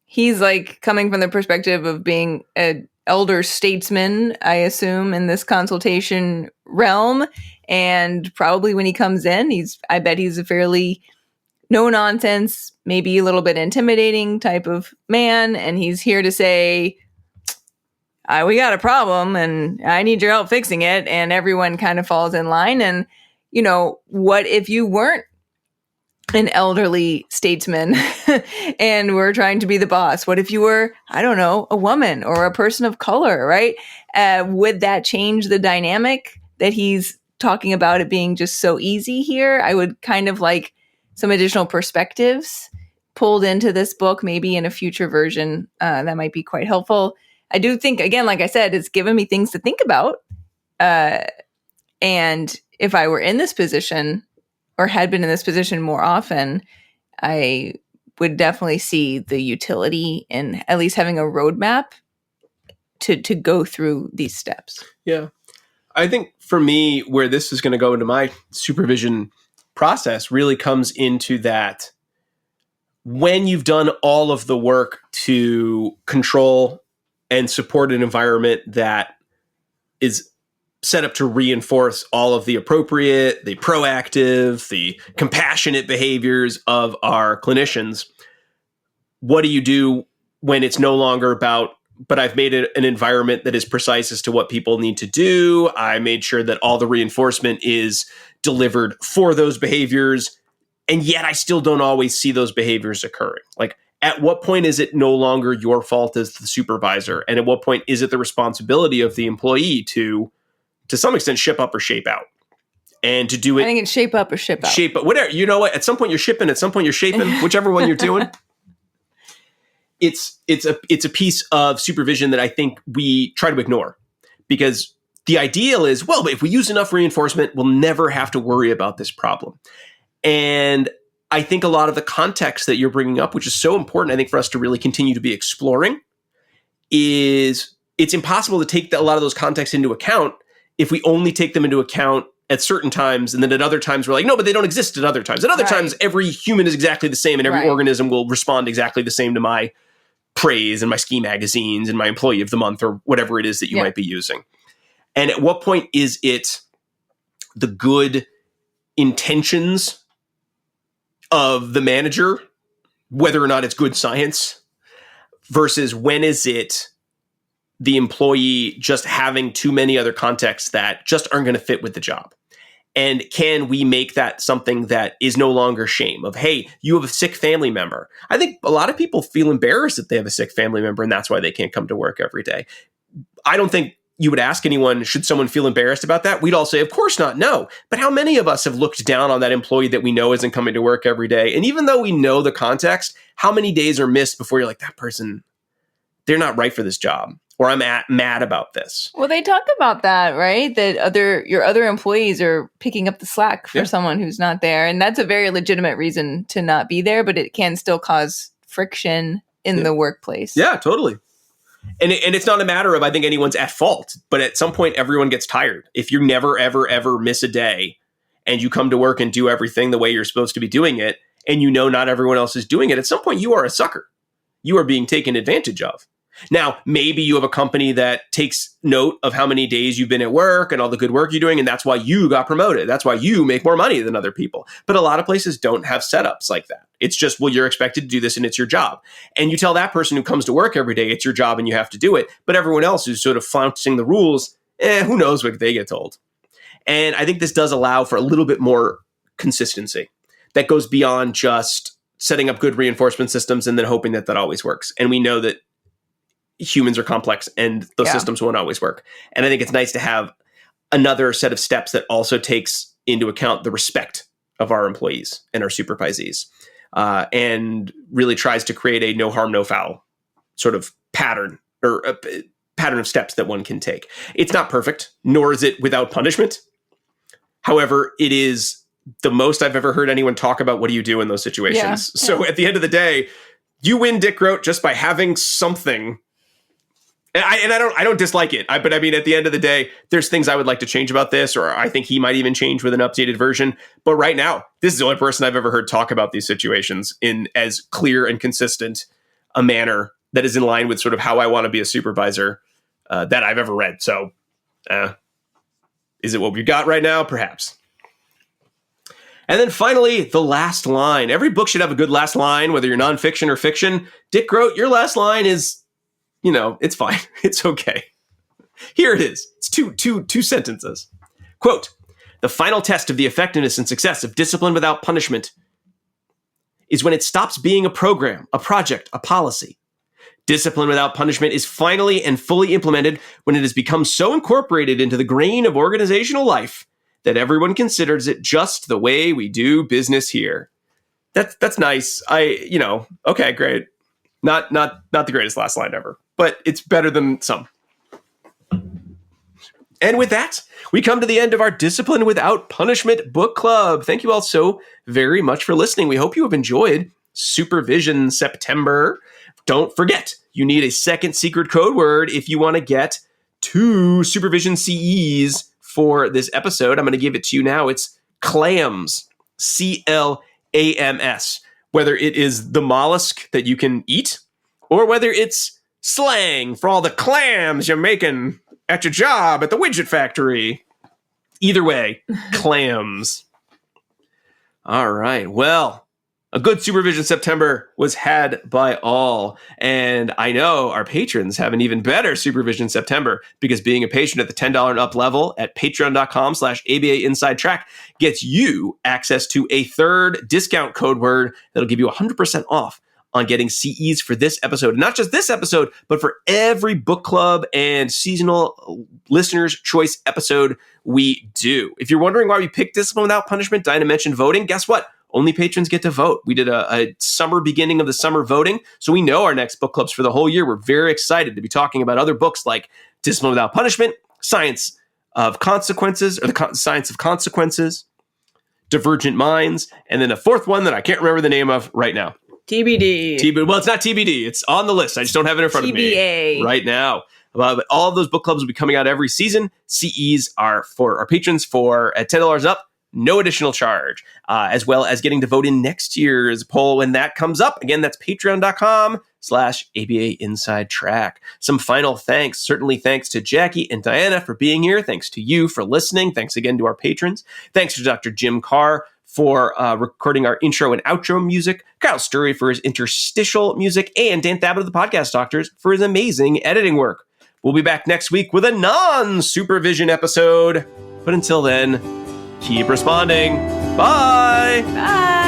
he's like coming from the perspective of being an elder statesman, I assume, in this consultation realm. And probably when he comes in, I bet he's a fairly no nonsense, maybe a little bit intimidating type of man. And he's here to say, we got a problem and I need your help fixing it. And everyone kind of falls in line. And, what if you weren't an elderly statesman and were trying to be the boss? What if you were, I don't know, a woman or a person of color, right? Would that change the dynamic that he's talking about it being just so easy here? I would kind of like some additional perspectives pulled into this book, maybe in a future version. That might be quite helpful. I do think, again, like I said, it's given me things to think about. And if I were in this position or had been in this position more often, I would definitely see the utility in at least having a roadmap to go through these steps. Yeah. I think for me, where this is going to go into my supervision process really comes into that when you've done all of the work to control and support an environment that is set up to reinforce all of the appropriate, the proactive, the compassionate behaviors of our clinicians, what do you do when it's no longer about, but I've made it an environment that is precise as to what people need to do. I made sure that all the reinforcement is delivered for those behaviors, and yet I still don't always see those behaviors occurring. Like, at what point is it no longer your fault as the supervisor? And at what point is it the responsibility of the employee to some extent, ship up or shape out? And to do it... I think it's shape up or ship out. Shape up. Whatever. You know what? At some point you're shipping, at some point you're shaping, whichever one you're doing. It's a piece of supervision that I think we try to ignore, because the ideal is, well, if we use enough reinforcement, we'll never have to worry about this problem. And I think a lot of the context that you're bringing up, which is so important, I think, for us to really continue to be exploring, is it's impossible to take a lot of those contexts into account if we only take them into account at certain times, and then at other times we're like, no, but they don't exist at other times. At other times, every human is exactly the same, and every organism will respond exactly the same to my praise and my ski magazines and my employee of the month or whatever it is that you might be using. And at what point is it the good intentions of the manager, whether or not it's good science, versus when is it the employee just having too many other contexts that just aren't going to fit with the job? And can we make that something that is no longer shame of, hey, you have a sick family member? I think a lot of people feel embarrassed that they have a sick family member, and that's why they can't come to work every day. I don't think you would ask anyone, should someone feel embarrassed about that? We'd all say, of course not, no. But how many of us have looked down on that employee that we know isn't coming to work every day? And even though we know the context, how many days are missed before you're like, that person, they're not right for this job, or I'm mad about this? Well, they talk about that, right? That your other employees are picking up the slack for someone who's not there. And that's a very legitimate reason to not be there, but it can still cause friction in the workplace. Yeah, totally. And it's not a matter of, I think, anyone's at fault, but at some point everyone gets tired. If you never, ever, ever miss a day and you come to work and do everything the way you're supposed to be doing it, and you know not everyone else is doing it, at some point you are a sucker. You are being taken advantage of. Now, maybe you have a company that takes note of how many days you've been at work and all the good work you're doing, and that's why you got promoted. That's why you make more money than other people. But a lot of places don't have setups like that. It's just, well, you're expected to do this and it's your job. And you tell that person who comes to work every day, it's your job and you have to do it. But everyone else who's sort of flouncing the rules, who knows what they get told. And I think this does allow for a little bit more consistency that goes beyond just setting up good reinforcement systems and then hoping that that always works. And we know that humans are complex and those systems won't always work. And I think it's nice to have another set of steps that also takes into account the respect of our employees and our supervisees, and really tries to create a no harm, no foul sort of pattern, or a pattern of steps that one can take. It's not perfect, nor is it without punishment. However, it is the most I've ever heard anyone talk about what do you do in those situations. So at the end of the day, you win, Dick Grote, just by having something. And I don't dislike it. But I mean, at the end of the day, there's things I would like to change about this, or I think he might even change with an updated version. But right now, this is the only person I've ever heard talk about these situations in as clear and consistent a manner that is in line with sort of how I want to be a supervisor that I've ever read. So is it what we've got right now? Perhaps. And then finally, the last line. Every book should have a good last line, whether you're nonfiction or fiction. Dick Grote, your last line is, it's fine. It's okay. Here it is. It's two sentences. Quote, "The final test of the effectiveness and success of discipline without punishment is when it stops being a program, a project, a policy. Discipline without punishment is finally and fully implemented when it has become so incorporated into the grain of organizational life that everyone considers it just the way we do business here." That's nice. Okay, great. Not the greatest last line ever, but it's better than some. And with that, we come to the end of our Discipline Without Punishment book club. Thank you all so very much for listening. We hope you have enjoyed Supervision September. Don't forget, you need a second secret code word if you want to get 2 Supervision CEs for this episode. I'm going to give it to you now. It's clams, CLAMS. Whether it is the mollusk that you can eat, or whether it's slang for all the clams you're making at your job at the widget factory. Either way, clams. All right. Well, a good Supervision September was had by all. And I know our patrons have an even better Supervision September, because being a patron at the $10 and up level at patreon.com/ABA Inside Track gets you access to a third discount code word that'll give you 100% off on getting CEs for this episode. And not just this episode, but for every book club and seasonal listener's choice episode we do. If you're wondering why we picked Discipline Without Punishment, Dinah mentioned voting. Guess what? Only patrons get to vote. We did a summer beginning of the summer voting, so we know our next book clubs for the whole year. We're very excited to be talking about other books like Discipline Without Punishment, Science of Consequences, or the Science of Consequences, Divergent Minds, and then a fourth one that I can't remember the name of right now. TBD. Well, it's not TBD. It's on the list. I just don't have it in front of me right now. But all of those book clubs will be coming out every season. CEs are for our patrons at $10 up. No additional charge, as well as getting to vote in next year's poll when that comes up. Again, that's patreon.com/ABA Inside Track. Some final thanks. Certainly thanks to Jackie and Diana for being here. Thanks to you for listening. Thanks again to our patrons. Thanks to Dr. Jim Carr for recording our intro and outro music, Kyle Sturry for his interstitial music, and Dan Thabit of the Podcast Doctors for his amazing editing work. We'll be back next week with a non-supervision episode. But until then, keep responding. Bye. Bye.